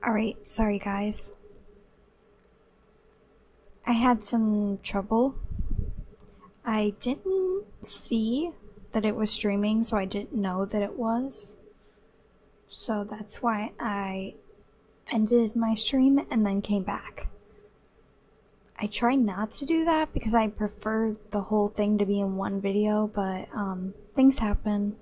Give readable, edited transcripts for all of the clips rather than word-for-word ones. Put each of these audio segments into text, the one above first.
Alright, sorry guys. I had some trouble. I didn't see that it was streaming, so I didn't know that it was. So that's why I ended my stream and then came back. I try not to do that because I prefer the whole thing to be in one video, but things happen.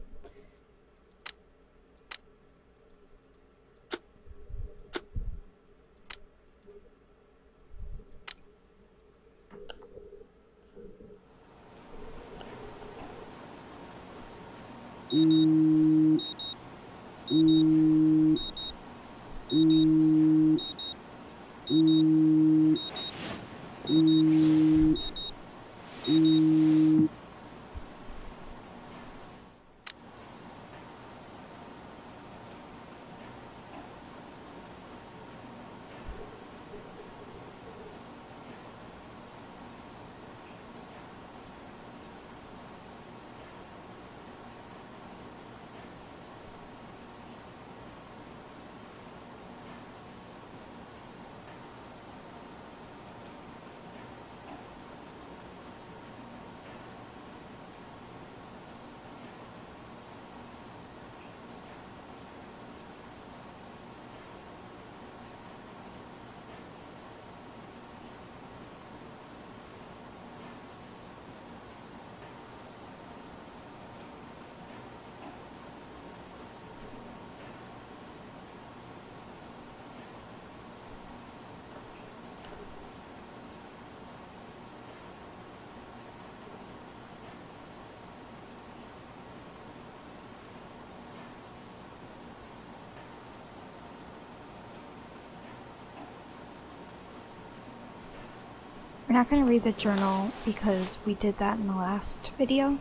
We're not going to read the journal because we did that in the last video.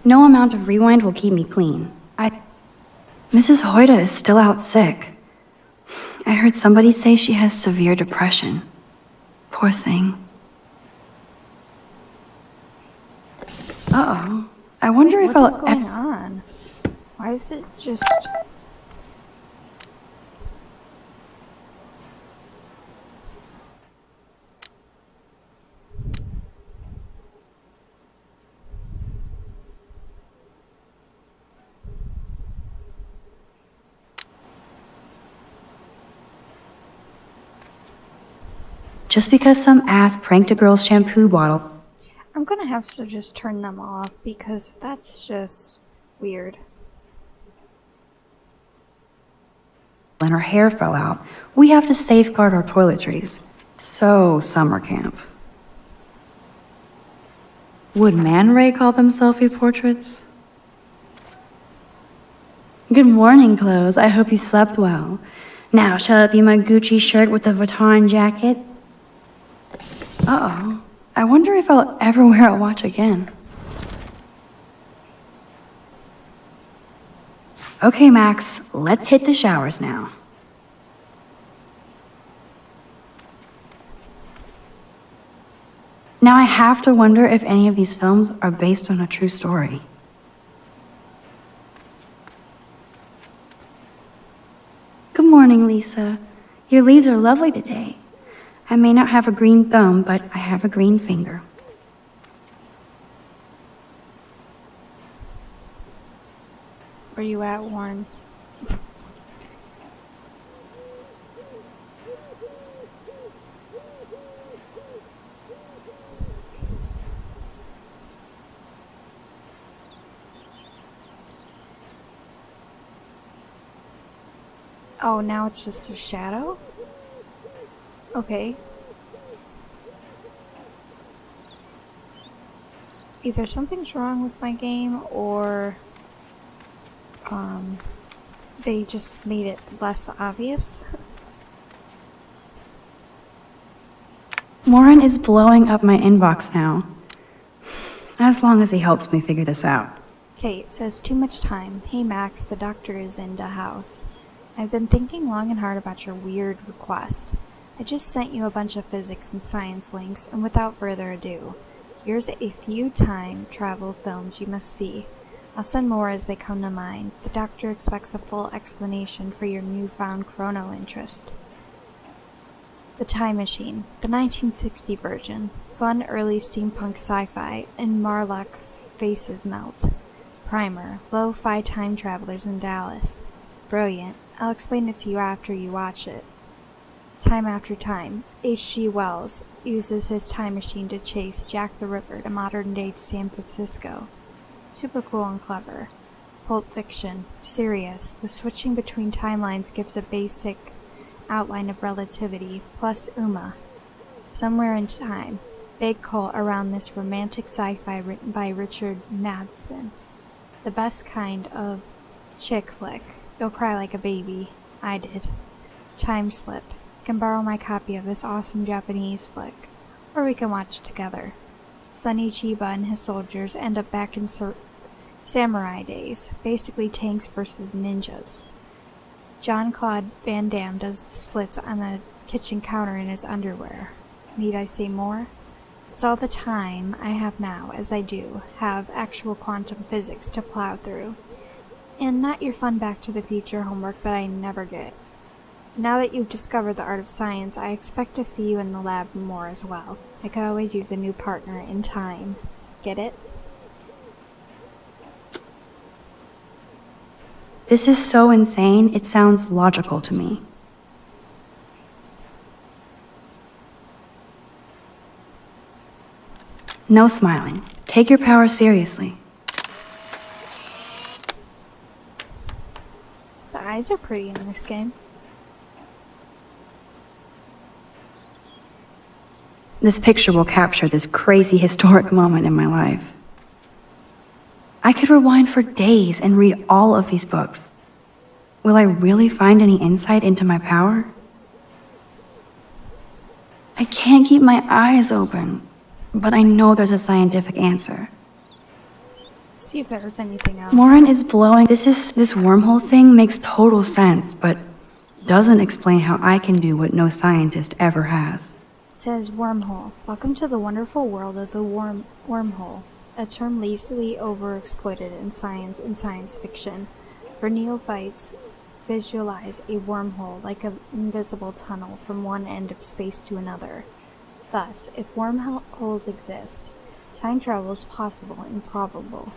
No amount of rewind will keep me clean. Mrs. Hoyda is still out sick. I heard somebody say she has severe depression. Poor thing. Uh-oh. I wonder if I'll... What is going on? Why is it just... Just because some ass pranked a girl's shampoo bottle. I'm gonna have to just turn them off because that's just weird. And her hair fell out. We have to safeguard our toiletries. So, summer camp. Would Man Ray call them selfie portraits? Good morning, clothes. I hope you slept well. Now, shall it be my Gucci shirt with the Vuitton jacket? Uh-oh. I wonder if I'll ever wear a watch again. Okay, Max, let's hit the showers now. Now I have to wonder if any of these films are based on a true story. Good morning, Lisa. Your leaves are lovely today. I may not have a green thumb, but I have a green finger. Where you at, Warren? Oh, now it's just a shadow? Okay. Either something's wrong with my game or they just made it less obvious. Warren is blowing up my inbox now. As long as he helps me figure this out. Okay, it says too much time. Hey Max, the doctor is in the house. I've been thinking long and hard about your weird request. I just sent you a bunch of physics and science links, and without further ado, Here's a few time travel films you must see. I'll send more as they come to mind. The doctor expects a full explanation for your newfound chrono interest. The Time Machine, the 1960 version. Fun early steampunk sci-fi, and Marlock's faces melt. Primer, lo-fi time travelers in Dallas. Brilliant. I'll explain it to you after you watch it. Time After Time. H.G. Wells uses his time machine to chase Jack the Ripper to modern-day San Francisco. Super cool and clever. Pulp Fiction. Serious. The switching between timelines gives a basic outline of relativity, plus Uma. Somewhere in Time. Big cult around this romantic sci-fi written by Richard Madsen. The best kind of chick flick. You'll cry like a baby. I did. Time Slip. You can borrow my copy of this awesome Japanese flick, or we can watch together. Sonny Chiba and his soldiers end up back in samurai days, basically tanks versus ninjas. Jean-Claude Van Damme does the splits on a kitchen counter in his underwear. Need I say more? It's all the time I have now, as I do have actual quantum physics to plow through. And not your fun Back to the Future homework that I never get. Now that you've discovered the art of science, I expect to see you in the lab more as well. I could always use a new partner in time. Get it? This is so insane, it sounds logical to me. No smiling. Take your power seriously. The eyes are pretty in this game. This picture will capture this crazy historic moment in my life. I could rewind for days and read all of these books. Will I really find any insight into my power? I can't keep my eyes open, but I know there's a scientific answer. See if there's anything else. Warren is blowing. This wormhole thing makes total sense, but doesn't explain how I can do what no scientist ever has. It says wormhole. Welcome to the wonderful world of the wormhole, a term lazily overexploited in science and science fiction. For neophytes, visualize a wormhole like an invisible tunnel from one end of space to another. Thus, if wormholes exist, time travel is possible and probable.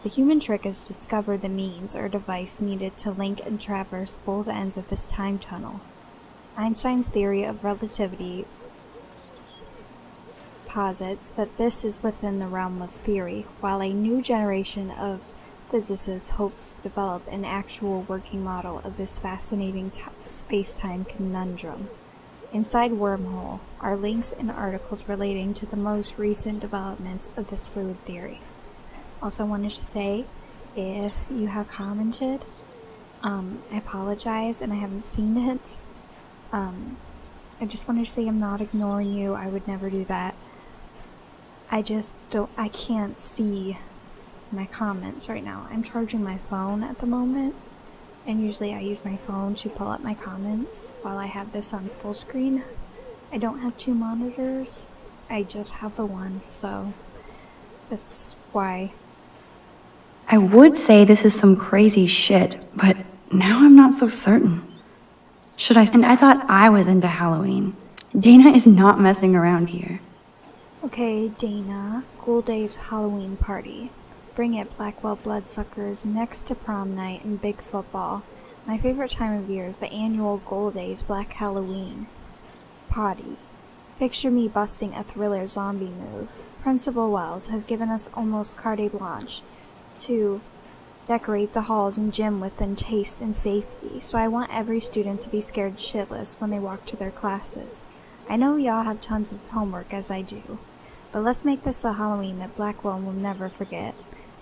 The human trick is to discover the means or device needed to link and traverse both ends of this time tunnel. Einstein's theory of relativity posits that this is within the realm of theory, while a new generation of physicists hopes to develop an actual working model of this fascinating space-time conundrum. Inside Wormhole are links and articles relating to the most recent developments of this fluid theory. Also wanted to say, if you have commented, I apologize and I haven't seen it. I just wanted to say I'm not ignoring you. I would never do that. I can't see my comments right now. I'm charging my phone at the moment, and usually I use my phone to pull up my comments while I have this on full screen. I don't have two monitors, I just have the one, so that's why. I would say this is some crazy shit, but now I'm not so certain. Should I? And I thought I was into Halloween. Dana is not messing around here. Okay, Dana, Cool Days Halloween Party. Bring it, Blackwell Bloodsuckers, next to prom night and big football. My favorite time of year is the annual Gold Days Black Halloween. Potty. Picture me busting a thriller zombie move. Principal Wells has given us almost carte blanche to decorate the halls and gym within taste and safety, so I want every student to be scared shitless when they walk to their classes. I know y'all have tons of homework as I do, but let's make this a Halloween that Blackwell will never forget.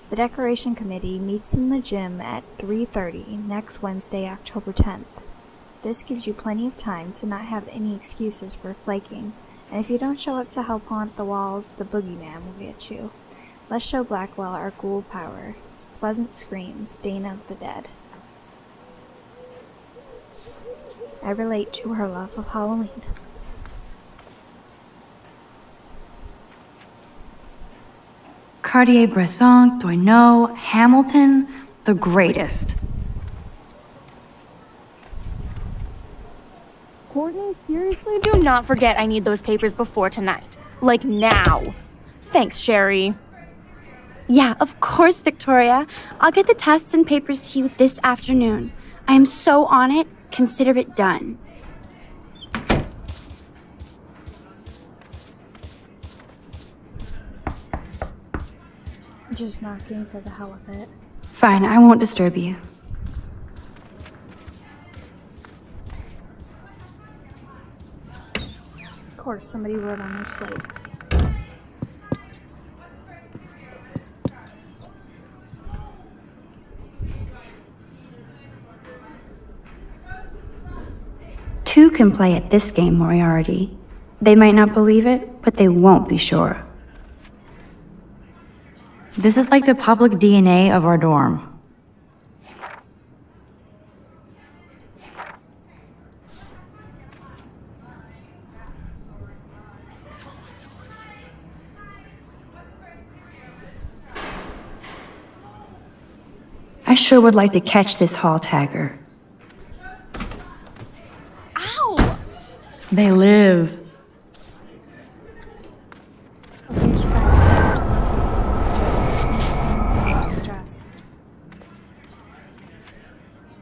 The decoration committee meets in the gym at 3:30 next Wednesday, October 10th. This gives you plenty of time to not have any excuses for flaking, and if you don't show up to help haunt the walls, the boogeyman will get you. Let's show Blackwell our ghoul power. Pleasant screams, Dana of the Dead. I relate to her love of Halloween. Cartier-Bresson, Doisneau, Hamilton, the greatest. Courtney, seriously, do not forget I need those papers before tonight. Like now. Thanks, Sherry. Yeah, of course, Victoria. I'll get the tests and papers to you this afternoon. I am so on it. Consider it done. Just knocking for the hell of it. Fine, I won't disturb you. Of course, somebody wrote on their slate. Two can play at this game, Moriarty. They might not believe it, but they won't be sure. This is like the public DNA of our dorm. I sure would like to catch this hall tagger. Ow! They live. Okay, she got it. This thing's a lot of stress.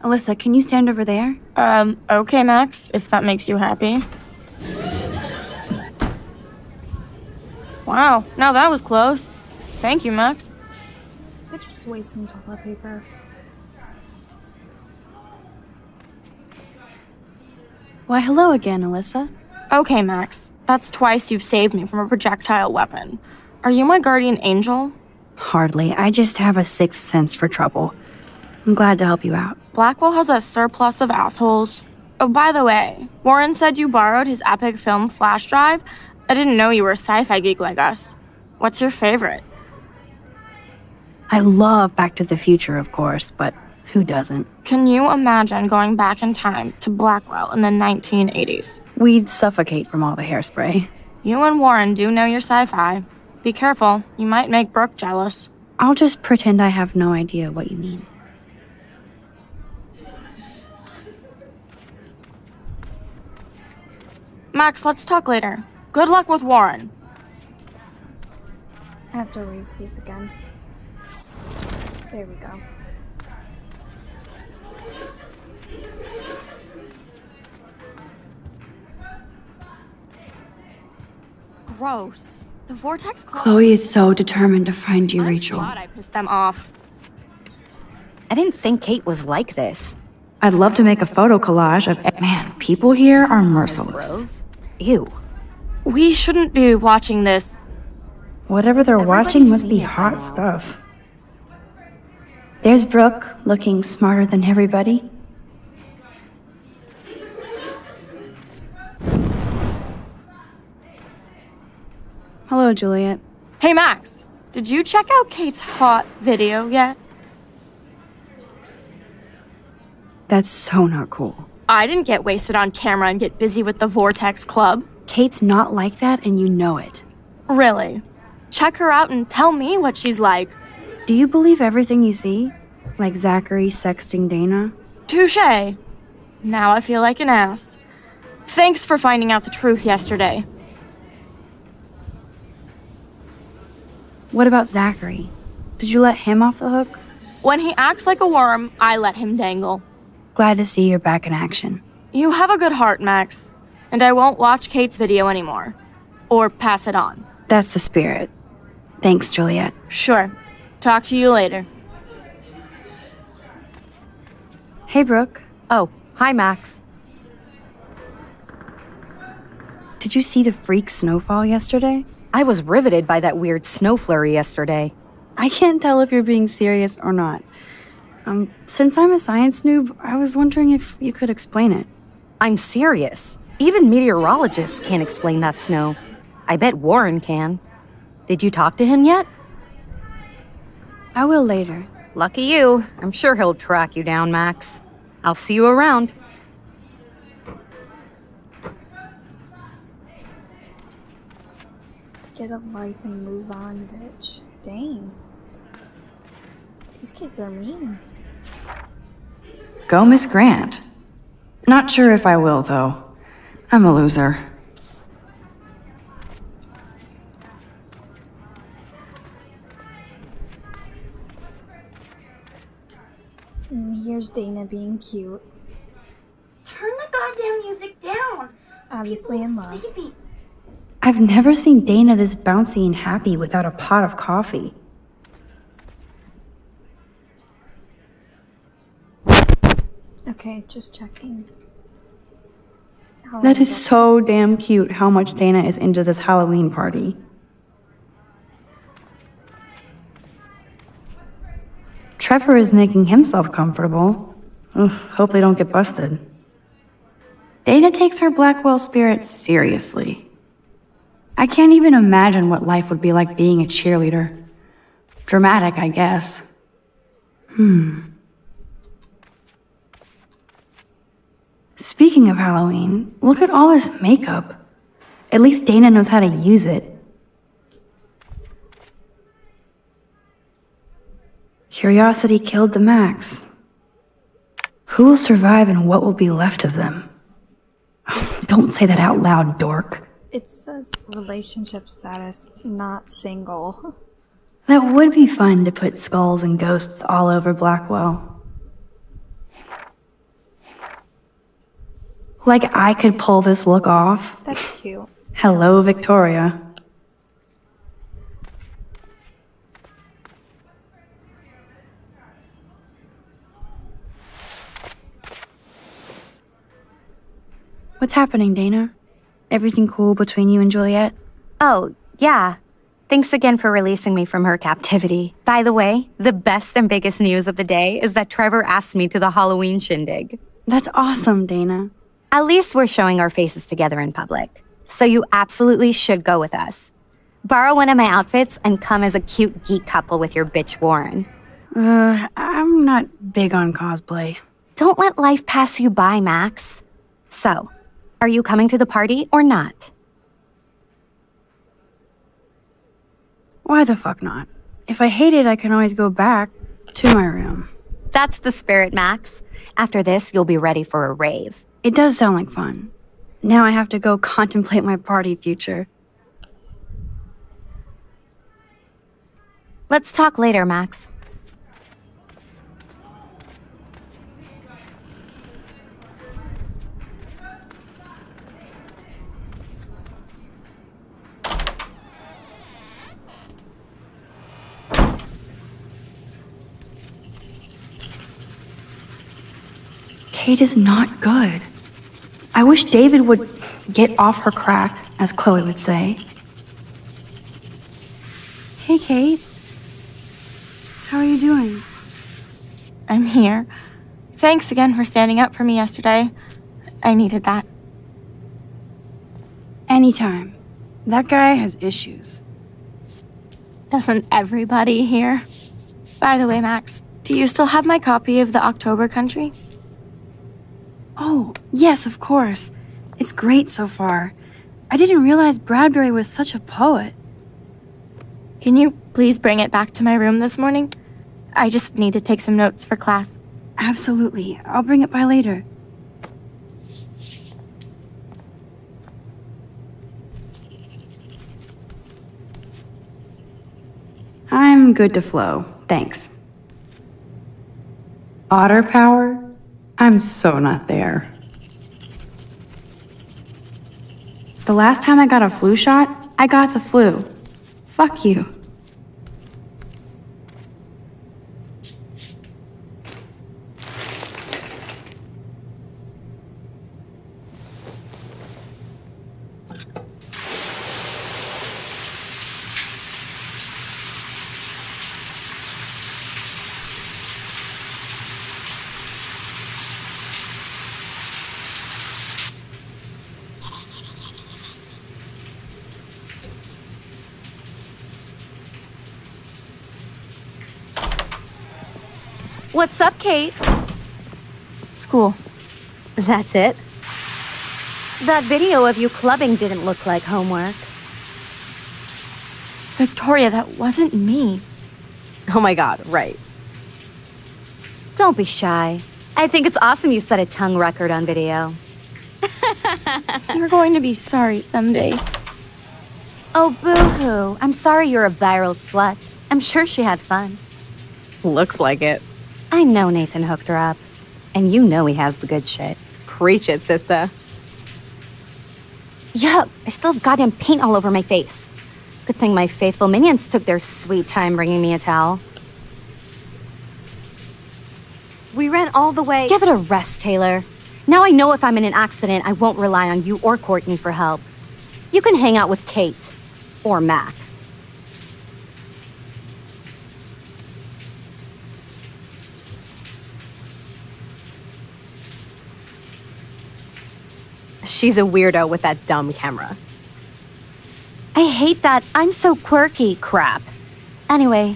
Alyssa, can you stand over there? Okay, Max, if that makes you happy. Wow, now that was close. Thank you, Max. They're just wasting toilet paper. Why, hello again, Alyssa. Okay, Max. That's twice you've saved me from a projectile weapon. Are you my guardian angel? Hardly. I just have a sixth sense for trouble. I'm glad to help you out. Blackwell has a surplus of assholes. Oh, by the way, Warren said you borrowed his epic film flash drive. I didn't know you were a sci-fi geek like us. What's your favorite? I love Back to the Future, of course, but who doesn't? Can you imagine going back in time to Blackwell in the 1980s? We'd suffocate from all the hairspray. You and Warren do know your sci-fi. Be careful, you might make Brooke jealous. I'll just pretend I have no idea what you mean. Max, let's talk later. Good luck with Warren. I have to erase these again. There we go. Gross. The Vortex Club. Chloe is so determined to find you, I'm Rachel. glad I pissed them off. I didn't think Kate was like this. I'd love to make a photo collage of... Man, people here are merciless. Rose? Ew. We shouldn't be watching this. Whatever they're Everybody's watching must be seen it by hot now. stuff. There's Brooke, looking smarter than everybody. Hello, Juliet. Hey, Max. Did you check out Kate's hot video yet? That's so not cool. I didn't get wasted on camera and get busy with the Vortex Club. Kate's not like that, and you know it. Really? Check her out and tell me what she's like. Do you believe everything you see? Like Zachary sexting Dana? Touché. Now I feel like an ass. Thanks for finding out the truth yesterday. What about Zachary? Did you let him off the hook? When he acts like a worm, I let him dangle. Glad to see you're back in action. You have a good heart, Max. And I won't watch Kate's video anymore. Or pass it on. That's the spirit. Thanks, Juliet. Sure. Talk to you later. Hey, Brooke. Oh, hi, Max. Did you see the freak snowfall yesterday? I was riveted by that weird snow flurry yesterday. I can't tell if you're being serious or not. Since I'm a science noob, I was wondering if you could explain it. I'm serious. Even meteorologists can't explain that snow. I bet Warren can. Did you talk to him yet? I will later. Lucky you. I'm sure he'll track you down, Max. I'll see you around. Get a life and move on, bitch. Dang. These kids are mean. Go, Miss Grant. Not sure if I will, though. I'm a loser. Here's Dana being cute. Turn the goddamn music down. Obviously in love. Sleepy. I've never seen Dana this bouncy and happy without a pot of coffee. Okay, just checking. That is so damn cute how much Dana is into this Halloween party. Trevor is making himself comfortable. Ugh, hope they don't get busted. Dana takes her Blackwell spirit seriously. I can't even imagine what life would be like being a cheerleader. Dramatic, I guess. Speaking of Halloween, look at all this makeup. At least Dana knows how to use it. Curiosity killed the Max. Who will survive and what will be left of them? Don't say that out loud, dork. It says relationship status, not single. That would be fun to put skulls and ghosts all over Blackwell. Like I could pull this look off. That's cute. Hello, Victoria. What's happening, Dana? Everything cool between you and Juliet? Oh, yeah. Thanks again for releasing me from her captivity. By the way, the best and biggest news of the day is that Trevor asked me to the Halloween shindig. That's awesome, Dana. At least we're showing our faces together in public. So you absolutely should go with us. Borrow one of my outfits and come as a cute geek couple with your bitch Warren. I'm not big on cosplay. Don't let life pass you by, Max. So, are you coming to the party or not? Why the fuck not? If I hate it, I can always go back to my room. That's the spirit, Max. After this, you'll be ready for a rave. It does sound like fun. Now I have to go contemplate my party future. Let's talk later, Max. Kate is not good. I wish David would get off her crack, as Chloe would say. Hey, Kate. How are you doing? I'm here. Thanks again for standing up for me yesterday. I needed that. Anytime. That guy has issues. Doesn't everybody here? By the way, Max, do you still have my copy of The October Country? Oh, yes, of course. It's great so far. I didn't realize Bradbury was such a poet. Can you please bring it back to my room this morning? I just need to take some notes for class. Absolutely. I'll bring it by later. I'm good to flow, thanks. Otter power? I'm so not there. The last time I got a flu shot, I got the flu. Fuck you. What's up, Kate? School. That's it? That video of you clubbing didn't look like homework. Victoria, that wasn't me. Oh my god, right. Don't be shy. I think it's awesome you set a tongue record on video. You're going to be sorry someday. Oh, boo-hoo. I'm sorry you're a viral slut. I'm sure she had fun. Looks like it. I know Nathan hooked her up. And you know he has the good shit. Preach it, sister. Yuck, I still have goddamn paint all over my face. Good thing my faithful minions took their sweet time bringing me a towel. We ran all the way. Give it a rest, Taylor. Now I know if I'm in an accident, I won't rely on you or Courtney for help. You can hang out with Kate. Or Max. She's a weirdo with that dumb camera. I hate that I'm so quirky crap. Anyway,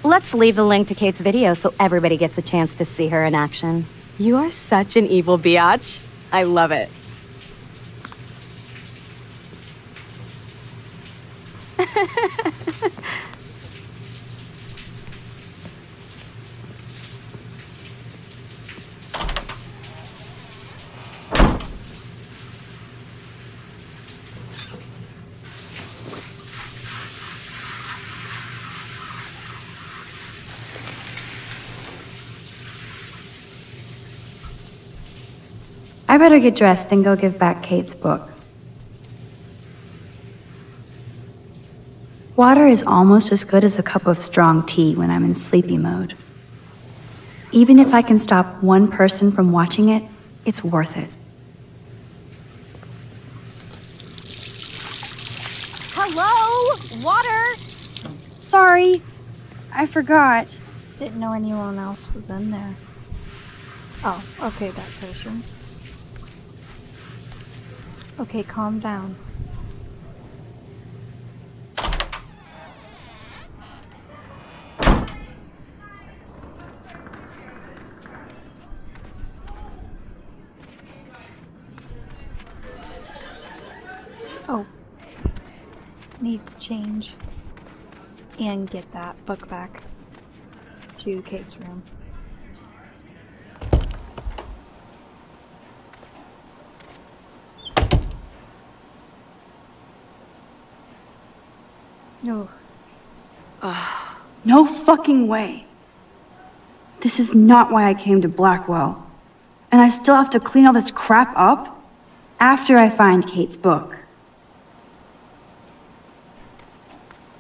let's leave the link to Kate's video so everybody gets a chance to see her in action. You are such an evil biatch. I love it. I better get dressed and go give back Kate's book. Water is almost as good as a cup of strong tea when I'm in sleepy mode. Even if I can stop one person from watching it, it's worth it. Hello? Water? Sorry, I forgot. Didn't know anyone else was in there. Oh, okay, that person. Okay, calm down. Oh. Need to change. And get that book back to Kate's room. No. No fucking way. This is not why I came to Blackwell. And I still have to clean all this crap up after I find Kate's book.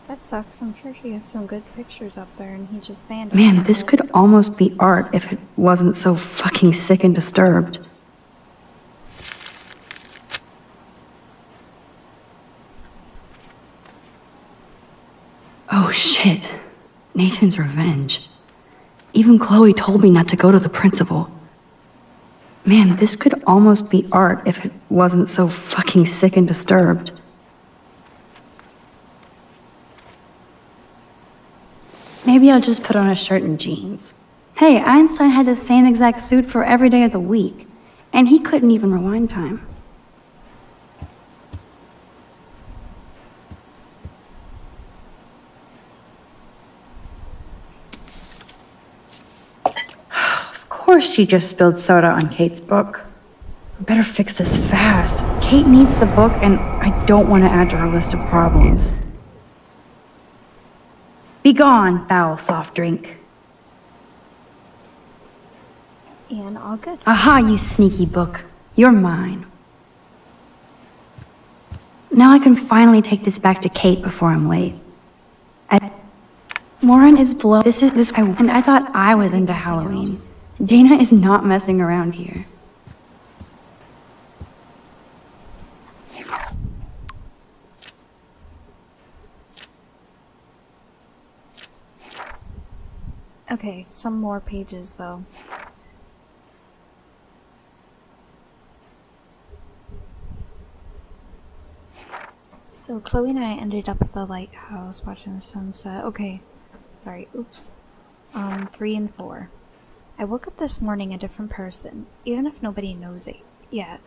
That sucks. I'm sure she had some good pictures up there and he just vandalized Man, this it. could almost be art if it wasn't so fucking sick and disturbed. Oh shit. Nathan's revenge. Even Chloe told me not to go to the principal. Man, this could almost be art if it wasn't so fucking sick and disturbed. Maybe I'll just put on a shirt and jeans. Hey, Einstein had the same exact suit for every day of the week, and he couldn't even rewind time. Of course she just spilled soda on Kate's book. I better fix this fast. Kate needs the book, and I don't want to add to her list of problems. Be gone, foul soft drink. And all good. Aha, you sneaky book. You're mine. Now I can finally take this back to Kate before I'm late. Warren is blow. And I thought I was into Halloween. Dana is not messing around here. Okay, some more pages though. So Chloe and I ended up at the lighthouse watching the sunset. Okay, sorry, oops. 3 and 4. I woke up this morning a different person, even if nobody knows it yet.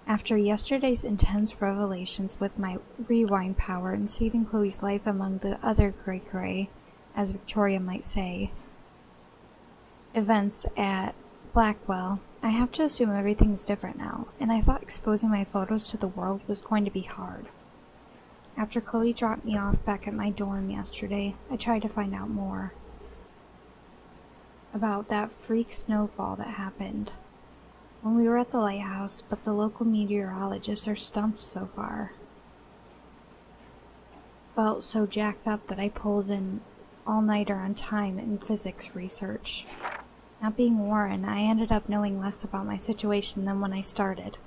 After yesterday's intense revelations with my rewind power and saving Chloe's life among the other cray-cray, as Victoria might say, events at Blackwell, I have to assume everything is different now, and I thought exposing my photos to the world was going to be hard. After Chloe dropped me off back at my dorm yesterday, I tried to find out more about that freak snowfall that happened when we were at the lighthouse, but the local meteorologists are stumped so far. Felt so jacked up that I pulled an all-nighter on time and physics research. Not being Warren, I ended up knowing less about my situation than when I started.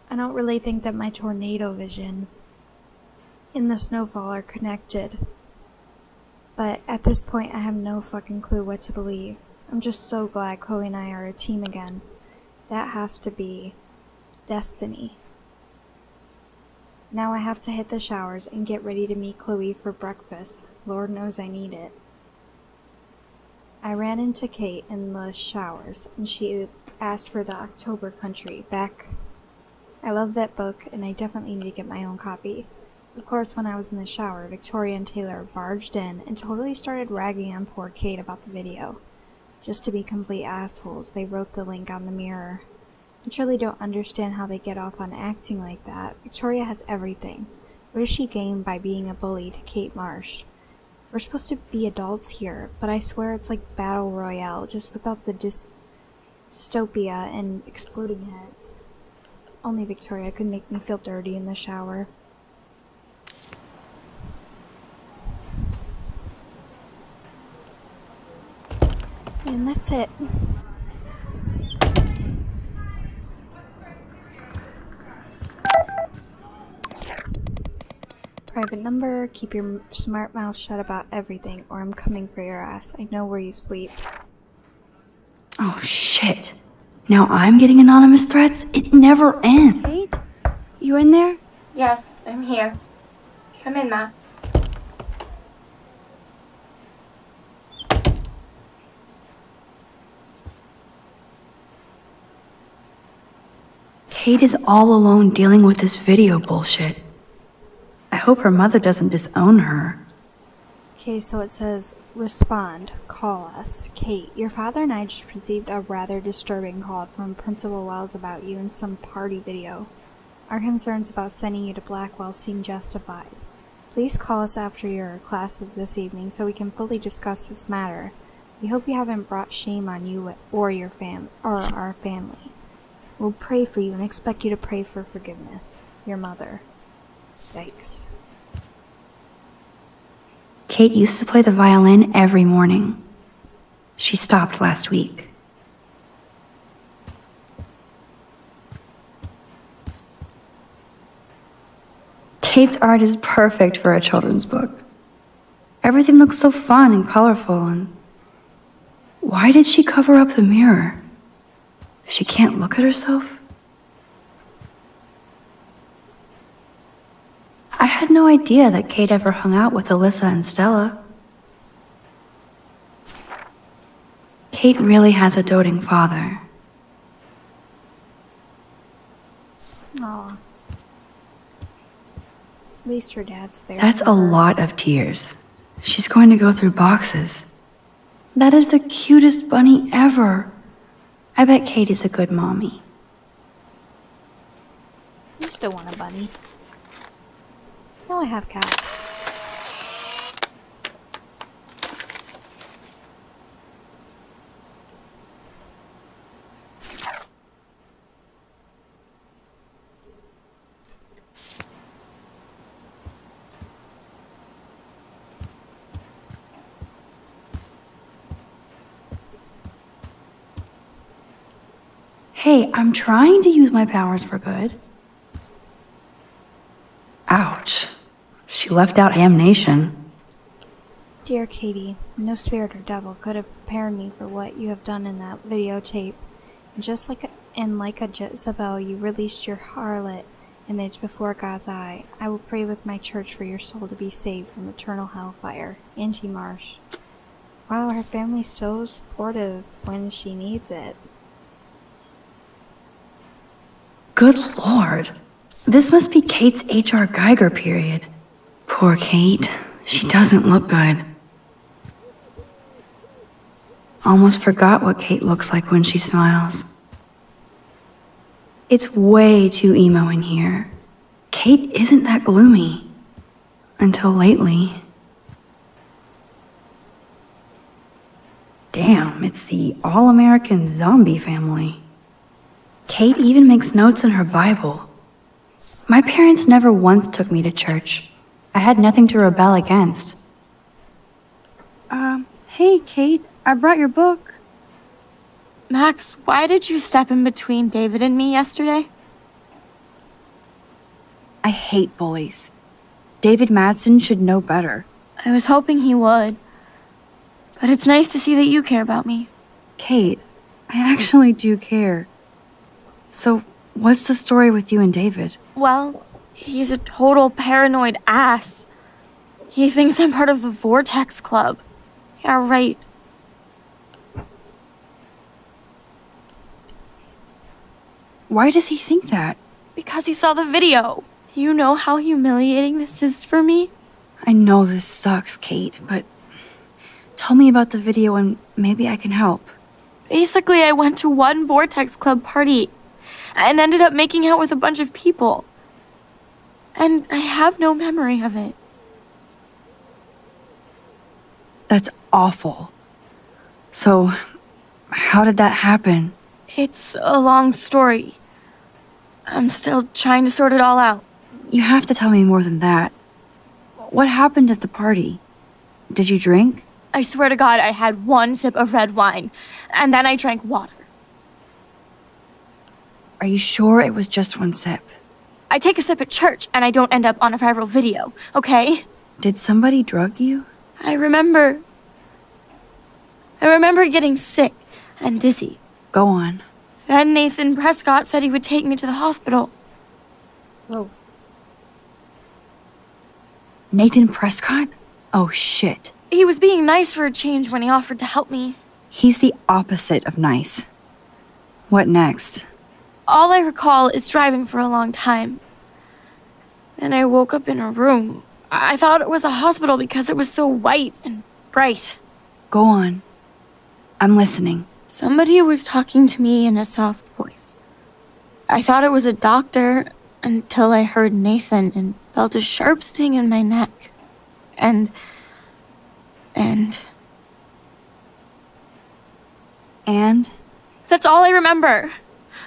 I don't really think that my tornado vision and the snowfall are connected, but at this point I have no fucking clue what to believe. I'm just so glad Chloe and I are a team again. That has to be destiny. Now I have to hit the showers and get ready to meet Chloe for breakfast. Lord knows I need it. I ran into Kate in the showers, and she asked for the October Country back. I love that book, and I definitely need to get my own copy. Of course, when I was in the shower, Victoria and Taylor barged in and totally started ragging on poor Kate about the video. Just to be complete assholes, they wrote the link on the mirror. I truly don't understand how they get off on acting like that. Victoria has everything. What does she gain by being a bully to Kate Marsh? We're supposed to be adults here, but I swear it's like Battle Royale, just without the dystopia and exploding heads. Only Victoria could make me feel dirty in the shower. And that's it. Private number, keep your smart mouth shut about everything, or I'm coming for your ass. I know where you sleep. Oh shit. Now I'm getting anonymous threats? It never ends. Kate? You in there? Yes, I'm here. Come in, Max. Kate is all alone dealing with this video bullshit. I hope her mother doesn't disown her. Okay, so it says, respond, call us. Kate, your father and I just received a rather disturbing call from Principal Wells about you in some party video. Our concerns about sending you to Blackwell seem justified. Please call us after your classes this evening so we can fully discuss this matter. We hope you haven't brought shame on you or your our family. We'll pray for you and expect you to pray for forgiveness. Your mother. Yikes. Kate used to play the violin every morning. She stopped last week. Kate's art is perfect for a children's book. Everything looks so fun and colorful, and why did she cover up the mirror? She can't look at herself? I had no idea that Kate ever hung out with Alyssa and Stella. Kate really has a doting father. Aw. At least her dad's there. That's for a her. lot of tears. She's going to go through boxes. That is the cutest bunny ever. I bet Kate is a good mommy. You still want a bunny. No, I have cats. Hey, I'm trying to use my powers for good. Ouch. She left out Hamnation. Dear Katie, no spirit or devil could have prepared me for what you have done in that videotape. And just like a Jezebel, you released your harlot image before God's eye. I will pray with my church for your soul to be saved from eternal hellfire. Auntie Marsh. Wow, her family's so supportive when she needs it. Good lord. This must be Kate's H.R. Geiger period. Poor Kate. She doesn't look good. Almost forgot what Kate looks like when she smiles. It's way too emo in here. Kate isn't that gloomy. Until lately. Damn, it's the all-American zombie family. Kate even makes notes in her Bible. My parents never once took me to church. I had nothing to rebel against. Hey, Kate, I brought your book. Max, why did you step in between David and me yesterday? I hate bullies. David Madsen should know better. I was hoping he would. But it's nice to see that you care about me. Kate, I actually do care. So, what's the story with you and David? Well, he's a total paranoid ass. He thinks I'm part of the Vortex Club. Yeah, right. Why does he think that? Because he saw the video. You know how humiliating this is for me? I know this sucks, Kate, but tell me about the video and maybe I can help. Basically, I went to one Vortex Club party and ended up making out with a bunch of people. And I have no memory of it. That's awful. So, how did that happen? It's a long story. I'm still trying to sort it all out. You have to tell me more than that. What happened at the party? Did you drink? I swear to God, I had one sip of red wine, and then I drank water. Are you sure it was just one sip? I take a sip at church, and I don't end up on a viral video, okay? Did somebody drug you? I remember getting sick and dizzy. Go on. Then Nathan Prescott said he would take me to the hospital. Whoa. Nathan Prescott? Oh shit. He was being nice for a change when he offered to help me. He's the opposite of nice. What next? All I recall is driving for a long time. Then I woke up in a room. I thought it was a hospital because it was so white and bright. Go on. I'm listening. Somebody was talking to me in a soft voice. I thought it was a doctor until I heard Nathan and felt a sharp sting in my neck. And... That's all I remember.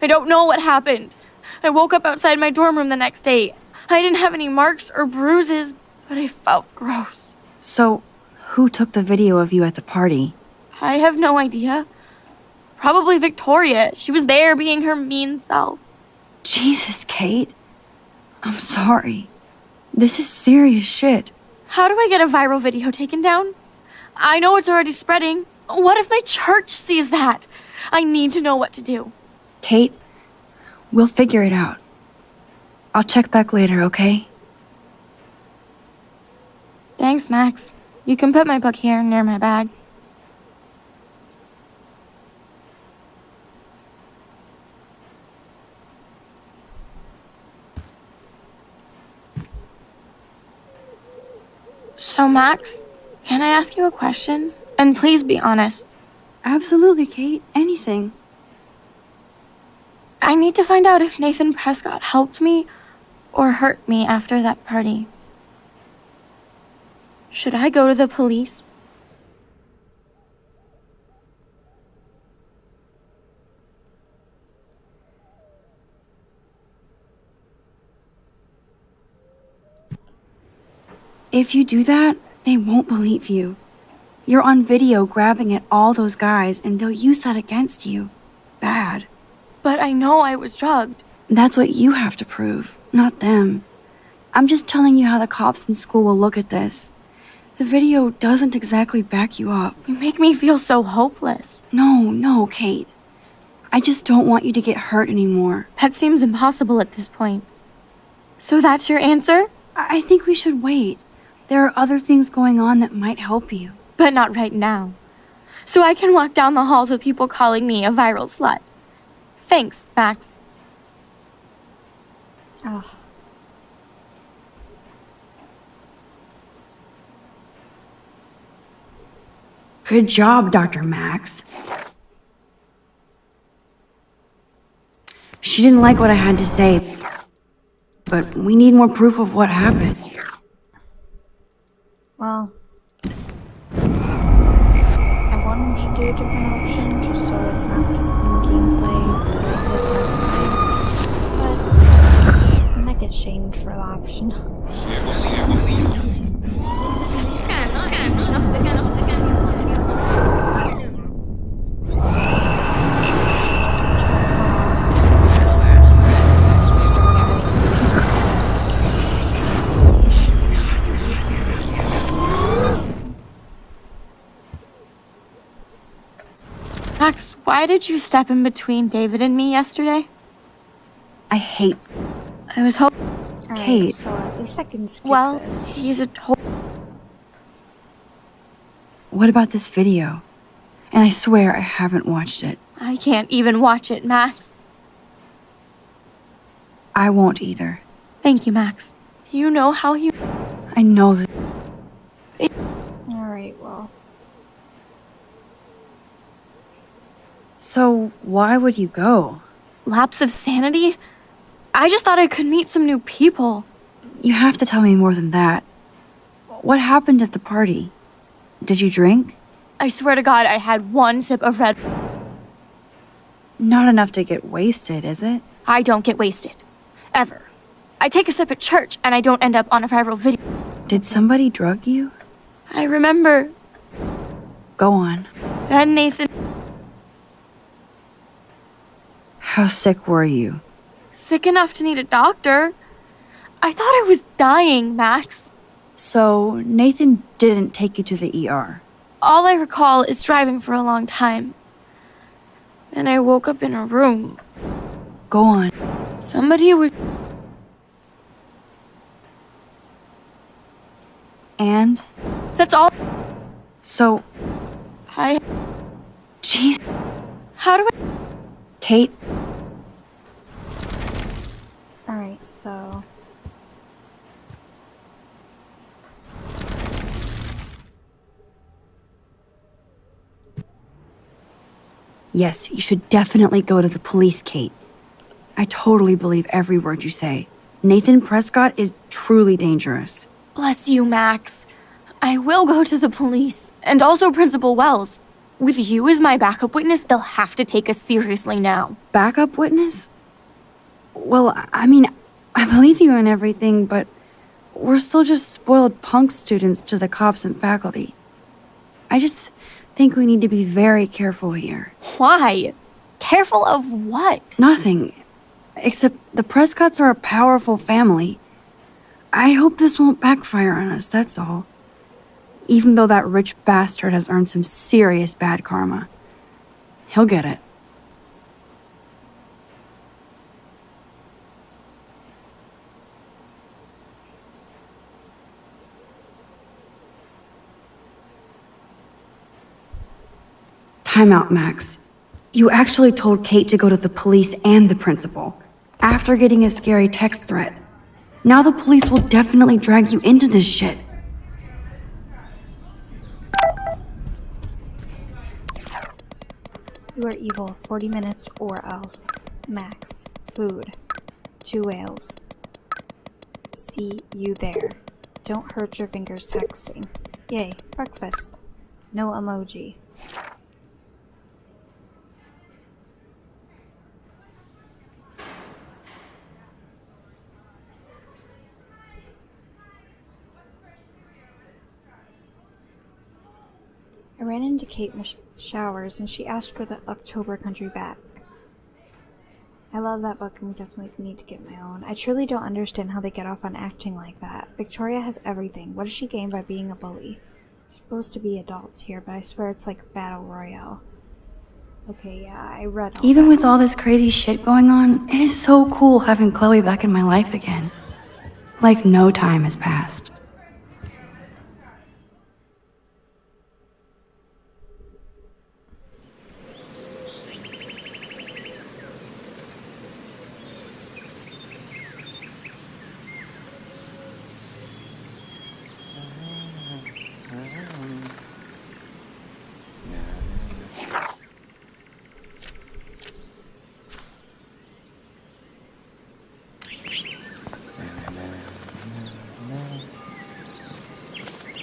I don't know what happened. I woke up outside my dorm room the next day. I didn't have any marks or bruises, but I felt gross. So, who took the video of you at the party? I have no idea. Probably Victoria. She was there being her mean self. Jesus, Kate. I'm sorry. This is serious shit. How do I get a viral video taken down? I know it's already spreading. What if my church sees that? I need to know what to do. Kate, we'll figure it out. I'll check back later, okay? Thanks, Max. You can put my book here near my bag. So, Max, can I ask you a question? And please be honest. Absolutely, Kate. Anything. I need to find out if Nathan Prescott helped me or hurt me after that party. Should I go to the police? If you do that, they won't believe you. You're on video grabbing at all those guys, and they'll use that against you. Bad. But I know I was drugged. That's what you have to prove, not them. I'm just telling you how the cops in school will look at this. The video doesn't exactly back you up. You make me feel so hopeless. No, Kate. I just don't want you to get hurt anymore. That seems impossible at this point. So that's your answer? I think we should wait. There are other things going on that might help you. But not right now. So I can walk down the halls with people calling me a viral slut. Thanks, Max. Ugh. Good job, Dr. Max. She didn't like what I had to say, but we need more proof of what happened. Well, I wanted to do a different option just so it's not the same gameplay that I did last time, but I'm not get shamed for the option. Max, why did you step in between David and me yesterday? I hate I was hoping. Alright, Kate. so at least I can skip Well, this. he's a total. What about this video? And I swear I haven't watched it. I can't even watch it, Max. I won't either. Thank you, Max. You know how he. I know that. Alright, well. So, why would you go? Lapse of sanity? I just thought I could meet some new people. You have to tell me more than that. What happened at the party? Did you drink? I swear to God, I had one sip of red. Not enough to get wasted, is it? I don't get wasted. Ever. I take a sip at church and I don't end up on a viral video. Did somebody drug you? I remember Go on. then Nathan. How sick were you? Sick enough to need a doctor. I thought I was dying, Max. So, Nathan didn't take you to the ER. All I recall is driving for a long time. And I woke up in a room. Go on. Somebody was. And? That's all. So, I. jeez. How do I. Kate? Alright, so. Yes, you should definitely go to the police, Kate. I totally believe every word you say. Nathan Prescott is truly dangerous. Bless you, Max. I will go to the police. And also Principal Wells. With you as my backup witness, they'll have to take us seriously now. Backup witness? Well, I mean, I believe you and everything, but we're still just spoiled punk students to the cops and faculty. I just think we need to be very careful here. Why? Careful of what? Nothing. Except the Prescotts are a powerful family. I hope this won't backfire on us, that's all. Even though that rich bastard has earned some serious bad karma. He'll get it. Time out, Max. You actually told Kate to go to the police and the principal, after getting a scary text threat. Now the police will definitely drag you into this shit. You are evil. 40 minutes or else. Max. Food. 2 ales. See you there. Don't hurt your fingers texting. Yay. Breakfast. No emoji. I ran into Kate in the showers and she asked for the October country back. I love that book and definitely need to get my own. I truly don't understand how they get off on acting like that. Victoria has everything. What does she gain by being a bully? We're supposed to be adults here, but I swear it's like Battle Royale. Okay, yeah, I read all Even that. with all this crazy shit going on, it is so cool having Chloe back in my life again. Like no time has passed.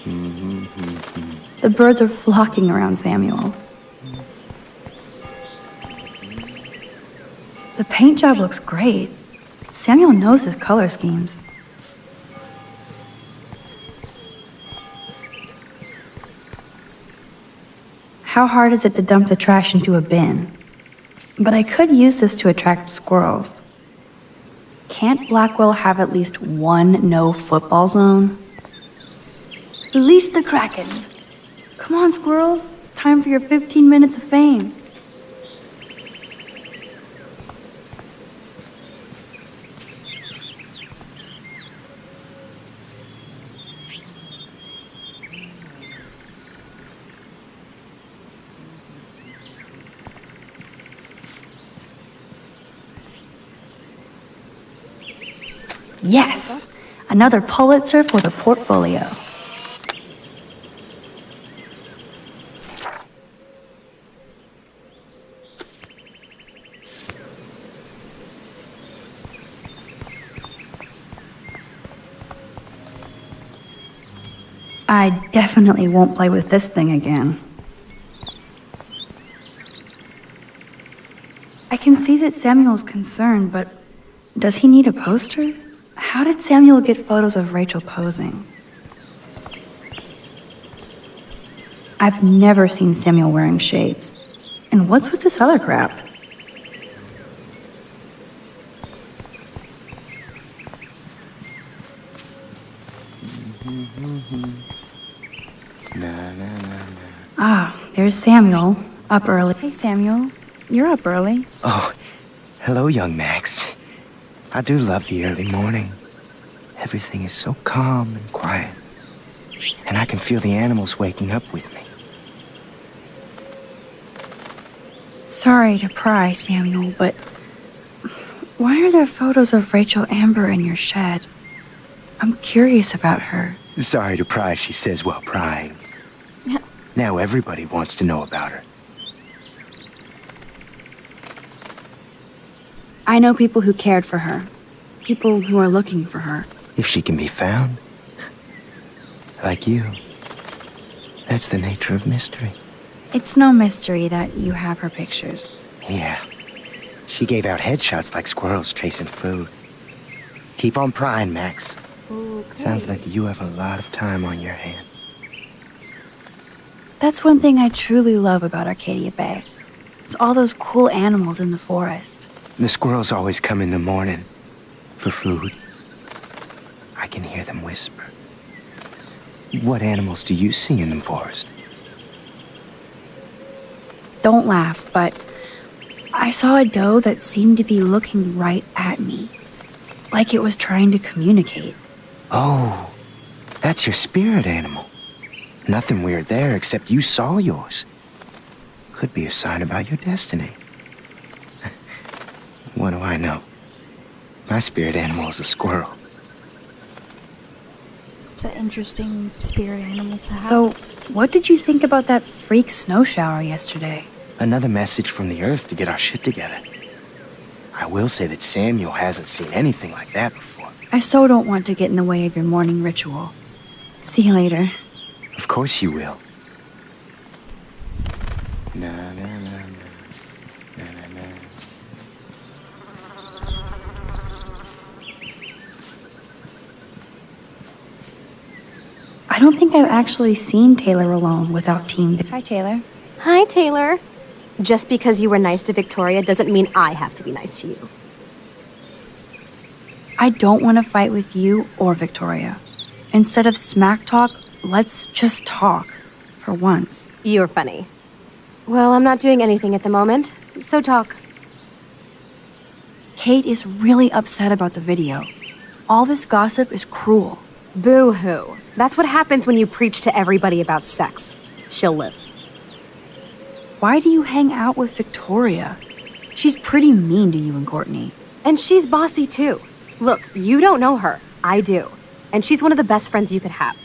The birds are flocking around Samuel. The paint job looks great. Samuel knows his color schemes. How hard is it to dump the trash into a bin? But I could use this to attract squirrels. Can't Blackwell have at least one no football zone? Release the Kraken! Come on, squirrels. Time for your 15 minutes of fame. Yes! Another Pulitzer for the portfolio. I definitely won't play with this thing again. I can see that Samuel's concerned, but does he need a poster? How did Samuel get photos of Rachel posing? I've never seen Samuel wearing shades. And what's with this other crap? Ah, there's Samuel, up early. Hey, Samuel, you're up early. Oh, hello, young Max. I do love the early morning. Everything is so calm and quiet. And I can feel the animals waking up with me. Sorry to pry, Samuel, but why are there photos of Rachel Amber in your shed? I'm curious about her. Sorry to pry, she says while prying. Now everybody wants to know about her. I know people who cared for her. People who are looking for her. If she can be found. Like you. That's the nature of mystery. It's no mystery that you have her pictures. Yeah. She gave out headshots like squirrels chasing food. Keep on prying, Max. Okay. Sounds like you have a lot of time on your hands. That's one thing I truly love about Arcadia Bay. It's all those cool animals in the forest. The squirrels always come in the morning for food. I can hear them whisper. What animals do you see in the forest? Don't laugh, but I saw a doe that seemed to be looking right at me. Like it was trying to communicate. Oh, that's your spirit animal. Nothing weird there except you saw yours. Could be a sign about your destiny. What do I know? My spirit animal is a squirrel. It's an interesting spirit animal to have. So, what did you think about that freak snow shower yesterday? Another message from the earth to get our shit together. I will say that Samuel hasn't seen anything like that before. I so don't want to get in the way of your morning ritual. See you later. Of course you will. Na na na na. Na na na. I don't think I've actually seen Taylor alone without Team. Hi, Taylor. Hi, Taylor. Just because you were nice to Victoria doesn't mean I have to be nice to you. I don't want to fight with you or Victoria. Instead of smack talk, let's just talk. For once. You're funny. Well, I'm not doing anything at the moment, so talk. Kate is really upset about the video. All this gossip is cruel. Boo-hoo. That's what happens when you preach to everybody about sex. She'll live. Why do you hang out with Victoria? She's pretty mean to you and Courtney. And she's bossy too. Look, you don't know her. I do. And she's one of the best friends you could have.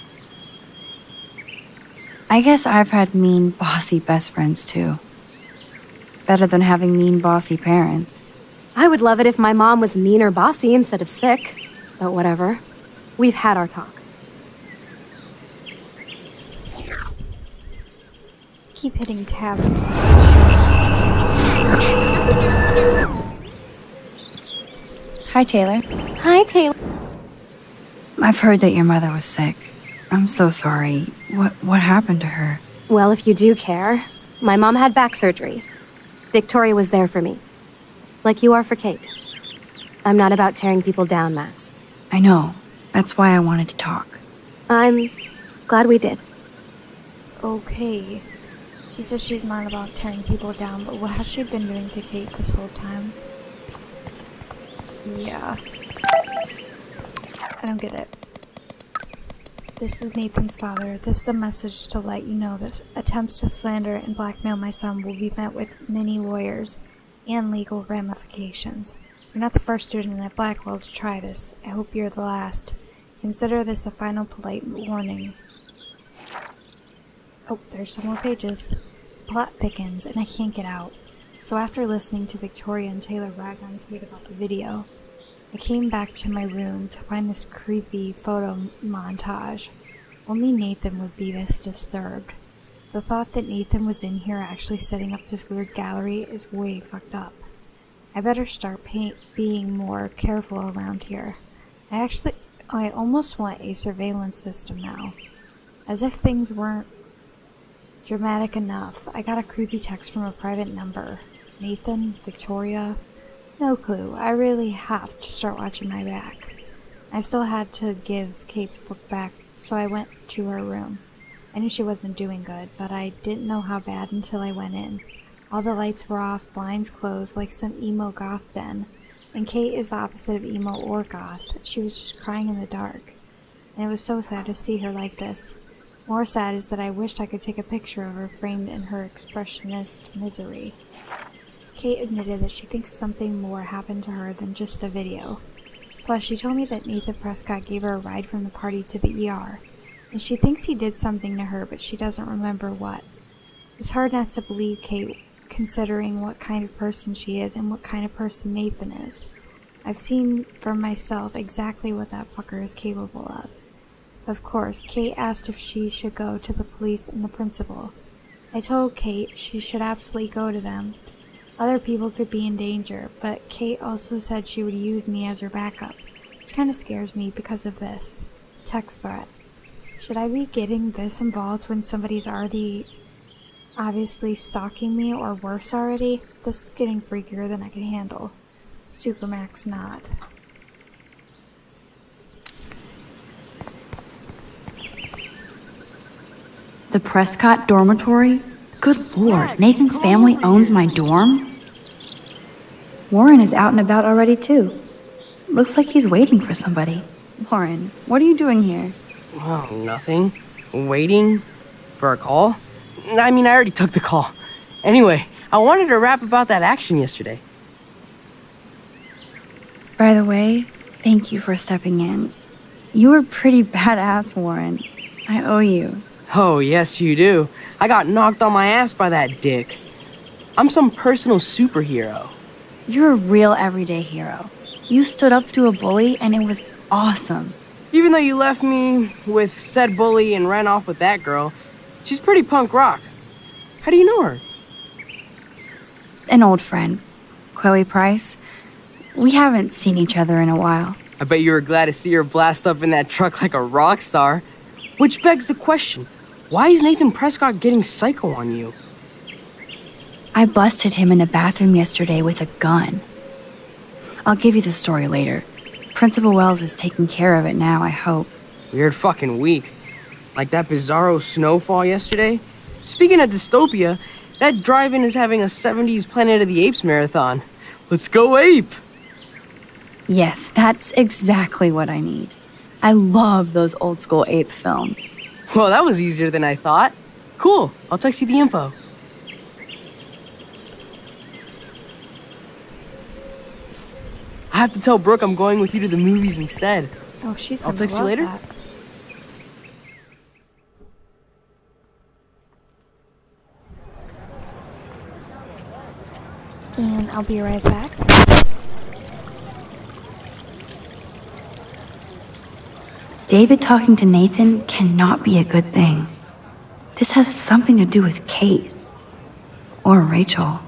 I guess I've had mean, bossy best friends too. Better than having mean, bossy parents. I would love it if my mom was mean or bossy instead of sick. But whatever. We've had our talk. keep hitting tab instead of Hi, Taylor. Hi, Taylor. I've heard that your mother was sick. I'm so sorry. What happened to her? Well, if you do care, my mom had back surgery. Victoria was there for me. Like you are for Kate. I'm not about tearing people down, Max. I know. That's why I wanted to talk. I'm glad we did. Okay. She says she's not about tearing people down, but what has she been doing to Kate this whole time? Yeah. I don't get it. This is Nathan's father. This is a message to let you know that attempts to slander and blackmail my son will be met with many lawyers and legal ramifications. You're not the first student at Blackwell to try this. I hope you're the last. Consider this a final polite warning. Oh, there's some more pages. The plot thickens, and I can't get out. So after listening to Victoria and Taylor rag on Kate about the video, I came back to my room to find this creepy photo montage. Only Nathan would be this disturbed. The thought that Nathan was in here actually setting up this weird gallery is way fucked up. I better start being more careful around here. I almost want a surveillance system now. As if things weren't dramatic enough, I got a creepy text from a private number. Nathan? Victoria? No clue. I really have to start watching my back. I still had to give Kate's book back, so I went to her room. I knew she wasn't doing good, but I didn't know how bad until I went in. All the lights were off, blinds closed, like some emo goth den. And Kate is the opposite of emo or goth. She was just crying in the dark. And it was so sad to see her like this. More sad is that I wished I could take a picture of her framed in her expressionist misery. Kate admitted that she thinks something more happened to her than just a video. Plus, she told me that Nathan Prescott gave her a ride from the party to the ER, and she thinks he did something to her, but she doesn't remember what. It's hard not to believe Kate, considering what kind of person she is and what kind of person Nathan is. I've seen for myself exactly what that fucker is capable of. Of course, Kate asked if she should go to the police and the principal. I told Kate she should absolutely go to them. Other people could be in danger, but Kate also said she would use me as her backup, which kind of scares me because of this text threat. Should I be getting this involved when somebody's already obviously stalking me, or worse already? This is getting freakier than I can handle. Supermax not. The Prescott dormitory? Good lord, Nathan's family owns my dorm? Warren is out and about already too. Looks like he's waiting for somebody. Warren, what are you doing here? Oh, nothing. Waiting for a call? I mean, I already took the call. Anyway, I wanted to rap about that action yesterday. By the way, thank you for stepping in. You were pretty badass, Warren. I owe you. Oh, yes, you do. I got knocked on my ass by that dick. I'm some personal superhero. You're a real everyday hero. You stood up to a bully and it was awesome. Even though you left me with said bully and ran off with that girl, she's pretty punk rock. How do you know her? An old friend, Chloe Price. We haven't seen each other in a while. I bet you were glad to see her blast up in that truck like a rock star. Which begs the question, why is Nathan Prescott getting psycho on you? I busted him in the bathroom yesterday with a gun. I'll give you the story later. Principal Wells is taking care of it now, I hope. Weird fucking week. Like that bizarro snowfall yesterday. Speaking of dystopia, that drive-in is having a 70s Planet of the Apes marathon. Let's go ape! Yes, that's exactly what I need. I love those old school ape films. Well, that was easier than I thought. Cool, I'll text you the info. I have to tell Brooke I'm going with you to the movies instead. Oh, she's I'll gonna text you love later. that. And I'll be right back. David talking to Nathan cannot be a good thing. This has something to do with Kate. Or Rachel.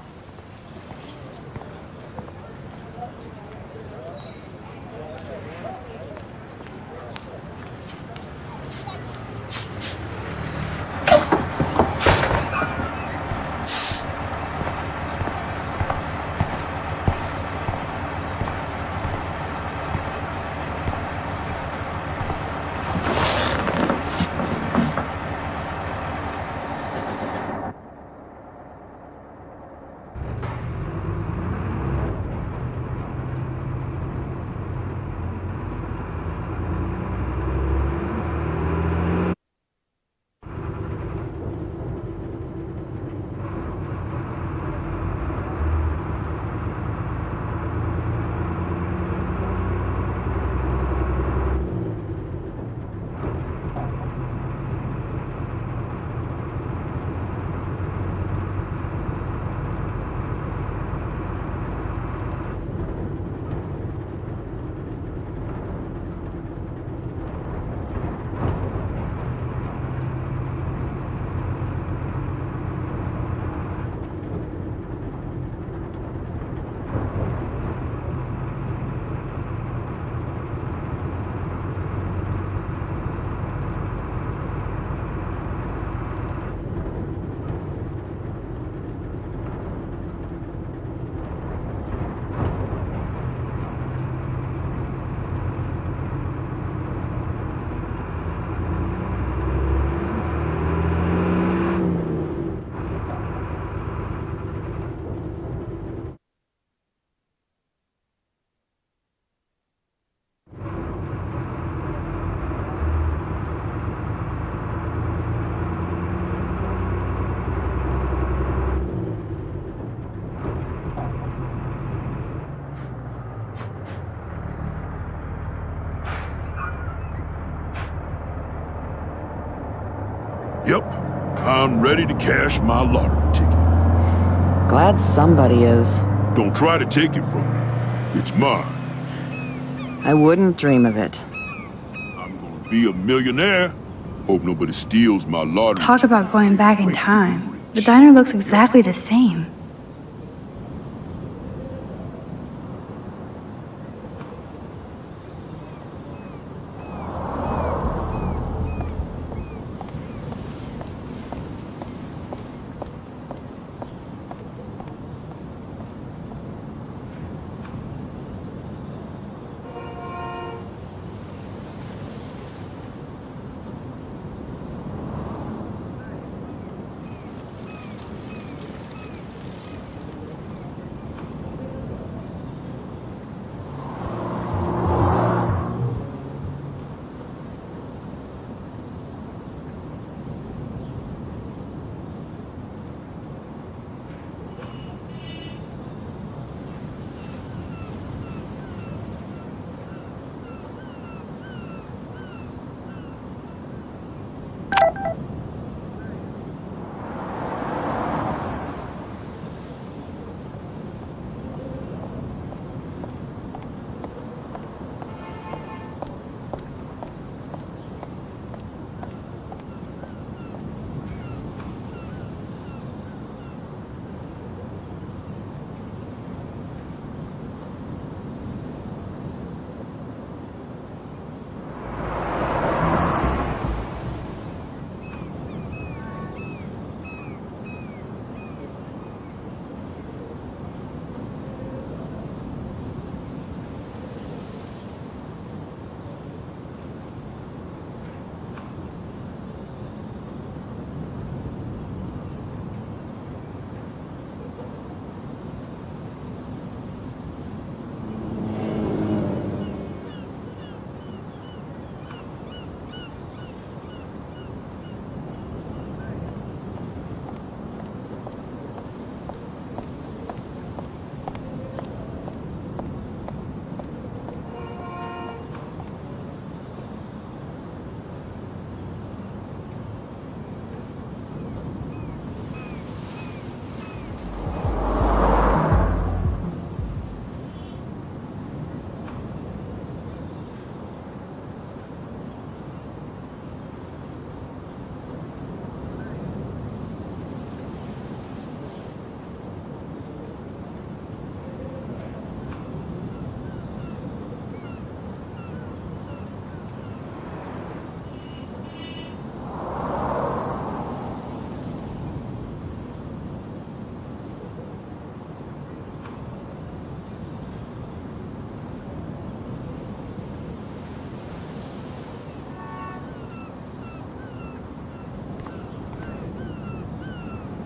Yep, I'm ready to cash my lottery ticket. Glad somebody is. Don't try to take it from me. It's mine. I wouldn't dream of it. I'm gonna be a millionaire. Hope nobody steals my lottery. Talk about going back in time. The diner looks exactly the same.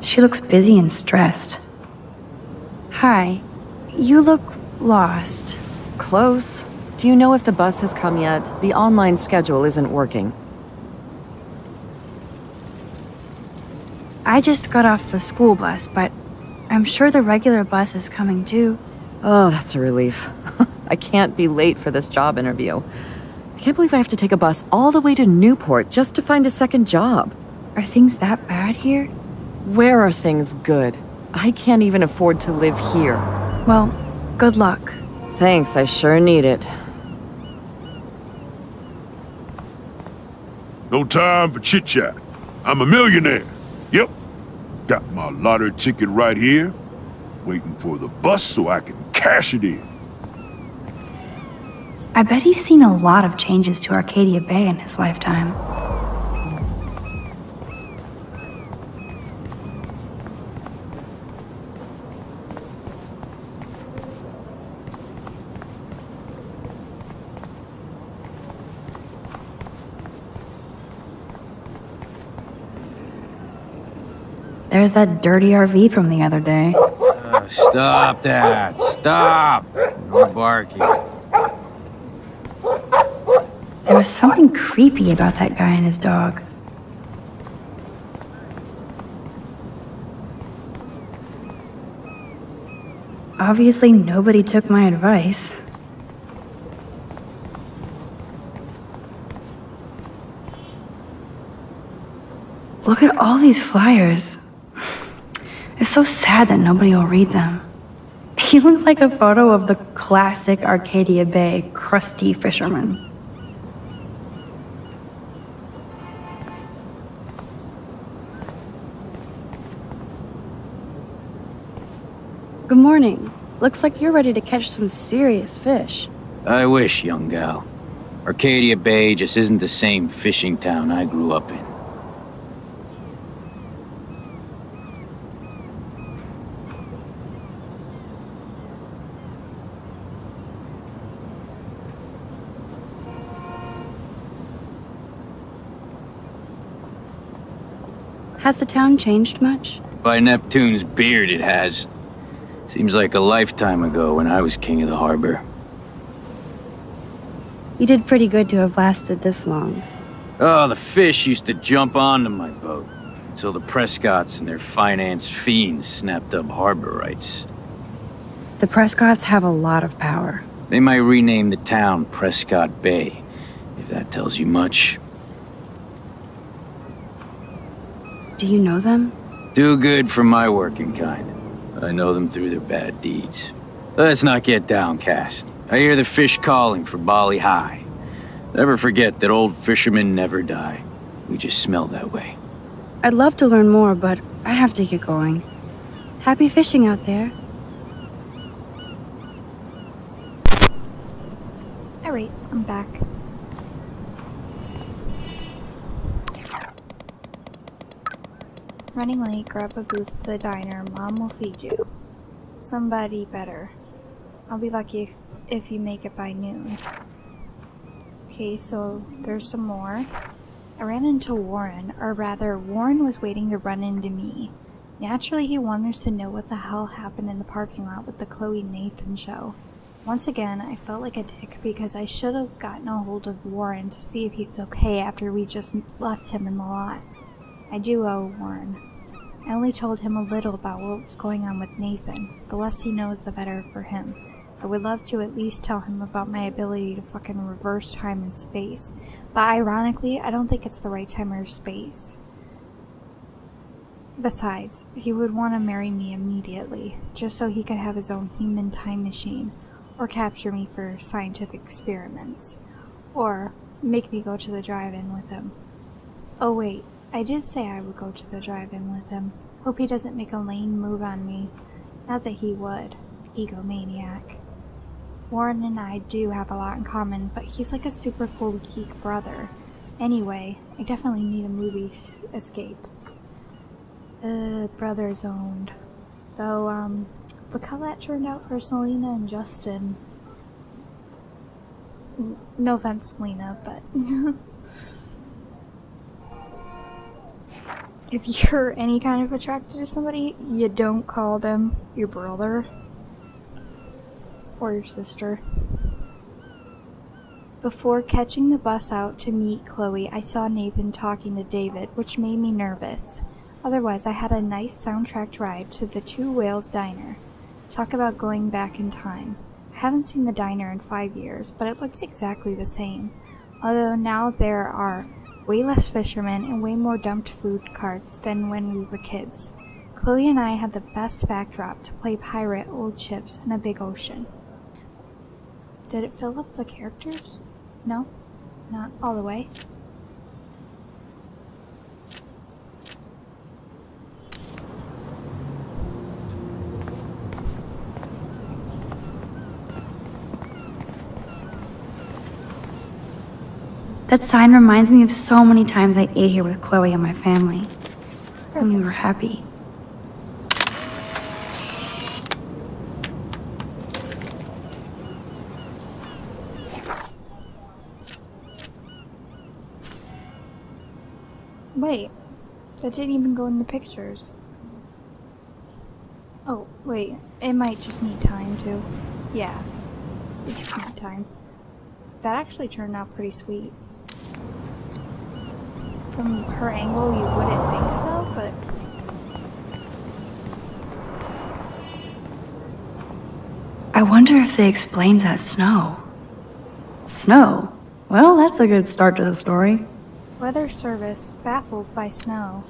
She looks busy and stressed. Hi. You look lost. Close. Do you know if the bus has come yet? The online schedule isn't working. I just got off the school bus, but I'm sure the regular bus is coming too. Oh, that's a relief. I can't be late for this job interview. I can't believe I have to take a bus all the way to Newport just to find a second job. Are things that bad here? Where are things good? I can't even afford to live here. Well, good luck. Thanks, I sure need it. No time for chit-chat. I'm a millionaire. Yep. Got my lottery ticket right here. Waiting for the bus so I can cash it in. I bet he's seen a lot of changes to Arcadia Bay in his lifetime. There's that dirty RV from the other day. Stop that! Stop! No barking. There was something creepy about that guy and his dog. Obviously, nobody took my advice. Look at all these flyers. It's so sad that nobody will read them. He looks like a photo of the classic Arcadia Bay crusty fisherman. Good morning. Looks like you're ready to catch some serious fish. I wish, young gal. Arcadia Bay just isn't the same fishing town I grew up in. Has the town changed much? By Neptune's beard, it has. Seems like a lifetime ago when I was king of the harbor. You did pretty good to have lasted this long. Oh, the fish used to jump onto my boat until the Prescotts and their finance fiends snapped up harbor rights. The Prescotts have a lot of power. They might rename the town Prescott Bay, if that tells you much. Do you know them? Too good for my working kind. I know them through their bad deeds. Let's not get downcast. I hear the fish calling for Bali High. Never forget that old fishermen never die. We just smell that way. I'd love to learn more, but I have to get going. Happy fishing out there. Alright, I'm back. Running late, grab a booth at the diner. Mom will feed you. Somebody better. I'll be lucky if you make it by noon. Okay, so there's some more. I ran into Warren, or rather, Warren was waiting to run into me. Naturally, he wanted to know what the hell happened in the parking lot with the Chloe Nathan show. Once again, I felt like a dick because I should have gotten a hold of Warren to see if he was okay after we just left him in the lot. I do owe Warren. I only told him a little about what was going on with Nathan. The less he knows, the better for him. I would love to at least tell him about my ability to fucking reverse time and space. But ironically, I don't think it's the right time or space. Besides, he would want to marry me immediately, just so he could have his own human time machine, or capture me for scientific experiments, or make me go to the drive-in with him. Oh wait, I did say I would go to the drive-in with him. Hope he doesn't make a lame move on me. Not that he would. Egomaniac. Warren and I do have a lot in common, but he's like a super cool geek brother. Anyway, I definitely need a movie escape. Brothers owned. Though, look how that turned out for Selena and Justin. No offense, Selena, but... if you're any kind of attracted to somebody, you don't call them your brother or your sister. Before catching the bus out to meet Chloe, I saw Nathan talking to David, which made me nervous. Otherwise, I had a nice soundtracked ride to the Two Whales Diner. Talk about going back in time. I haven't seen the diner in 5 years, but it looks exactly the same. Although now there are way less fishermen and way more dumped food carts than when we were kids. Chloe and I had the best backdrop to play pirate, old ships, and a big ocean. Did it fill up the characters? No? Not all the way. That sign reminds me of so many times I ate here with Chloe and my family. And we were happy. Wait, that didn't even go in the pictures. Oh, wait, it might just need time too. Yeah, it just needs time. That actually turned out pretty sweet. From her angle, you wouldn't think so, but... I wonder if they explained that snow. Snow? Well, that's a good start to the story. Weather Service baffled by snow.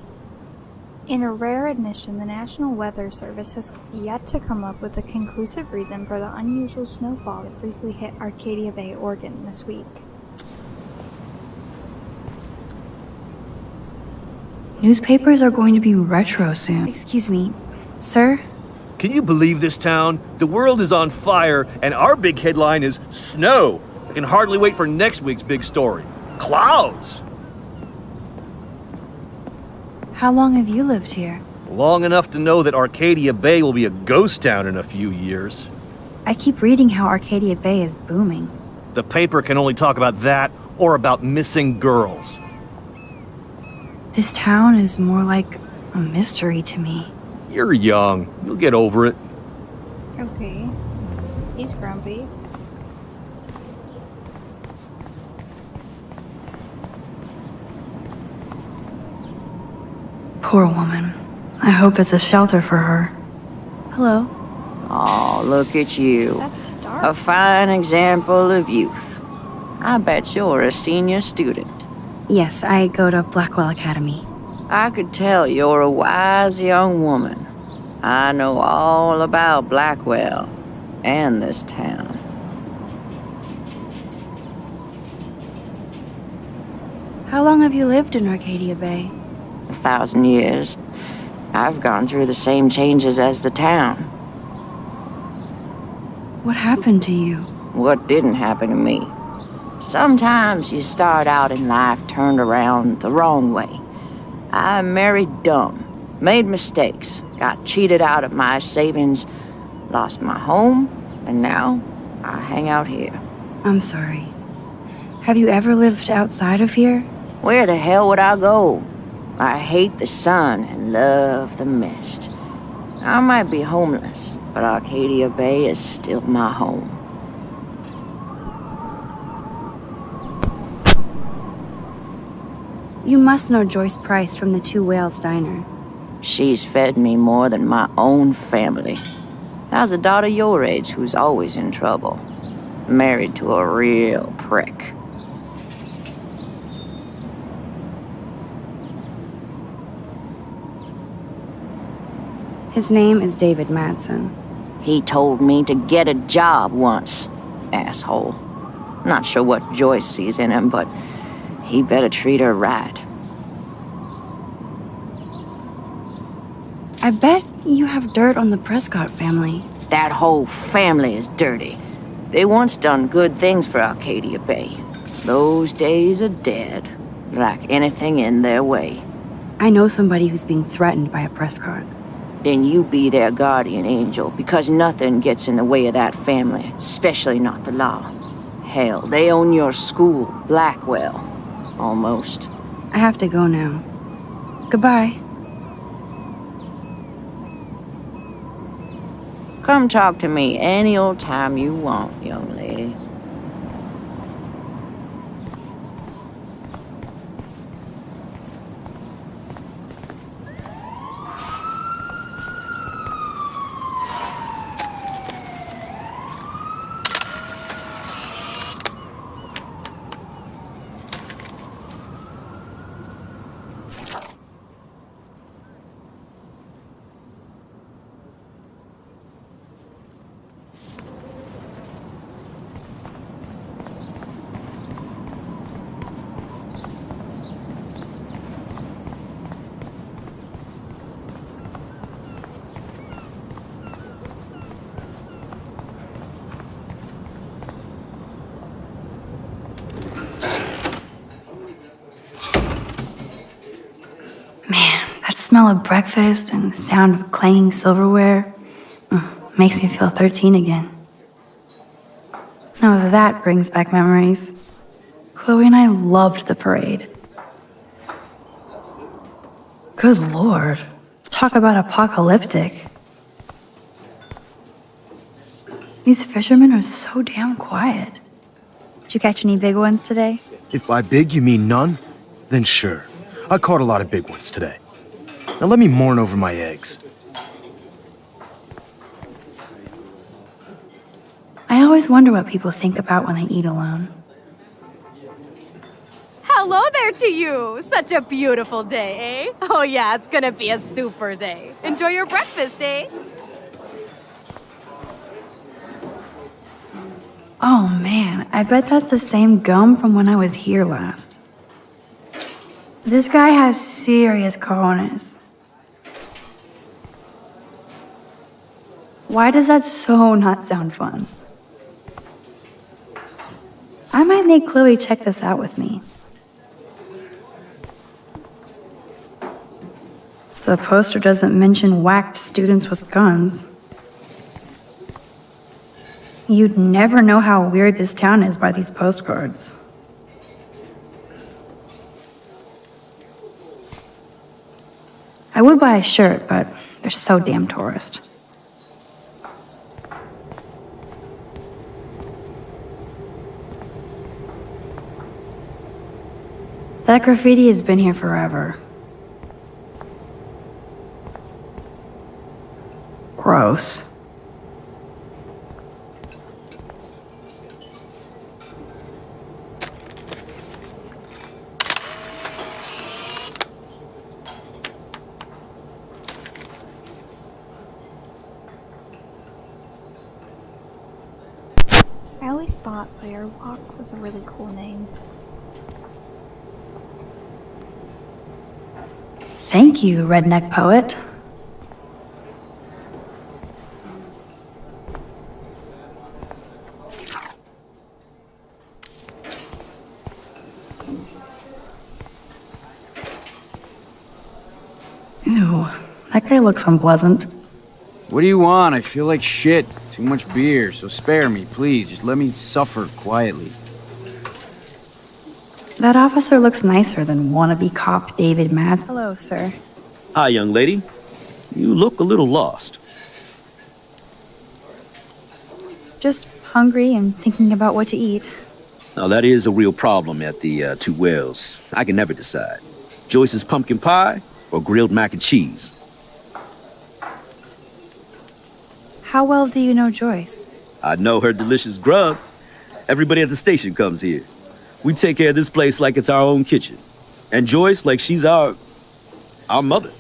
In a rare admission, the National Weather Service has yet to come up with a conclusive reason for the unusual snowfall that briefly hit Arcadia Bay, Oregon this week. Newspapers are going to be retro soon. Excuse me, sir? Can you believe this town? The world is on fire, and our big headline is snow. I can hardly wait for next week's big story. Clouds! How long have you lived here? Long enough to know that Arcadia Bay will be a ghost town in a few years. I keep reading how Arcadia Bay is booming. The paper can only talk about that or about missing girls. This town is more like a mystery to me. You're young. You'll get over it. Okay. He's grumpy. Poor woman. I hope it's a shelter for her. Hello. Oh, look at you. That's dark. A fine example of youth. I bet you're a senior student. Yes, I go to Blackwell Academy. I could tell you're a wise young woman. I know all about Blackwell and this town. How long have you lived in Arcadia Bay? 1,000 years. I've gone through the same changes as the town. What happened to you? What didn't happen to me? Sometimes you start out in life turned around the wrong way. I married dumb, made mistakes, got cheated out of my savings, lost my home, and now I hang out here. I'm sorry. Have you ever lived outside of here? Where the hell would I go? I hate the sun and love the mist. I might be homeless, but Arcadia Bay is still my home. You must know Joyce Price from the Two Whales Diner. She's fed me more than my own family. How's a daughter your age who's always in trouble? Married to a real prick. His name is David Madsen. He told me to get a job once. Asshole. Not sure what Joyce sees in him, but he better treat her right. I bet you have dirt on the Prescott family. That whole family is dirty. They once done good things for Arcadia Bay. Those days are dead, like anything in their way. I know somebody who's being threatened by a Prescott. Then you be their guardian angel, because nothing gets in the way of that family, especially not the law. Hell, they own your school, Blackwell. Almost. I have to go now. Goodbye. Come talk to me any old time you want, young lady. Man, that smell of breakfast and the sound of clanging silverware makes me feel 13 again. Oh, that brings back memories. Chloe and I loved the parade. Good lord, talk about apocalyptic. These fishermen are so damn quiet. Did you catch any big ones today? If by big you mean none, then sure. I caught a lot of big ones today. Now let me mourn over my eggs. I always wonder what people think about when they eat alone. Hello there to you! Such a beautiful day, eh? Oh yeah, it's gonna be a super day. Enjoy your breakfast, eh? Oh man, I bet that's the same gum from when I was here last. This guy has serious cojones. Why does that so not sound fun? I might make Chloe check this out with me. The poster doesn't mention whacked students with guns. You'd never know how weird this town is by these postcards. I would buy a shirt, but they're so damn tourist. That graffiti has been here forever. Gross. I always thought Firewalk was a really cool name. Thank you, redneck poet. Ew, that guy looks unpleasant. What do you want? I feel like shit. Too much beer, so spare me, please. Just let me suffer quietly. That officer looks nicer than wannabe cop David Madsen. Hello, sir. Hi, young lady. You look a little lost. Just hungry and thinking about what to eat. Now, that is a real problem at the Two Wells. I can never decide. Joyce's pumpkin pie or grilled mac and cheese? How well do you know Joyce? I know her delicious grub. Everybody at the station comes here. We take care of this place like it's our own kitchen. And Joyce like she's our mother.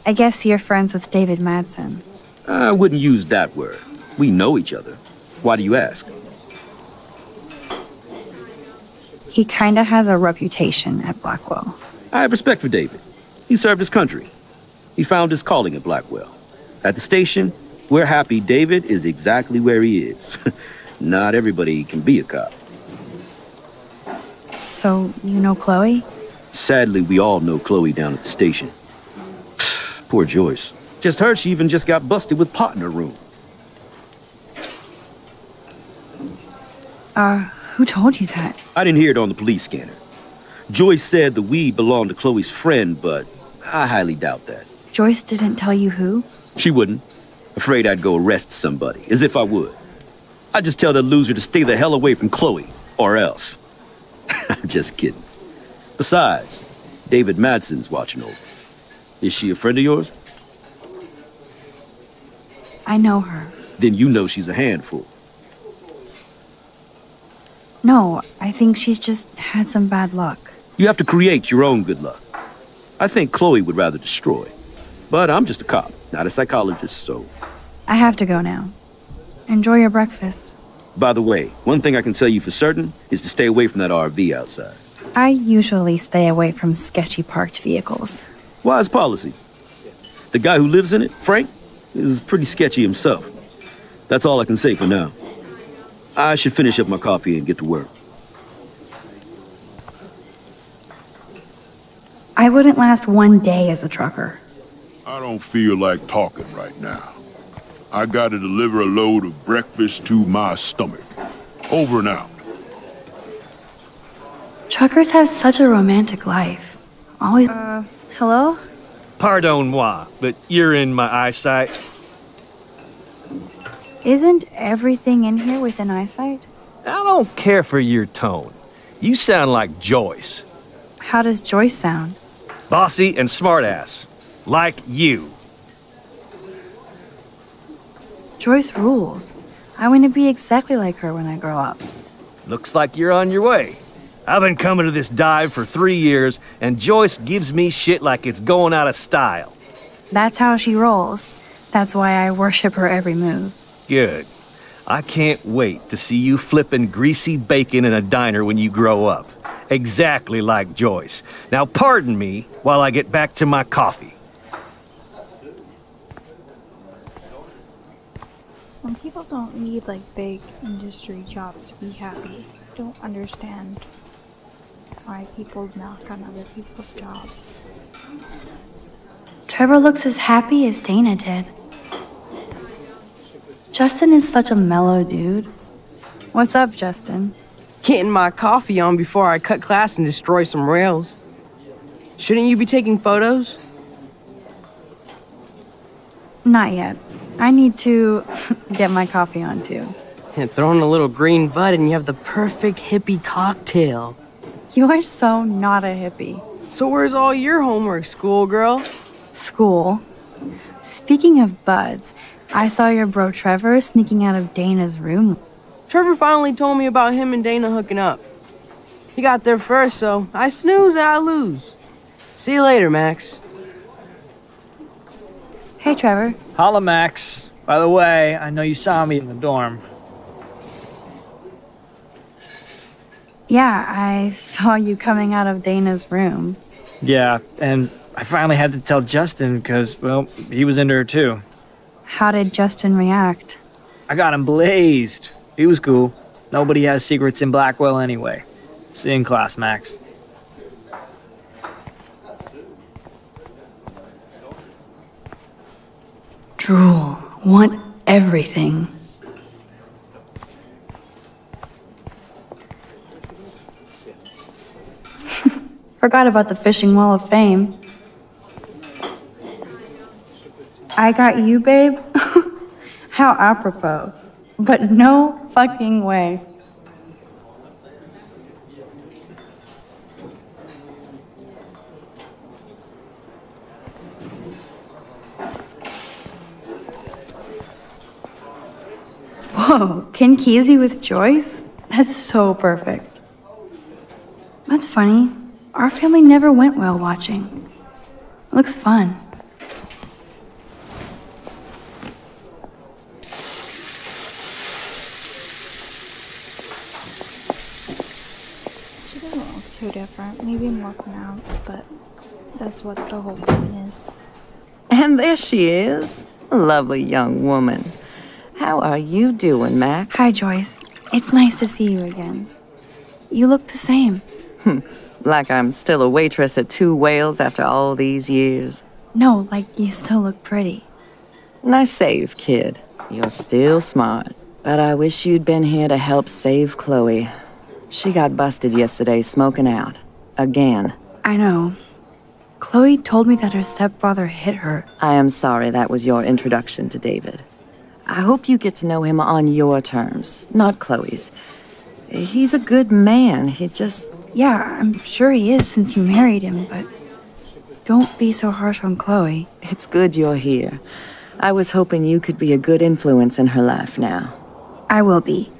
I guess you're friends with David Madsen. I wouldn't use that word. We know each other. Why do you ask? He kinda has a reputation at Blackwell. I have respect for David. He served his country. He found his calling at Blackwell. At the station, we're happy David is exactly where he is. Not everybody can be a cop. So, you know Chloe? Sadly, we all know Chloe down at the station. Poor Joyce. Just heard she even just got busted with pot in her room. Who told you that? I didn't hear it on the police scanner. Joyce said the weed belonged to Chloe's friend, but I highly doubt that. Joyce didn't tell you who? She wouldn't. Afraid I'd go arrest somebody, as if I would. I'd just tell that loser to stay the hell away from Chloe, or else. I'm just kidding. Besides, David Madsen's watching over. Is she a friend of yours? I know her. Then you know she's a handful. No, I think she's just had some bad luck. You have to create your own good luck. I think Chloe would rather destroy. But I'm just a cop, not a psychologist, so... I have to go now. Enjoy your breakfast. By the way, one thing I can tell you for certain is to stay away from that RV outside. I usually stay away from sketchy parked vehicles. Wise policy. The guy who lives in it, Frank, is pretty sketchy himself. That's all I can say for now. I should finish up my coffee and get to work. I wouldn't last one day as a trucker. I don't feel like talking right now. I gotta deliver a load of breakfast to my stomach. Over and out. Truckers have such a romantic life. Always... hello? Pardon-moi, but you're in my eyesight. Isn't everything in here within eyesight? I don't care for your tone. You sound like Joyce. How does Joyce sound? Bossy and smartass. Like you. Joyce rules. I want to be exactly like her when I grow up. Looks like you're on your way. I've been coming to this dive for 3 years, and Joyce gives me shit like it's going out of style. That's how she rolls. That's why I worship her every move. Good. I can't wait to see you flipping greasy bacon in a diner when you grow up. Exactly like Joyce. Now pardon me while I get back to my coffee. Some people don't need like big industry jobs to be happy. I don't understand why people knock on other people's jobs. Trevor looks as happy as Dana did. Justin is such a mellow dude. What's up, Justin? Getting my coffee on before I cut class and destroy some rails. Shouldn't you be taking photos? Not yet. I need to get my coffee on too. And throw in a little green bud and you have the perfect hippie cocktail. You are so not a hippie. So where's all your homework, schoolgirl? School? Speaking of buds, I saw your bro Trevor sneaking out of Dana's room. Trevor finally told me about him and Dana hooking up. He got there first, so I snooze and I lose. See you later, Max. Hey, Trevor. Holla, Max. By the way, I know you saw me in the dorm. Yeah, I saw you coming out of Dana's room. Yeah, and I finally had to tell Justin because, well, he was into her too. How did Justin react? I got him blazed. He was cool. Nobody has secrets in Blackwell anyway. See you in class, Max. Drool. Want everything. Forgot about the fishing wall of fame. I got you, babe? How apropos. But no fucking way. Whoa, Ken Kesey with Joyce? That's so perfect. That's funny. Our family never went whale watching. It looks fun. She doesn't look too different. Maybe more pronounced, but that's what the whole point is. And there she is. A lovely young woman. How are you doing, Max? Hi, Joyce. It's nice to see you again. You look the same. Like I'm still a waitress at Two Whales after all these years. No, like you still look pretty. Nice save, kid. You're still smart. But I wish you'd been here to help save Chloe told me that her stepfather hit her. I am sorry that was your introduction to David. I hope you get to know him on your terms, not Chloe's. He's a good man. He just... Yeah, I'm sure he is since you married him, but don't be so harsh on Chloe. It's good you're here. I was hoping you could be a good influence in her life now. I will be.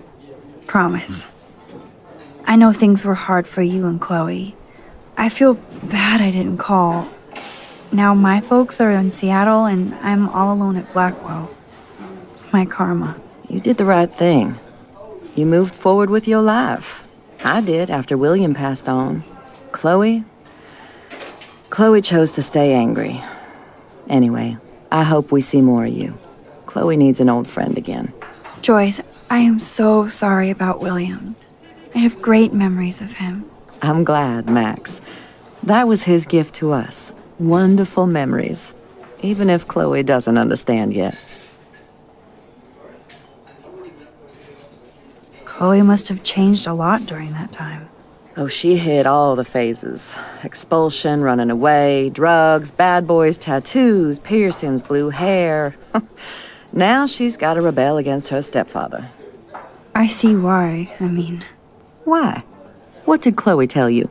Promise. I know things were hard for you and Chloe. I feel bad I didn't call. Now my folks are in Seattle and I'm all alone at Blackwell. It's my karma. You did the right thing. You moved forward with your life. I did after William passed on. Chloe chose to stay angry. Anyway, I hope we see more of you. Chloe needs an old friend again. Joyce, I am so sorry about William. I have great memories of him. I'm glad, Max. That was his gift to us. Wonderful memories. Even if Chloe doesn't understand yet. Chloe must have changed a lot during that time. Oh, she hit all the phases. Expulsion, running away, drugs, bad boys, tattoos, piercings, blue hair. Now she's got to rebel against her stepfather. I see why, Why? What did Chloe tell you?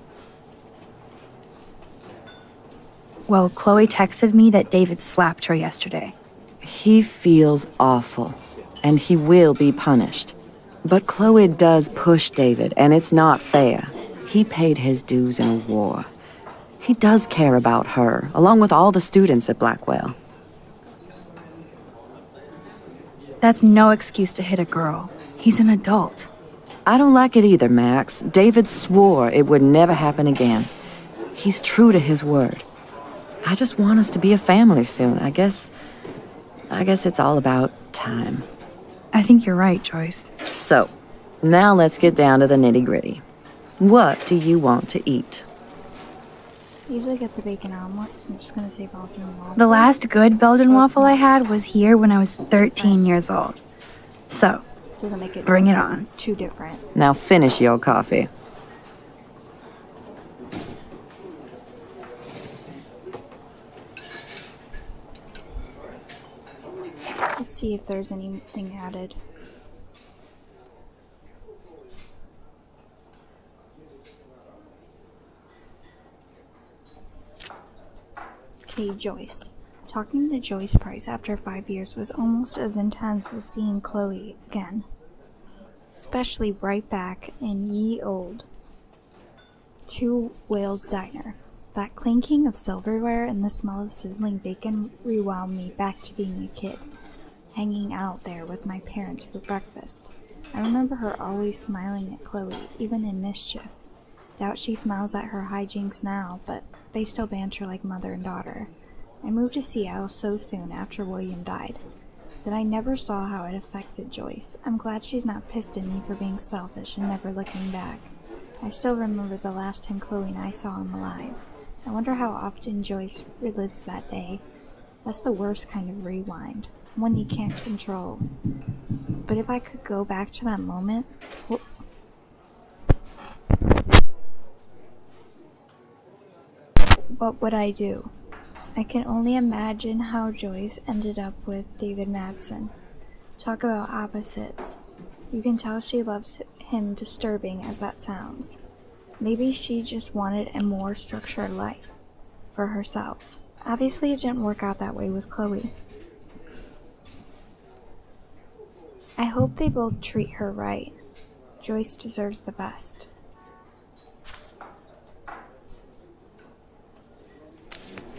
Well, Chloe texted me that David slapped her yesterday. He feels awful, and he will be punished. But Chloe does push David, and it's not fair. He paid his dues in a war. He does care about her, along with all the students at Blackwell. That's no excuse to hit a girl. He's an adult. I don't like it either, Max. David swore it would never happen again. He's true to his word. I just want us to be a family soon. I guess it's all about time. I think you're right, Joyce. So, now let's get down to the nitty-gritty. What do you want to eat? I usually get the bacon omelet. I'm just gonna say Belgian waffle. The last good Belgian waffle I had was here when I was 13 years old. So, Doesn't make it bring it on. too different. Now finish your coffee. Let's see if there's anything added. Okay, Joyce. Talking to Joyce Price after 5 years was almost as intense as seeing Chloe again. Especially right back in ye old Two Whales Diner. That clinking of silverware and the smell of sizzling bacon rewound me back to being a kid, hanging out there with my parents for breakfast. I remember her always smiling at Chloe, even in mischief. Doubt she smiles at her hijinks now, but they still banter like mother and daughter. I moved to Seattle so soon after William died that I never saw how it affected Joyce. I'm glad she's not pissed at me for being selfish and never looking back. I still remember the last time Chloe and I saw him alive. I wonder how often Joyce relives that day. That's the worst kind of rewind, one you can't control. But if I could go back to that moment... what would I do? I can only imagine how Joyce ended up with David Madsen. Talk about opposites. You can tell she loves him, disturbing as that sounds. Maybe she just wanted a more structured life for herself. Obviously it didn't work out that way with Chloe. I hope they both treat her right. Joyce deserves the best.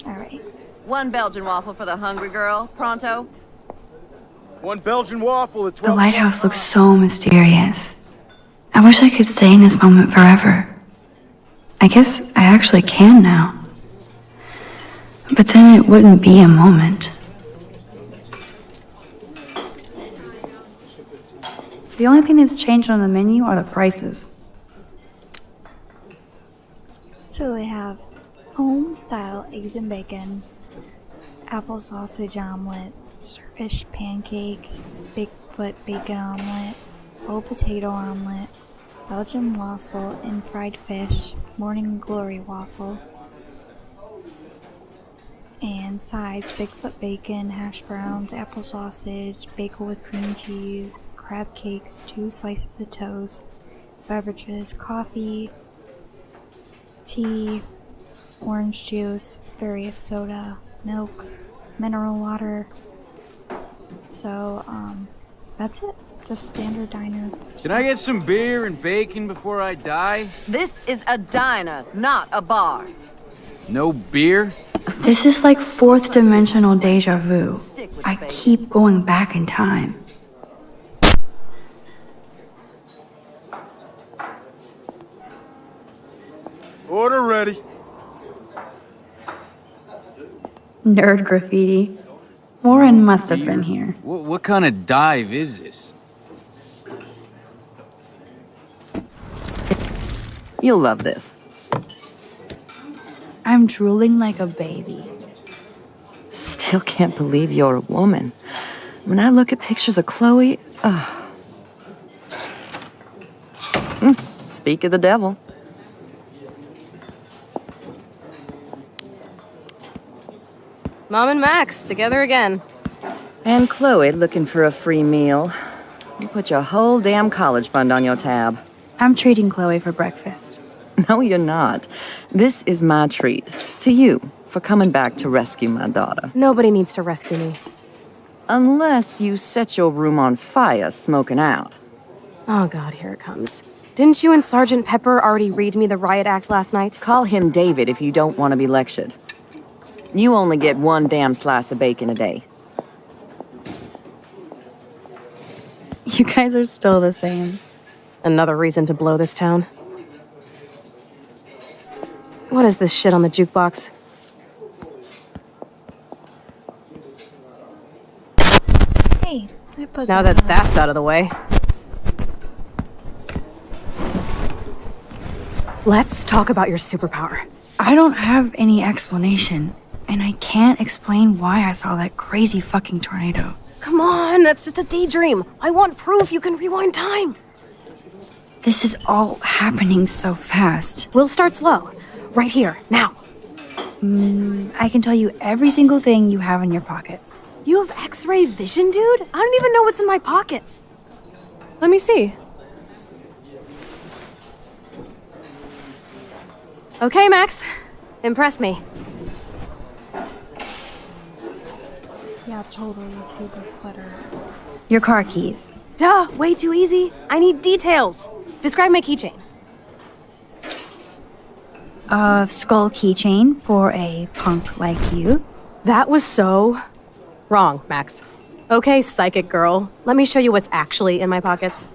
Alright. One Belgian waffle for the hungry girl. Pronto? One Belgian waffle at 12. The lighthouse looks so mysterious. I wish I could stay in this moment forever. I guess I actually can now. But then it wouldn't be a moment. The only thing that's changed on the menu are the prices. So they have home-style eggs and bacon, apple sausage omelet, starfish pancakes, Bigfoot bacon omelet, whole potato omelet, Belgian waffle and fried fish, morning glory waffle. and sides: Bigfoot bacon, hash browns, apple sausage, bagel with cream cheese, crab cakes, 2 slices of toast, beverages, coffee, tea, orange juice, various soda, milk, mineral water. So, that's it. Just standard diner. Can I get some beer and bacon before I die? This is a diner, not a bar. No beer? This is like fourth dimensional deja vu. I keep going back in time. Order ready. Nerd graffiti. Warren must have been here. What kind of dive is this? You'll love this. I'm drooling like a baby. Still can't believe you're a woman. When I look at pictures of Chloe, speak of the devil. Mom and Max, together again. And Chloe looking for a free meal. You put your whole damn college fund on your tab. I'm treating Chloe for breakfast. No, you're not. This is my treat. To you, for coming back to rescue my daughter. Nobody needs to rescue me. Unless you set your room on fire smoking out. Oh god, here it comes. Didn't you and Sergeant Pepper already read me the riot act last night? Call him David if you don't want to be lectured. You only get 1 damn slice of bacon a day. You guys are still the same. Another reason to blow this town. What is this shit on the jukebox? Hey, I put Now that that's out of the way. Let's talk about your superpower. I don't have any explanation, and I can't explain why I saw that crazy fucking tornado. Come on, that's just a daydream. I want proof you can rewind time. This is all happening so fast. We'll start slow. Right here, now. I can tell you every single thing you have in your pockets. You have X-ray vision, dude? I don't even know what's in my pockets. Let me see. Okay, Max. Impress me. Yeah, totally. Super clutter. Your car keys. Duh, way too easy. I need details. Describe my keychain. A skull keychain for a punk like you. That was so wrong, Max. Okay, psychic girl. Let me show you what's actually in my pockets.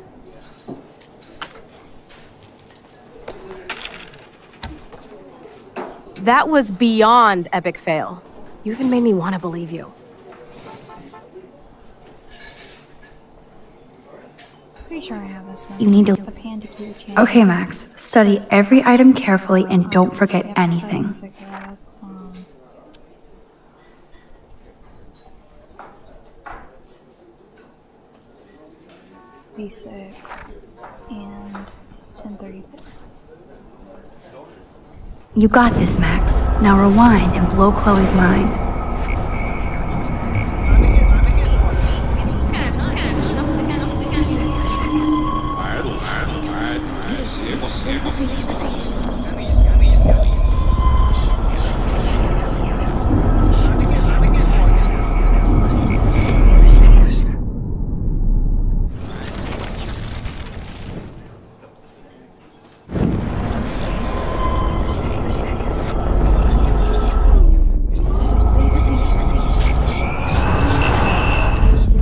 That was beyond epic fail. You even made me want to believe you. Pretty sure I have this one. You need to- It's the panda keychain. Okay, Max. Study every item carefully and don't forget anything. Cigarettes, B6 and 1034. You got this, Max. Now rewind and blow Chloe's mind.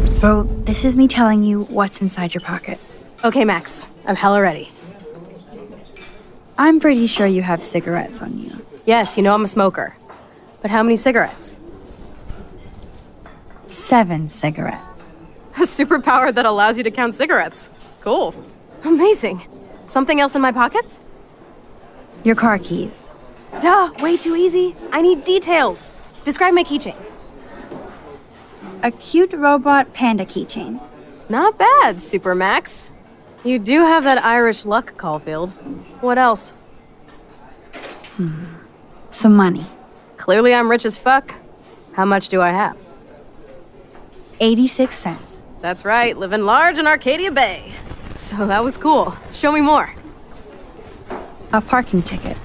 So, this is me telling you what's inside your pockets. Okay, Max. I'm hella ready. I'm pretty sure you have cigarettes on you. Yes, you know I'm a smoker. But how many cigarettes? 7 cigarettes. A superpower that allows you to count cigarettes. Cool. Amazing. Something else in my pockets? Your car keys. Duh, way too easy. I need details. Describe my keychain. A cute robot panda keychain. Not bad, Super Max. You do have that Irish luck, Caulfield. What else? Some money. Clearly I'm rich as fuck. How much do I have? 86 cents. That's right, living large in Arcadia Bay. So that was cool. Show me more. A parking ticket.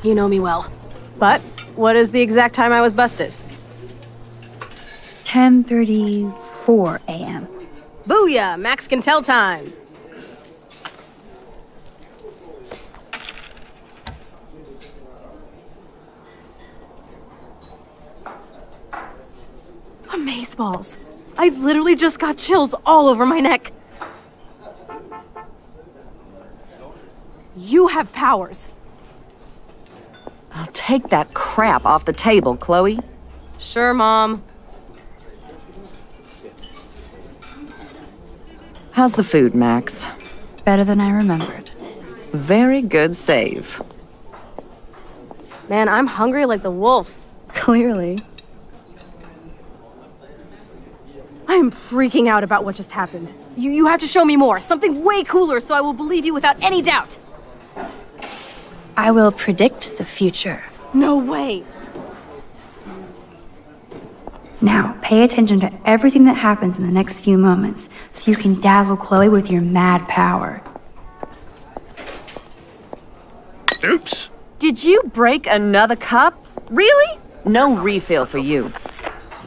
You know me well. But what is the exact time I was busted? 10:34 a.m. Booyah! Max can tell time. Amazeballs. I literally just got chills all over my neck. You have powers. I'll take that crap off the table, Chloe. Sure, Mom. How's the food, Max? Better than I remembered. Very good save. Man, I'm hungry like the wolf. Clearly. I am freaking out about what just happened. You have to show me more. Something way cooler so I will believe you without any doubt. I will predict the future. No way. Now, pay attention to everything that happens in the next few moments so you can dazzle Chloe with your mad power. Oops. Did you break another cup? Really? No refill for you.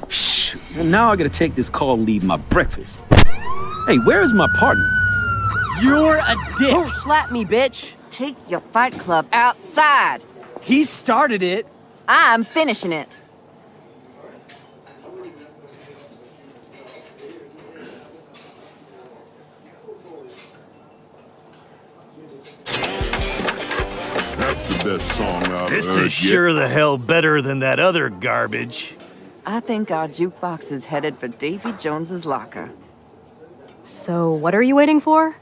Shh. And now I gotta take this call and leave my breakfast. Hey, where is my partner? You're a dick. Don't slap me, bitch. Take your fight club outside. He started it. I'm finishing it. That's the best song I've This heard is sure yet. the hell better than that other garbage. I think our jukebox is headed for Davy Jones's locker. So, what are you waiting for?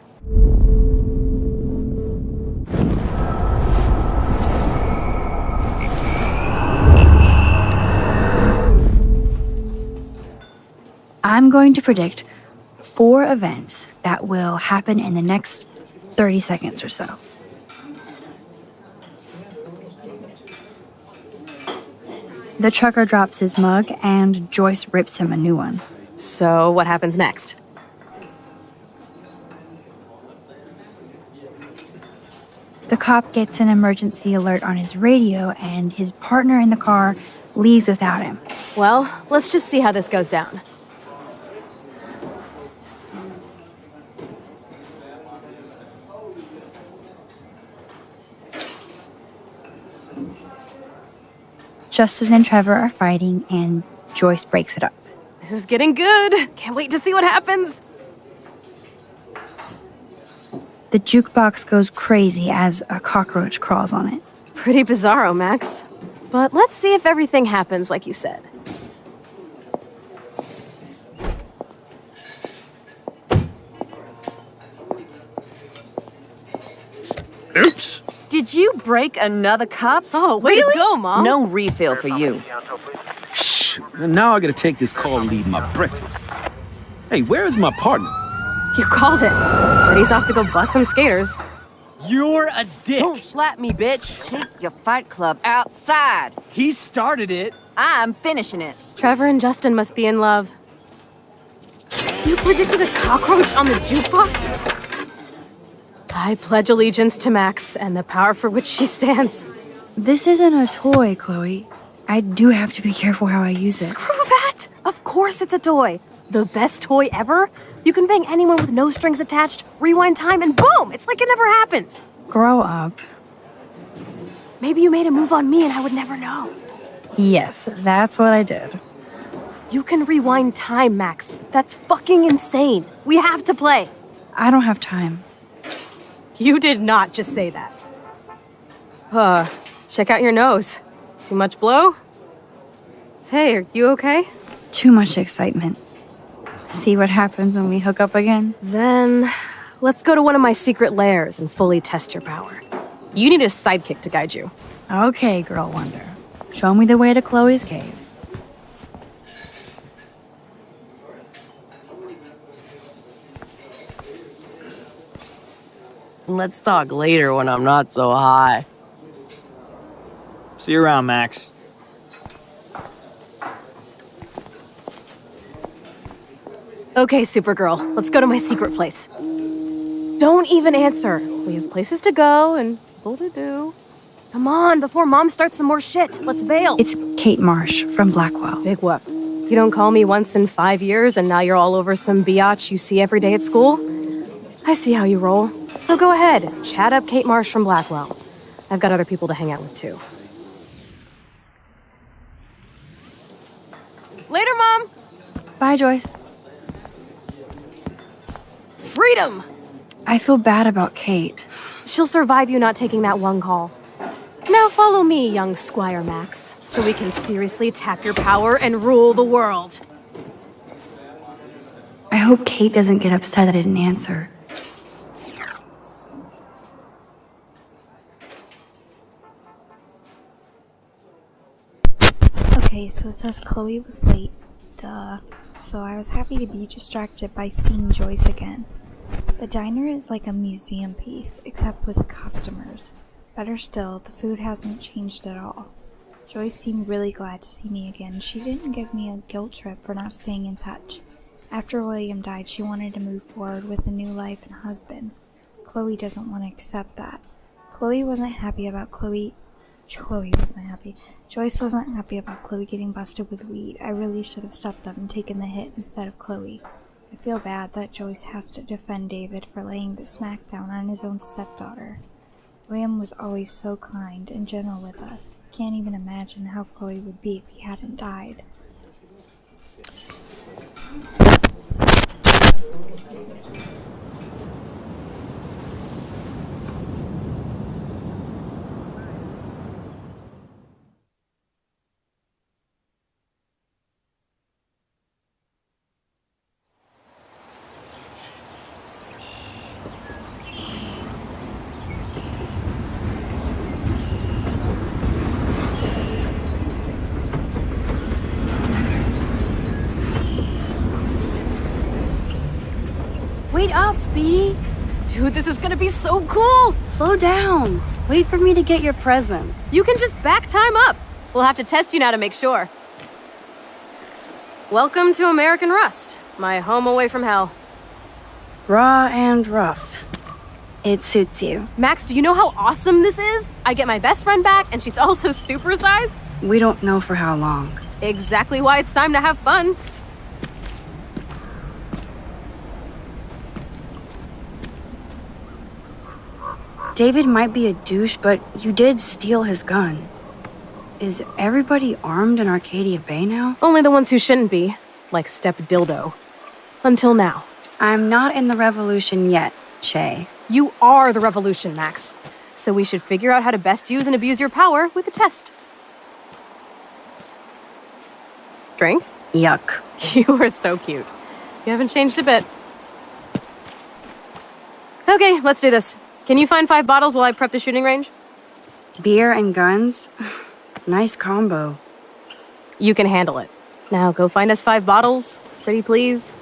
I'm going to predict 4 events that will happen in the next 30 seconds or so. The trucker drops his mug and Joyce rips him a new one. So, what happens next? The cop gets an emergency alert on his radio and his partner in the car leaves without him. Well, let's just see how this goes down. Justin and Trevor are fighting and Joyce breaks it up. This is getting good. Can't wait to see what happens. The jukebox goes crazy as a cockroach crawls on it. Pretty bizarro, Max. But let's see if everything happens like you said. Oops. Did you break another cup? Oh, way to go, Mom. No refill for you. Shh. And now I gotta take this call and leave my breakfast. Hey, where is my partner? You called it. But he's off to go bust some skaters. You're a dick. Don't slap me, bitch. Take your fight club outside. He started it. I'm finishing it. Trevor and Justin must be in love. You predicted a cockroach on the jukebox? I pledge allegiance to Max and the power for which she stands. This isn't a toy, Chloe. I do have to be careful how I use it. Screw that! Of course it's a toy. The best toy ever? You can bang anyone with no strings attached, rewind time, and boom! It's like it never happened. Grow up. Maybe you made a move on me and I would never know. Yes, that's what I did. You can rewind time, Max. That's fucking insane. We have to play. I don't have time. You did not just say that. Check out your nose. Too much blow? Hey, are you okay? Too much excitement. See what happens when we hook up again? Then, let's go to one of my secret lairs and fully test your power. You need a sidekick to guide you. Okay, Girl Wonder. Show me the way to Chloe's cave. Let's talk later when I'm not so high. See you around, Max. Okay, Supergirl, let's go to my secret place. Don't even answer. We have places to go and people to do. Come on, before Mom starts some more shit. Let's bail. It's Kate Marsh from Blackwell. Big whoop. You don't call me once in 5 years and now you're all over some biatch you see every day at school? I see how you roll. So go ahead, chat up Kate Marsh from Blackwell. I've got other people to hang out with too. Later, Mom! Bye, Joyce. Freedom! I feel bad about Kate. She'll survive you not taking that one call. Now follow me, young Squire Max, so we can seriously tap your power and rule the world. I hope Kate doesn't get upset I didn't answer. Okay, so it says Chloe was late. Duh. So I was happy to be distracted by seeing Joyce again. The diner is like a museum piece, except with customers. Better still, the food hasn't changed at all. Joyce seemed really glad to see me again. She didn't give me a guilt trip for not staying in touch. After William died, she wanted to move forward with a new life and husband. Chloe doesn't want to accept that. Chloe wasn't happy about Joyce wasn't happy about Chloe getting busted with weed. I really should have stepped up and taken the hit instead of Chloe. I feel bad that Joyce has to defend David for laying the smackdown on his own stepdaughter. William was always so kind and gentle with us. Can't even imagine how Chloe would be if he hadn't died. Wait up, Speedy. Dude, this is gonna be so cool! Slow down. Wait for me to get your present. You can just back time up. We'll have to test you now to make sure. Welcome to American Rust, my home away from hell. Raw and rough. It suits you. Max, do you know how awesome this is? I get my best friend back, and she's also supersized. We don't know for how long. Exactly why it's time to have fun. David might be a douche, but you did steal his gun. Is everybody armed in Arcadia Bay now? Only the ones who shouldn't be, like Step Dildo. Until now. I'm not in the revolution yet, Che. You are the revolution, Max. So we should figure out how to best use and abuse your power with a test. Drink? Yuck. You are so cute. You haven't changed a bit. Okay, let's do this. Can you find 5 bottles while I prep the shooting range? Beer and guns? Nice combo. You can handle it. Now go find us 5 bottles, pretty please.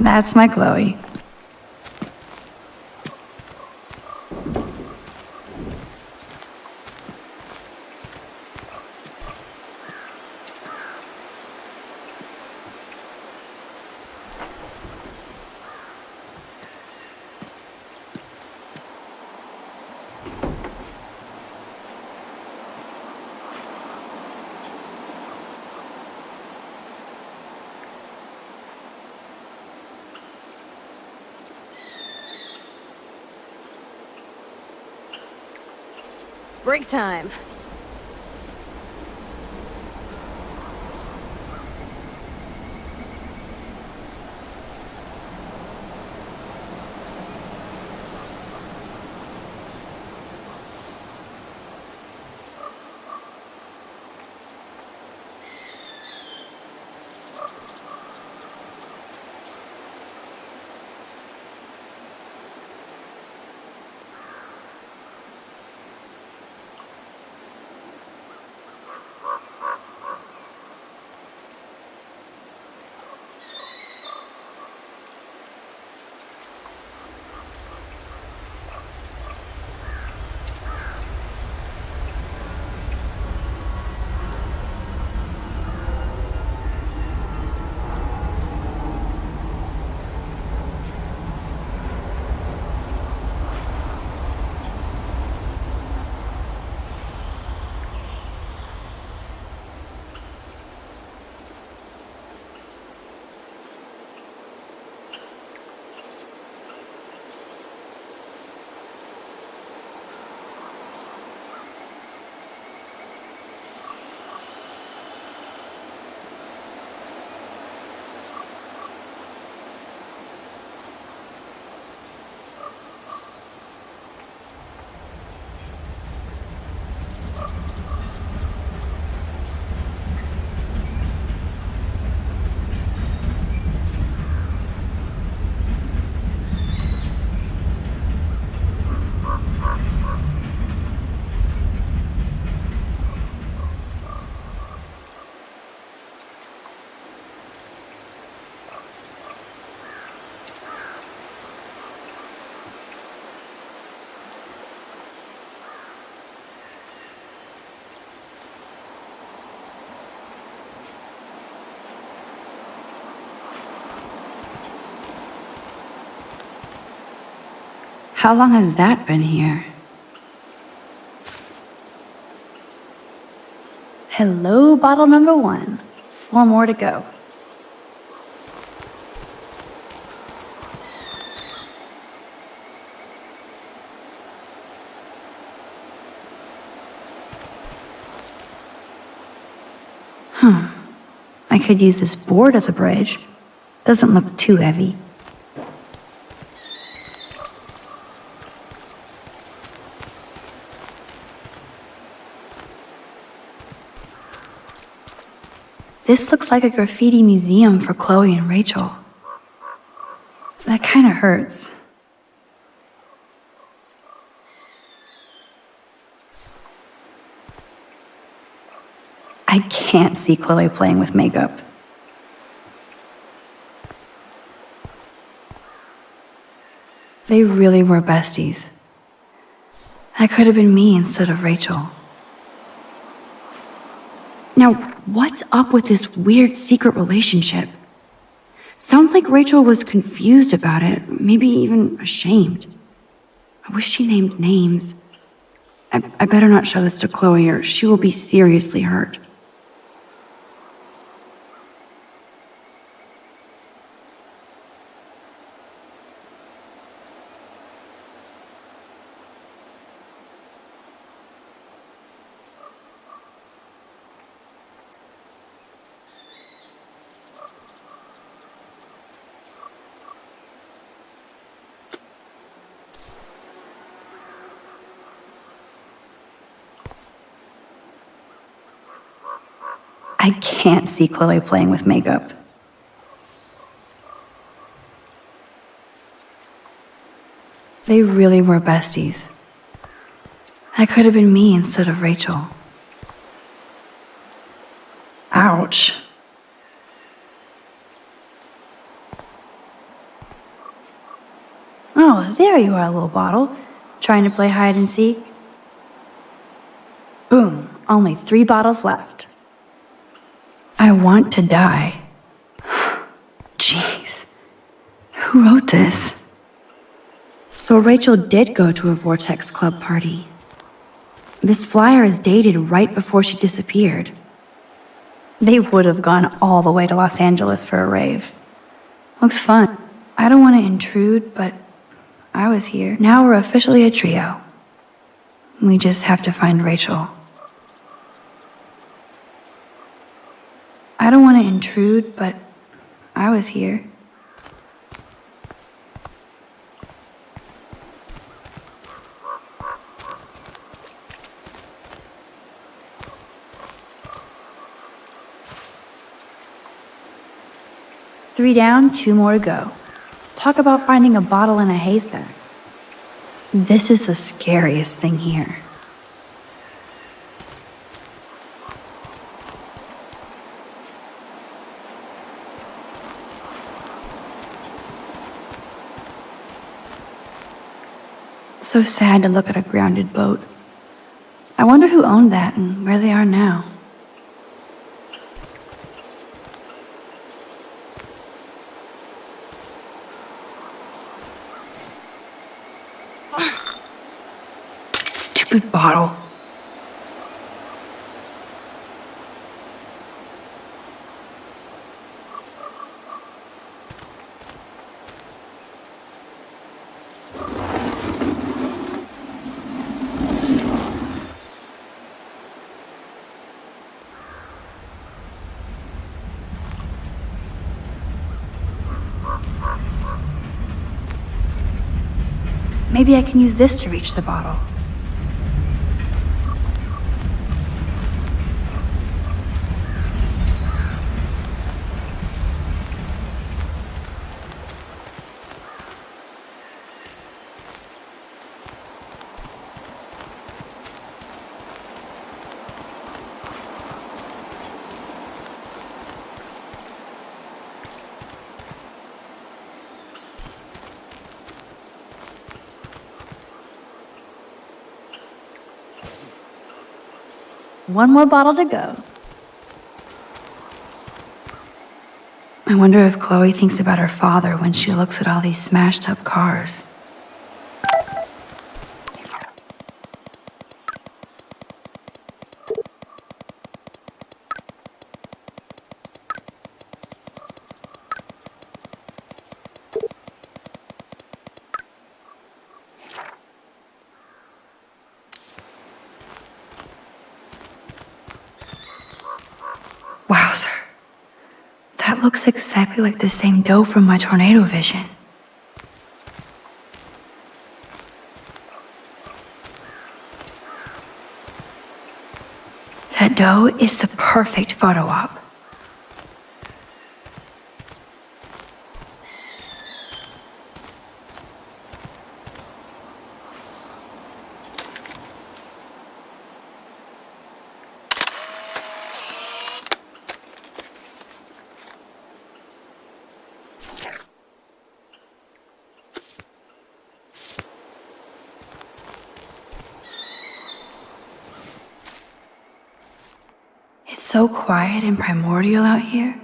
That's my Chloe. Break time. How long has that been here? Hello, bottle number 1. 4 more to go. I could use this board as a bridge. Doesn't look too heavy. This looks like a graffiti museum for Chloe and Rachel. That kind of hurts. I can't see Chloe playing with makeup. They really were besties. That could have been me instead of Rachel. Now, what's up with this weird secret relationship? Sounds like Rachel was confused about it, maybe even ashamed. I wish she named names. I better not show this to Chloe or she will be seriously hurt. I can't see Chloe playing with makeup. They really were besties. That could have been me instead of Rachel. Ouch. Oh, there you are, little bottle. Trying to play hide and seek? Boom, only 3 bottles left. I want to die. Jeez. Who wrote this? So Rachel did go to a Vortex Club party. This flyer is dated right before she disappeared. They would have gone all the way to Los Angeles for a rave. Looks fun. I don't want to intrude, but I was here. Now we're officially a trio. We just have to find Rachel. I don't want to intrude, but I was here. Three down, 2 more to go. Talk about finding a bottle in a haystack. This is the scariest thing here. So sad to look at a grounded boat. I wonder who owned that and where they are now. Stupid bottle. Maybe I can use this to reach the bottle. One more bottle to go. I wonder if Chloe thinks about her father when she looks at all these smashed up cars. Wowzer. That looks exactly like the same doe from my tornado vision. That doe is the perfect photo op. It's so quiet and primordial out here.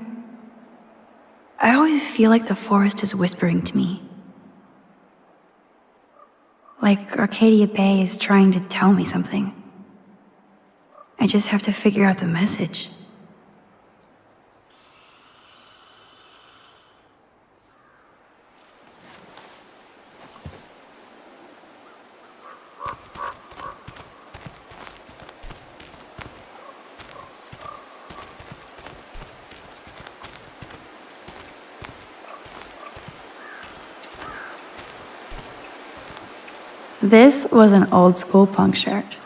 I always feel like the forest is whispering to me. Like Arcadia Bay is trying to tell me something. I just have to figure out the message. This was an old school punk shirt.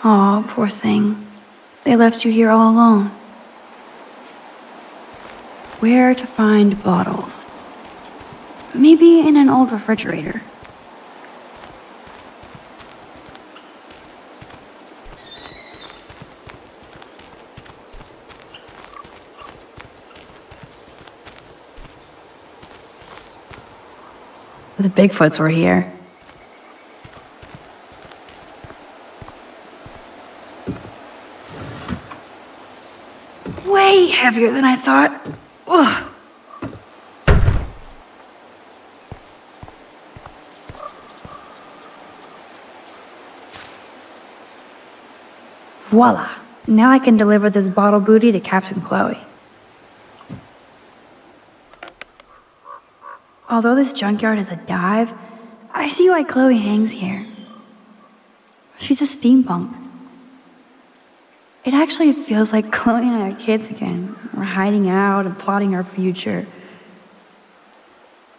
Aw, poor thing. They left you here all alone. Where to find bottles? Maybe in an old refrigerator. The Bigfoots were here. Way heavier than I thought. Ugh. Voila! Now I can deliver this bottle booty to Captain Chloe. Although this junkyard is a dive, I see why Chloe hangs here. She's a steampunk. It actually feels like Chloe and I are kids again. We're hiding out and plotting our future.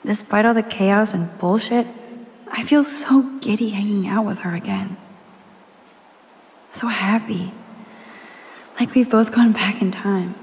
Despite all the chaos and bullshit, I feel so giddy hanging out with her again. So happy. Like we've both gone back in time.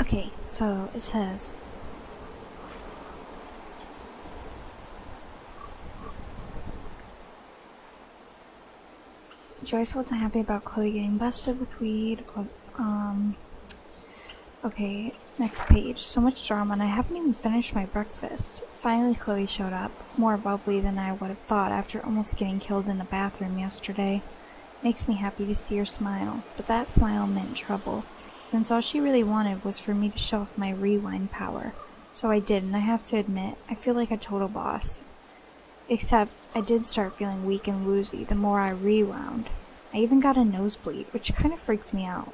Okay, so it says, Joyce wasn't happy about Chloe getting busted with weed. Okay, next page. So much drama, and I haven't even finished my breakfast. Finally, Chloe showed up, more bubbly than I would have thought after almost getting killed in a bathroom yesterday. Makes me happy to see her smile, but that smile meant trouble, since all she really wanted was for me to show off my rewind power. So I did, and I have to admit, I feel like a total boss. Except, I did start feeling weak and woozy the more I rewound. I even got a nosebleed, which kind of freaks me out.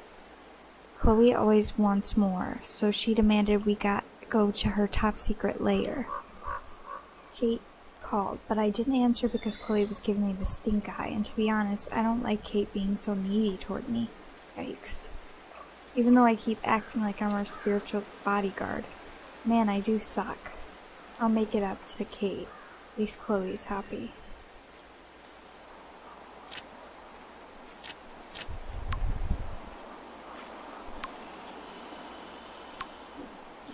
Chloe always wants more, so she demanded we go to her top secret lair. Kate called, but I didn't answer because Chloe was giving me the stink eye, and to be honest, I don't like Kate being so needy toward me. Yikes. Even though I keep acting like I'm her spiritual bodyguard. Man, I do suck. I'll make it up to Kate. At least Chloe's happy.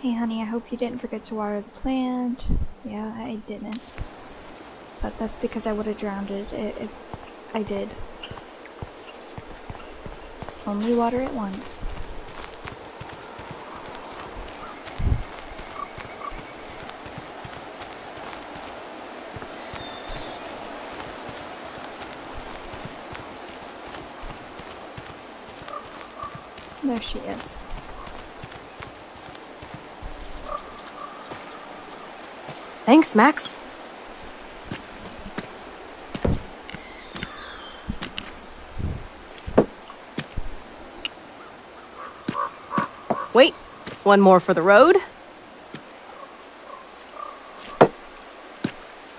Hey honey, I hope you didn't forget to water the plant. Yeah, I didn't. But that's because I would have drowned it if I did. Only water it once. There she is. Thanks, Max. Wait, one more for the road.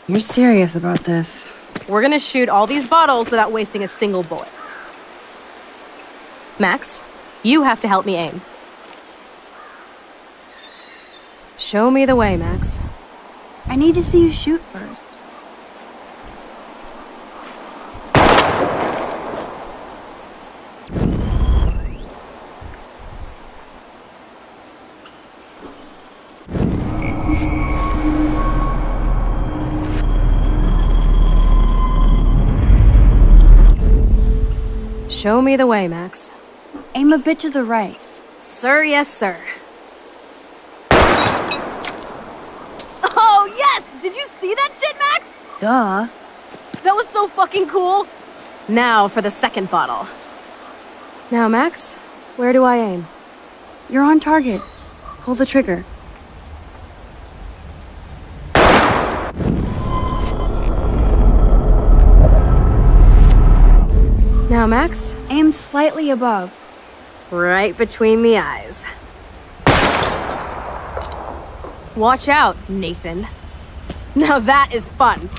You're serious about this? We're gonna shoot all these bottles without wasting a single bullet. Max, you have to help me aim. Show me the way, Max. I need to see you shoot first. Show me the way, Max. Aim a bit to the right. Sir, yes, sir. Oh, yes! Did you see that shit, Max? Duh. That was so fucking cool. Now for the second bottle. Now, Max, where do I aim? You're on target. Pull the trigger. Now, Max, Aim slightly above. right between the eyes. Watch out, Nathan. Now that is fun.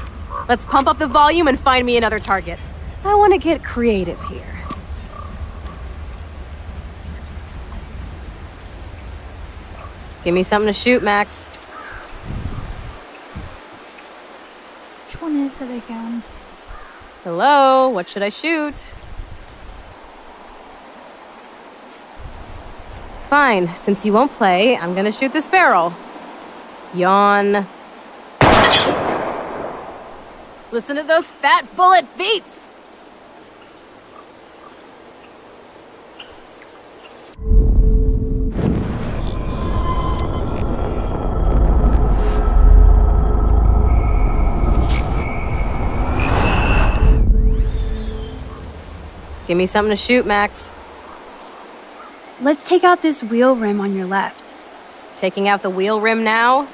Let's pump up the volume and find me another target. I want to get creative here. Give me something to shoot, Max. Which one is it again? Hello, what should I shoot? Fine, since you won't play, I'm gonna shoot this barrel. Yawn. Listen to those fat bullet beats! Give me something to shoot, Max. Let's take out this wheel rim on your left. Taking out the wheel rim now?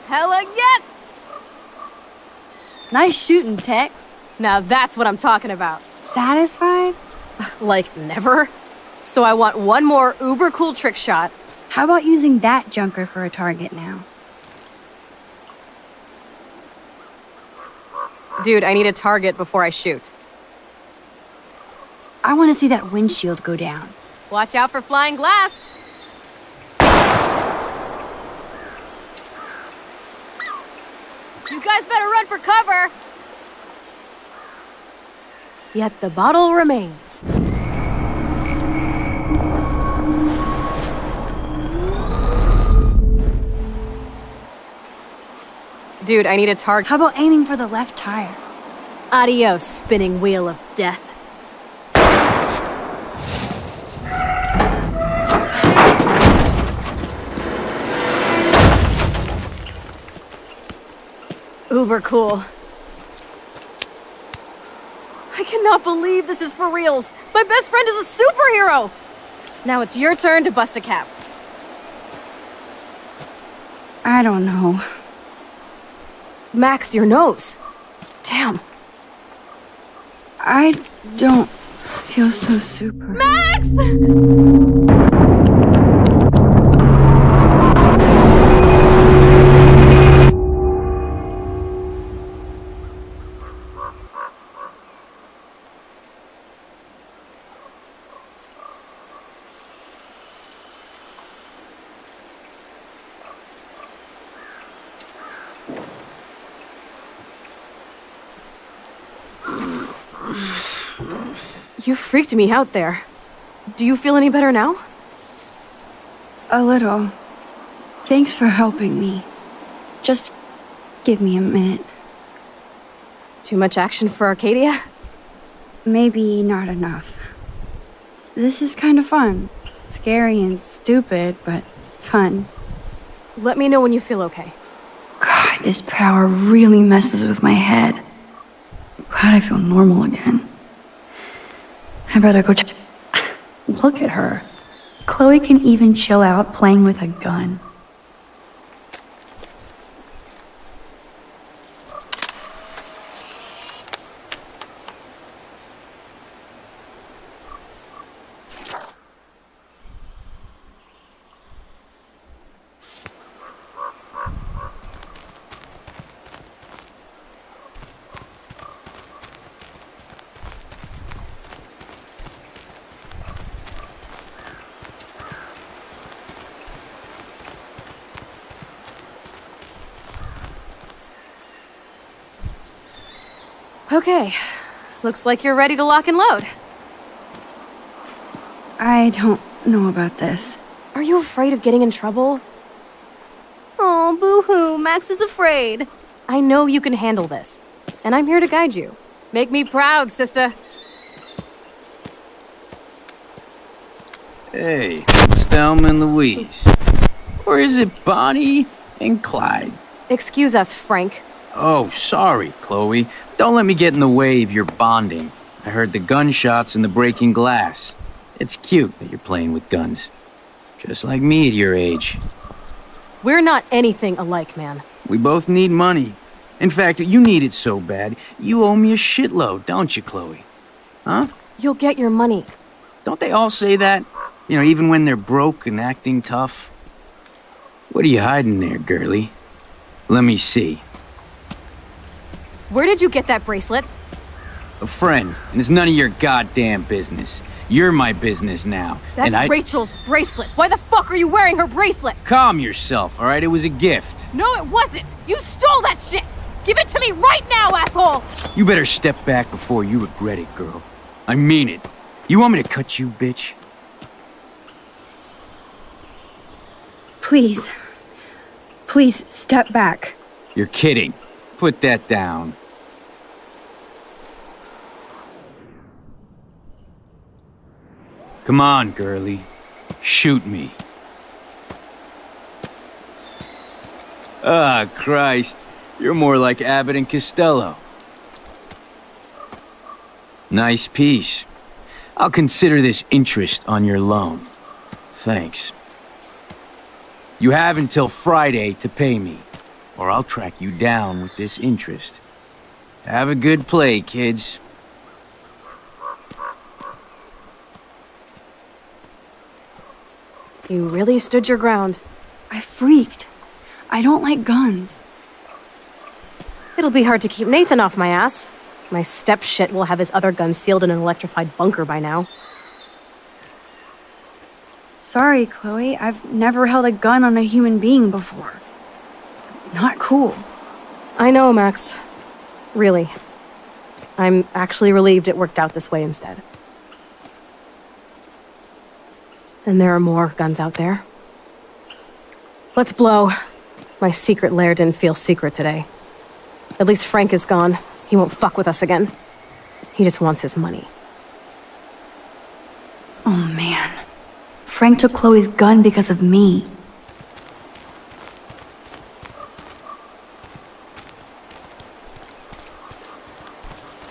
Hella yes! Nice shooting, Tex. Now that's what I'm talking about. Satisfied? Like, never? So I want one more uber cool trick shot. How about using that junker for a target now? Dude, I need a target before I shoot. I want to see that windshield go down. Watch out for flying glass! You guys better run for cover! Yet the bottle remains. Dude, I need a target. How about aiming for the left tire? Adios, spinning wheel of death. Uber cool. I cannot believe this is for reals. My best friend is a superhero! Now it's your turn to bust a cap. I don't know. Max, your nose. Damn. I don't feel so super. Max! You freaked me out there. Do you feel any better now? A little. Thanks for helping me. Just give me a minute. Too much action for Arcadia? Maybe not enough. This is kind of fun. Scary and stupid, but fun. Let me know when you feel okay. God, this power really messes with my head. I'm glad I feel normal again. I better go check. Look at her. Chloe can even chill out playing with a gun. Okay. Looks like you're ready to lock and load. I don't know about this. Are you afraid of getting in trouble? Oh, boo-hoo, Max is afraid. I know you can handle this, and I'm here to guide you. Make me proud, sister. Hey, it's Thelma and Louise. Or is it Bonnie and Clyde? Excuse us, Frank. Oh, sorry, Chloe. Don't let me get in the way of your bonding. I heard the gunshots and the breaking glass. It's cute that you're playing with guns. Just like me at your age. We're not anything alike, man. We both need money. In fact, you need it so bad, you owe me a shitload, don't you, Chloe? Huh? You'll get your money. Don't they all say that? You know, even when they're broke and acting tough? What are you hiding there, girlie? Let me see. Where did you get that bracelet? A friend, and it's none of your goddamn business. You're my business now. That's Rachel's bracelet. Why the fuck are you wearing her bracelet? Calm yourself, all right? It was a gift. No, it wasn't. You stole that shit. Give it to me right now, asshole. You better step back before you regret it, girl. I mean it. You want me to cut you, bitch? Please. Please, step back. You're kidding. Put that down. Come on, girlie. Shoot me. Ah, Christ. You're more like Abbott and Costello. Nice piece. I'll consider this interest on your loan. Thanks. You have until Friday to pay me, or I'll track you down with this interest. Have a good play, kids. You really stood your ground. I freaked. I don't like guns. It'll be hard to keep Nathan off my ass. My step-shit will have his other gun sealed in an electrified bunker by now. Sorry, Chloe. I've never held a gun on a human being before. Not cool. I know, Max. Really. I'm actually relieved it worked out this way instead. And there are more guns out there. Let's blow. My secret lair didn't feel secret today. At least Frank is gone. He won't fuck with us again. He just wants his money. Oh man. Frank took Chloe's gun because of me.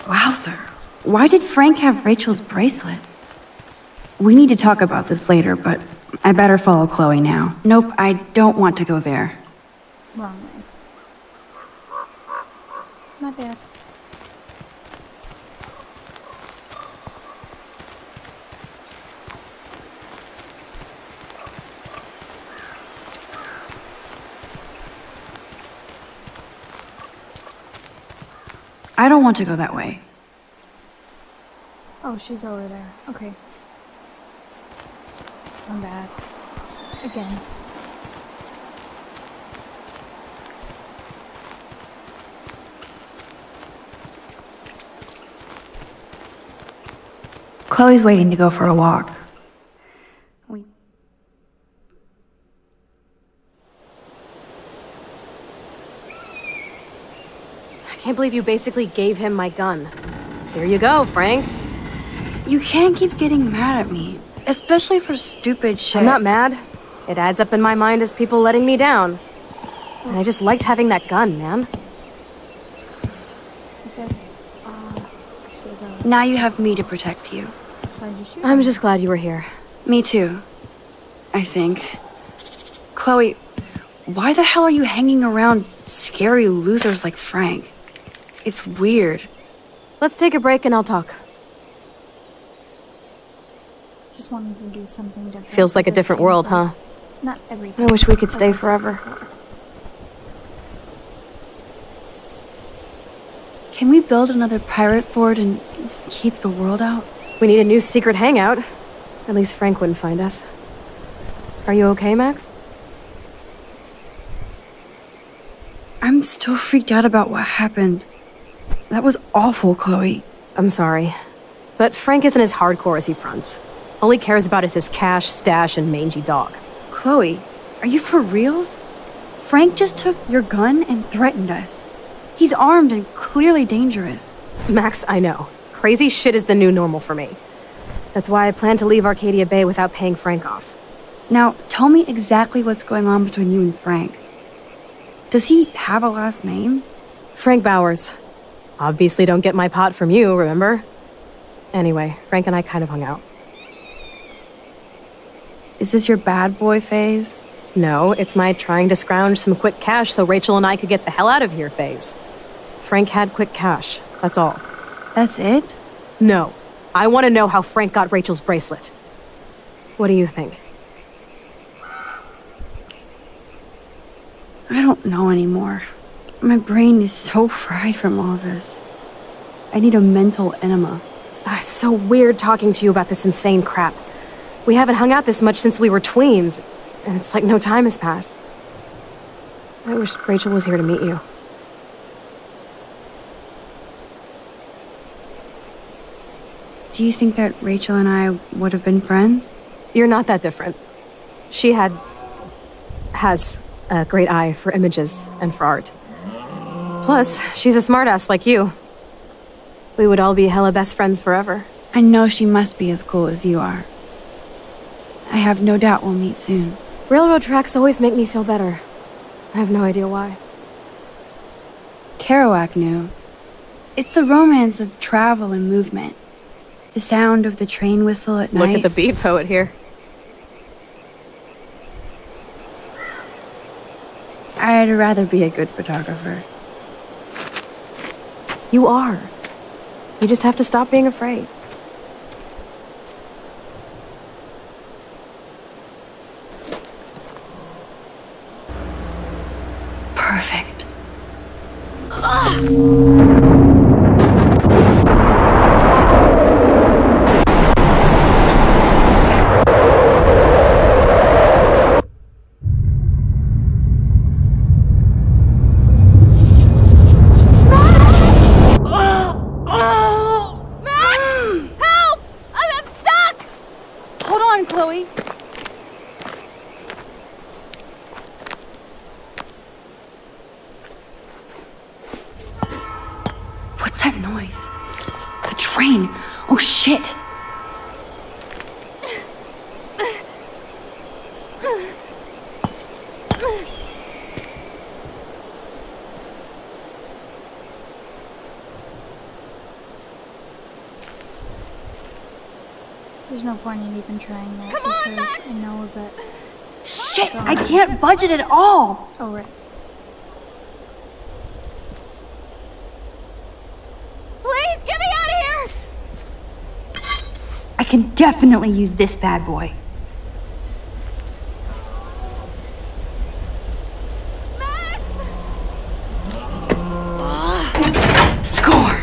Wowzer. Why did Frank have Rachel's bracelet? We need to talk about this later, but I better follow Chloe now. Nope, I don't want to go there. Wrong way. My bad. I don't want to go that way. Oh, she's over there. Okay. I'm bad. Again. Chloe's waiting to go for a walk. I can't believe you basically gave him my gun. Here you go, Frank. You can't keep getting mad at me, especially for stupid shit. I'm not mad. It adds up in my mind as people letting me down. And I just liked having that gun, man. I guess, Now you have me to protect you. I'm just glad you were here. Me too. I think. Chloe, why the hell are you hanging around scary losers like Frank? It's weird. Let's take a break and I'll talk. Just wanted to do something different. Feels like a different world, huh? Not everything. I wish we could stay like I said forever. before. Can we build another pirate fort and keep the world out? We need a new secret hangout. At least Frank wouldn't find us. Are you okay, Max? I'm still freaked out about what happened. That was awful, Chloe. I'm sorry. But Frank isn't as hardcore as he fronts. All he cares about is his cash, stash, and mangy dog. Chloe, are you for reals? Frank just took your gun and threatened us. He's armed and clearly dangerous. Max, I know. Crazy shit is the new normal for me. That's why I plan to leave Arcadia Bay without paying Frank off. Now, tell me exactly what's going on between you and Frank. Does he have a last name? Frank Bowers. Obviously don't get my pot from you, remember? Anyway, Frank and I kind of hung out. Is this your bad boy phase? No, it's my trying to scrounge some quick cash so Rachel and I could get the hell out of here phase. Frank had quick cash, that's all. That's it? No. I want to know how Frank got Rachel's bracelet. What do you think? I don't know anymore. My brain is so fried from all this. I need a mental enema. It's so weird talking to you about this insane crap. We haven't hung out this much since we were tweens, and it's like no time has passed. I wish Rachel was here to meet you. Do you think that Rachel and I would have been friends? You're not that different. She has a great eye for images and for art. Plus, she's a smartass like you. We would all be hella best friends forever. I know she must be as cool as you are. I have no doubt we'll meet soon. Railroad tracks always make me feel better. I have no idea why. Kerouac knew. It's the romance of travel and movement. The sound of the train whistle at night. Look at the beat poet here. I'd rather be a good photographer. You are. You just have to stop being afraid. Perfect. Help! I'm stuck! Hold on, Chloe. What's that noise? The train. Oh, shit. There's no point in even trying that because I know that. Shit, I can't budget at all. Oh, right. Please get me out of here! I can definitely use this bad boy. Score!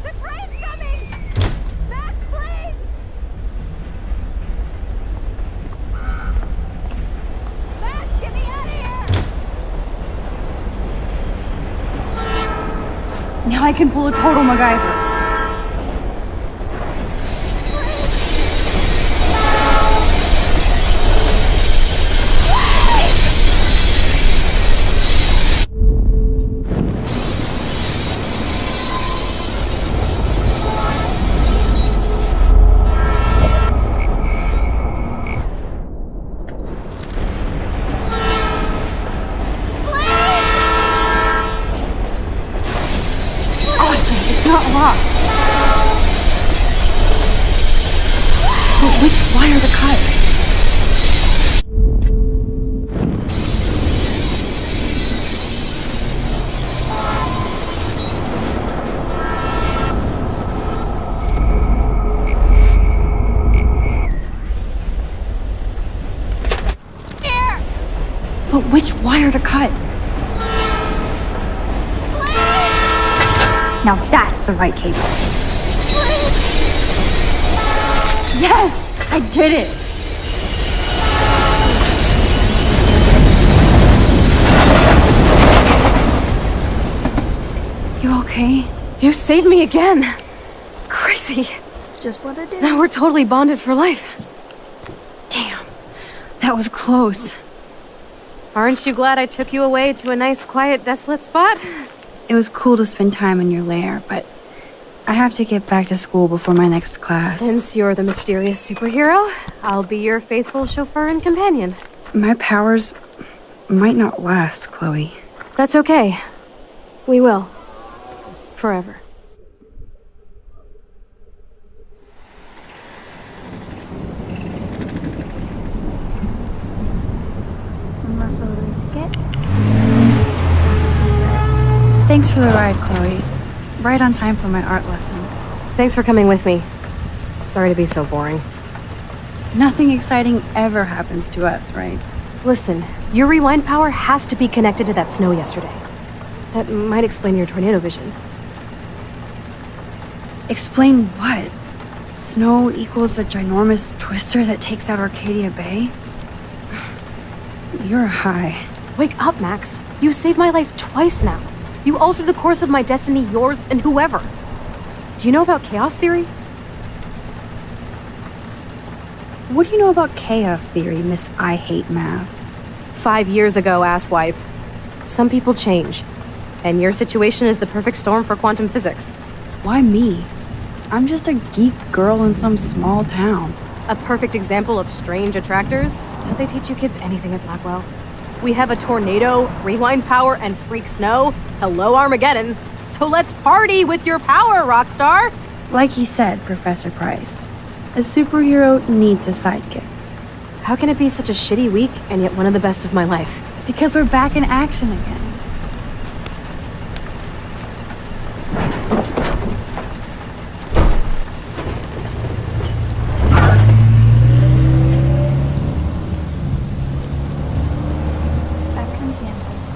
The train's coming! Max, please! Max, get me out of here! Now I can pull a total MacGyver. It's not locked. But which wire to cut? Here! But which wire to cut? Now that's the right cable. Yes! I did it! You okay? You saved me again. Crazy. Just what I did. Now we're totally bonded for life. Damn. That was close. Aren't you glad I took you away to a nice, quiet, desolate spot? It was cool to spend time in your lair, but I have to get back to school before my next class. Since you're the mysterious superhero, I'll be your faithful chauffeur and companion. My powers might not last, Chloe. That's okay. We will. Forever. One more photo to get. Thanks for the ride, Chloe. Right on time for my art lesson. Thanks for coming with me. Sorry to be so boring. Nothing exciting ever happens to us, right? Listen, your rewind power has to be connected to that snow yesterday. That might explain your tornado vision. Explain what? Snow equals the ginormous twister that takes out Arcadia Bay? You're high. Wake up, Max. You saved my life twice now. You altered the course of my destiny, yours, and whoever. Do you know about chaos theory? What do you know about chaos theory, Miss I Hate Math? 5 years ago, asswipe. Some people change. And your situation is the perfect storm for quantum physics. Why me? I'm just a geek girl in some small town. A perfect example of strange attractors? Don't they teach you kids anything at Blackwell? We have a tornado, rewind power, and freak snow. Hello, Armageddon. So let's party with your power, Rockstar! Like you said, Professor Price, a superhero needs a sidekick. How can it be such a shitty week and yet one of the best of my life? Because we're back in action again. Back on campus.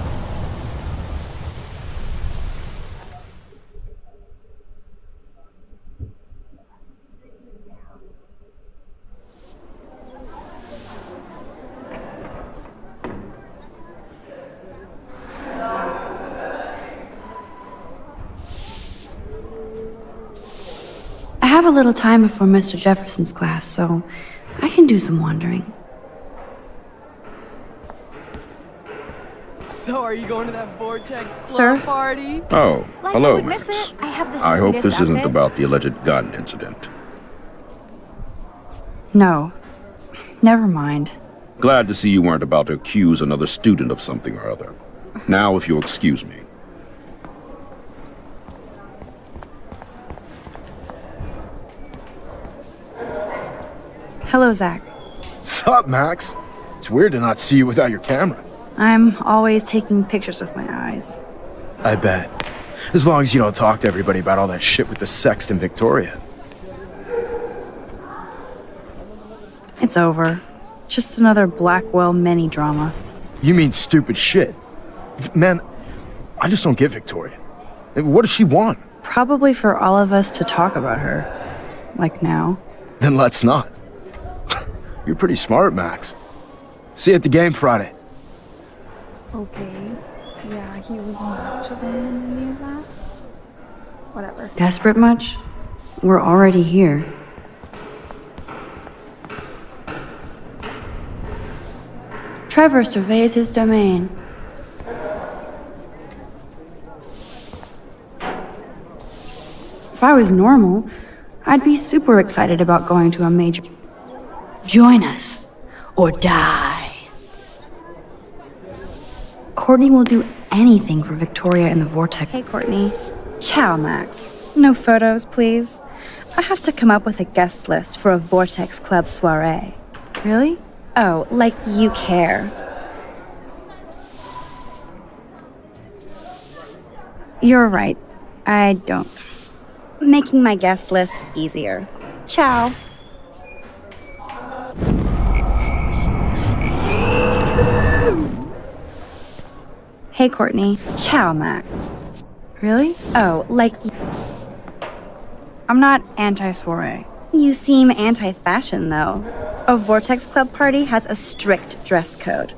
I have a little time before Mr. Jefferson's class, so I can do some wandering. So are you going to that Vortex Club Sir? party? Oh, Like hello, I would miss Max. it. I have the I hope sweetest this isn't outfit. about the alleged gun incident. No. Never mind. Glad to see you weren't about to accuse another student of something or other. Now, if you'll excuse me. Hello, Zach. Sup, Max? It's weird to not see you without your camera. I'm always taking pictures with my eyes. I bet. As long as you don't talk to everybody about all that shit with the sext in Victoria. It's over. Just another Blackwell mini-drama. You mean stupid shit. Man, I just don't get Victoria. What does she want? Probably for all of us to talk about her. Like now. Then let's not. You're pretty smart, Max. See you at the game Friday. Okay. Yeah, he wasn't actually in any of that. Whatever. Desperate much? We're already here. Trevor surveys his domain. If I was normal, I'd be super excited about going to a major... Join us, or die. Courtney will do anything for Victoria in the Vortex. Hey, Courtney. Ciao, Max. No photos, please. I have to come up with a guest list for a Vortex Club soiree. Really? Oh, like you care. You're right. I don't. Making my guest list easier. Ciao. Hey, Courtney. Ciao, Mac. Really? Oh, like... I'm not anti-soiree. You seem anti-fashion, though. A Vortex Club party has a strict dress code.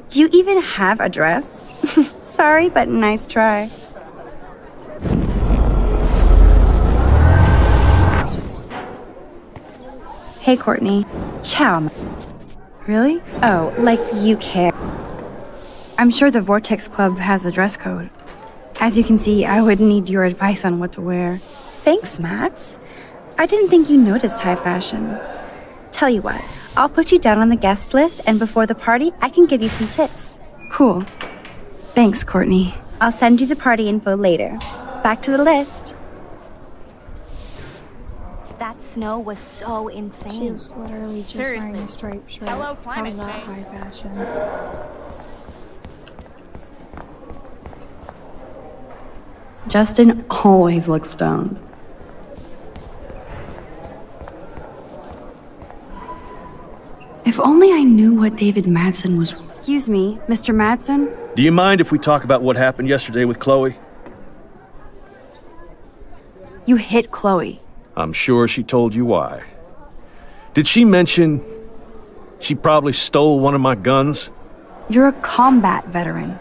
Do you even have a dress? Sorry, but nice try. Hey, Courtney. Ciao, Mac. Really? Oh, like you care. I'm sure the Vortex Club has a dress code. As you can see, I would need your advice on what to wear. Thanks, Max. I didn't think you noticed high fashion. Tell you what, I'll put you down on the guest list, and before the party, I can give you some tips. Cool. Thanks, Courtney. I'll send you the party info later. Back to the list. That snow was so insane. She was literally just wearing a striped shirt. Hello, climate How's that change. high fashion? Justin always looks stoned. If only I knew what David Madsen was... Excuse me, Mr. Madsen? Do you mind if we talk about what happened yesterday with Chloe? You hit Chloe. I'm sure she told you why. Did she mention she probably stole one of my guns? You're a combat veteran.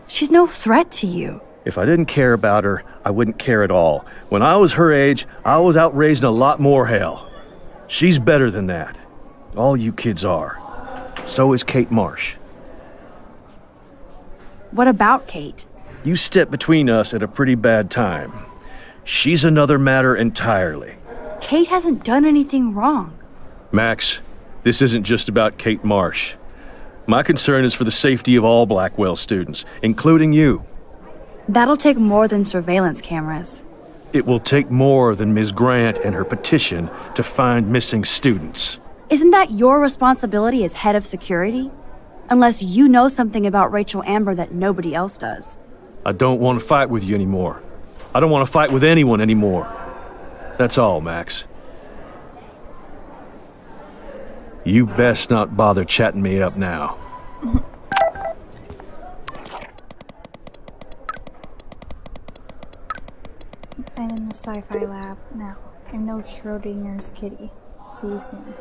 She's no threat to you. If I didn't care about her, I wouldn't care at all. When I was her age, I was out raising a lot more hell. She's better than that. All you kids are. So is Kate Marsh. What about Kate? You stepped between us at a pretty bad time. She's another matter entirely. Kate hasn't done anything wrong. Max, this isn't just about Kate Marsh. My concern is for the safety of all Blackwell students, including you. That'll take more than surveillance cameras. It will take more than Ms. Grant and her petition to find missing students. Isn't that your responsibility as head of security? Unless you know something about Rachel Amber that nobody else does. I don't want to fight with you anymore. I don't want to fight with anyone anymore. That's all, Max. You best not bother chatting me up now. I'm in the sci-fi lab now. I'm no Schrodinger's kitty. See you soon.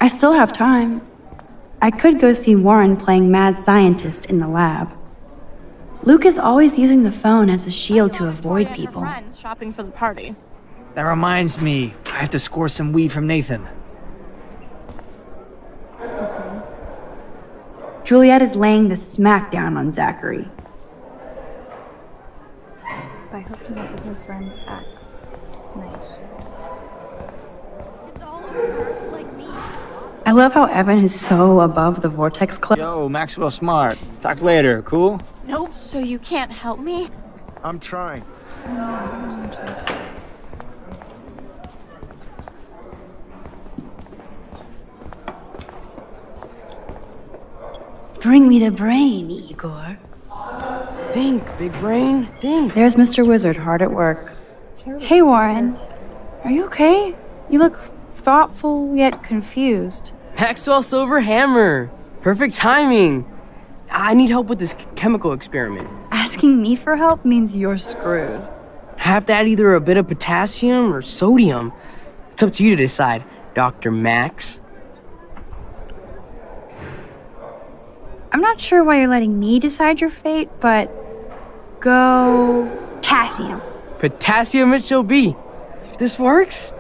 I still have time. I could go see Warren playing mad scientist in the lab. Luke is always using the phone as a shield to avoid people. Friends shopping for the party. That reminds me, I have to score some weed from Nathan. Juliet is laying the smack down on Zachary. By hooking up with her friend's ex. Nice. I love how Evan is so above the Vortex Club. Yo, Maxwell Smart. Talk later, cool? Nope. So you can't help me? I'm trying. Bring me the brain, Igor. Think, big brain, think. There's Mr. Wizard hard at work. Hey, Warren. Are you okay? You look thoughtful yet confused. Maxwell Silver Hammer. Perfect timing. I need help with this chemical experiment. Asking me for help means you're screwed. I have to add either a bit of potassium or sodium. It's up to you to decide, Dr. Max. I'm not sure why you're letting me decide your fate, but go potassium. Potassium it shall be. If this works,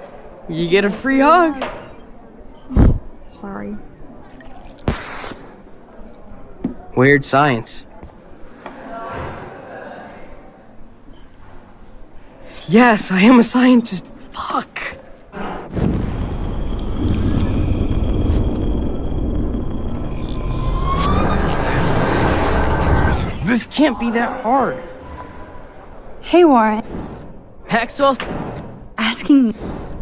you get a free hug. Sorry. Weird science. Yes, I am a scientist. Fuck. This can't be that hard. Hey, Warren. Maxwell's asking me.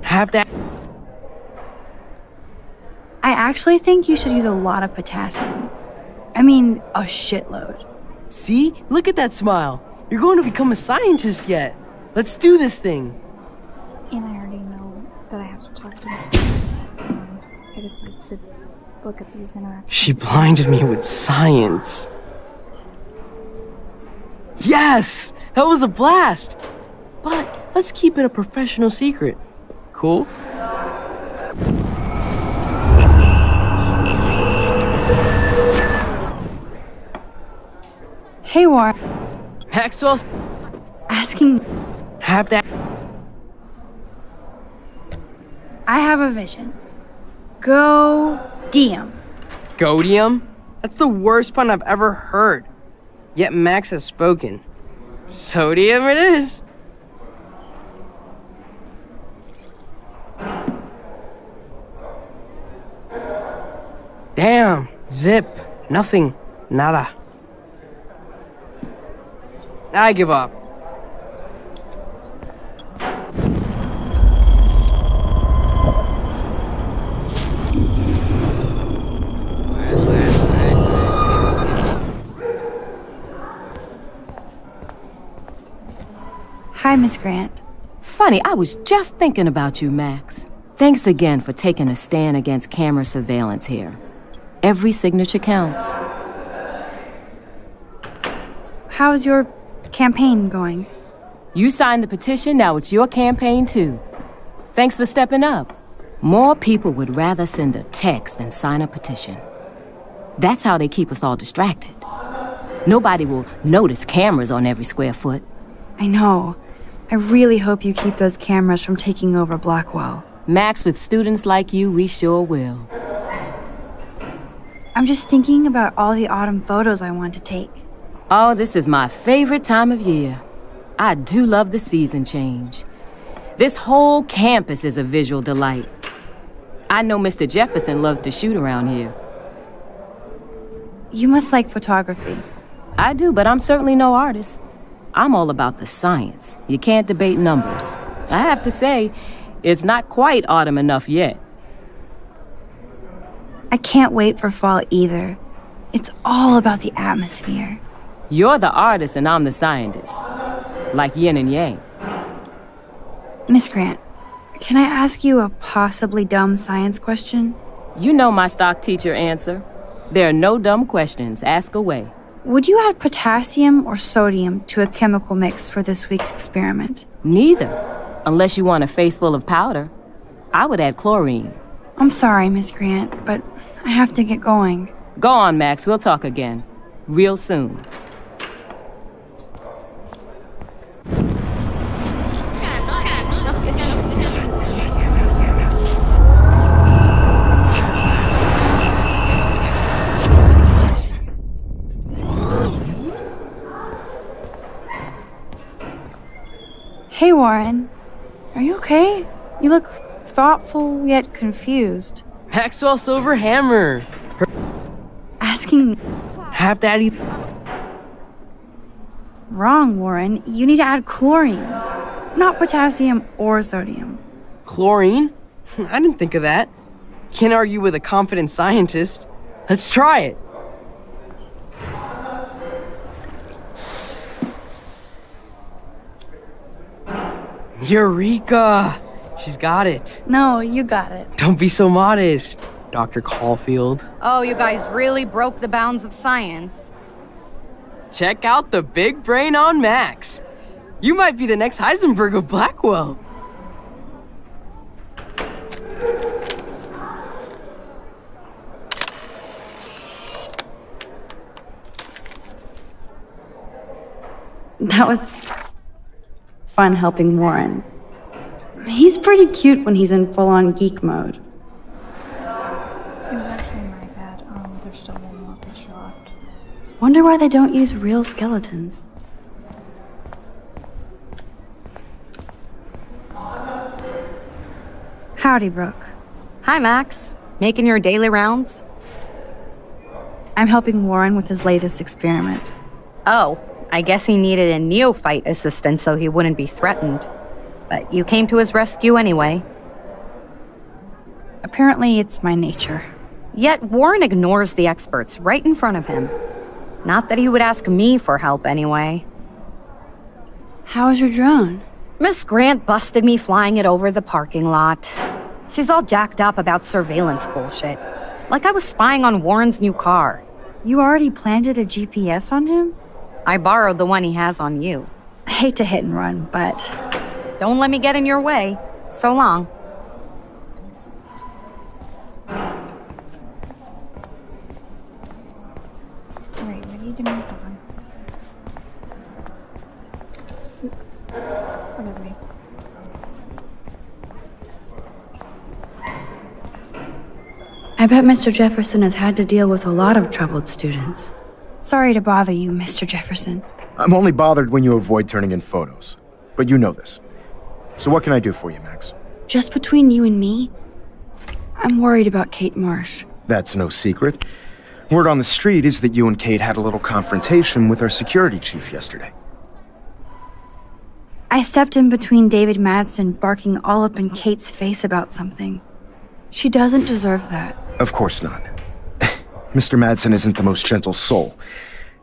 Have that. I actually think you should use a lot of potassium. I mean, a shitload. See? Look at that smile. You're going to become a scientist yet. Let's do this thing. And I already know that I have to talk to this guy. I just like to look at these interactions. She blinded me with science. Yes! That was a blast! But let's keep it a professional secret. Cool? Hey, Warren. Maxwell's asking. Have that. I have a vision. Go Diem. Godium? That's the worst pun I've ever heard. Yet Max has spoken. Sodium it is. Damn. Zip. Nothing. Nada. I give up. Hi, Miss Grant. Funny, I was just thinking about you, Max. Thanks again for taking a stand against camera surveillance here. Every signature counts. How's your campaign going? You signed the petition, now it's your campaign too. Thanks for stepping up. More people would rather send a text than sign a petition. That's how they keep us all distracted. Nobody will notice cameras on every square foot. I know. I really hope you keep those cameras from taking over Blackwell. Max, with students like you, we sure will. I'm just thinking about all the autumn photos I want to take. Oh, this is my favorite time of year. I do love the season change. This whole campus is a visual delight. I know Mr. Jefferson loves to shoot around here. You must like photography. I do, but I'm certainly no artist. I'm all about the science. You can't debate numbers. I have to say, it's not quite autumn enough yet. I can't wait for fall either. It's all about the atmosphere. You're the artist and I'm the scientist. Like yin and yang. Miss Grant, can I ask you a possibly dumb science question? You know my stock teacher answer. There are no dumb questions. Ask away. Would you add potassium or sodium to a chemical mix for this week's experiment? Neither. Unless you want a face full of powder. I would add chlorine. I'm sorry, Miss Grant, but I have to get going. Go on, Max. We'll talk again. Real soon. Hey, Warren. Are you okay? You look thoughtful yet confused. Maxwell Silver Hammer. Asking... Half daddy. Wrong, Warren. You need to add chlorine, not potassium or sodium. Chlorine? I didn't think of that. Can't argue with a confident scientist. Let's try it. Eureka! She's got it. No, you got it. Don't be so modest, Dr. Caulfield. Oh, you guys really broke the bounds of science. Check out the big brain on Max. You might be the next Heisenberg of Blackwell. That was fun helping Warren. He's pretty cute when he's in full-on geek mode. It was actually my bad. There's still one more picture left. Wonder why they don't use real skeletons. Howdy, Brooke. Hi, Max. Making your daily rounds? I'm helping Warren with his latest experiment. Oh, I guess he needed a neophyte assistant so he wouldn't be threatened. But you came to his rescue anyway. Apparently, it's my nature. Yet Warren ignores the experts right in front of him. Not that he would ask me for help anyway. How is your drone? Miss Grant busted me flying it over the parking lot. She's all jacked up about surveillance bullshit. Like I was spying on Warren's new car. You already planted a GPS on him? I borrowed the one he has on you. I hate to hit and run, but... Don't let me get in your way. So long. Alright, we need to move on. Oop. Other way. I bet Mr. Jefferson has had to deal with a lot of troubled students. Sorry to bother you, Mr. Jefferson. I'm only bothered when you avoid turning in photos. But you know this. So what can I do for you, Max? Just between you and me, I'm worried about Kate Marsh. That's no secret. Word on the street is that you and Kate had a little confrontation with our security chief yesterday. I stepped in between David Madsen barking all up in Kate's face about something. She doesn't deserve that. Of course not. Mr. Madsen isn't the most gentle soul.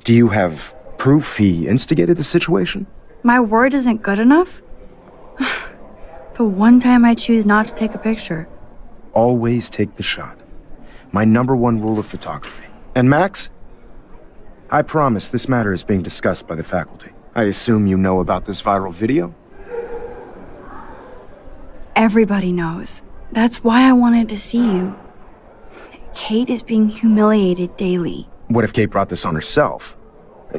Do you have proof he instigated the situation? My word isn't good enough? The one time I choose not to take a picture. Always take the shot. My #1 rule of photography. And Max? I promise this matter is being discussed by the faculty. I assume you know about this viral video? Everybody knows. That's why I wanted to see you. Kate is being humiliated daily. What if Kate brought this on herself?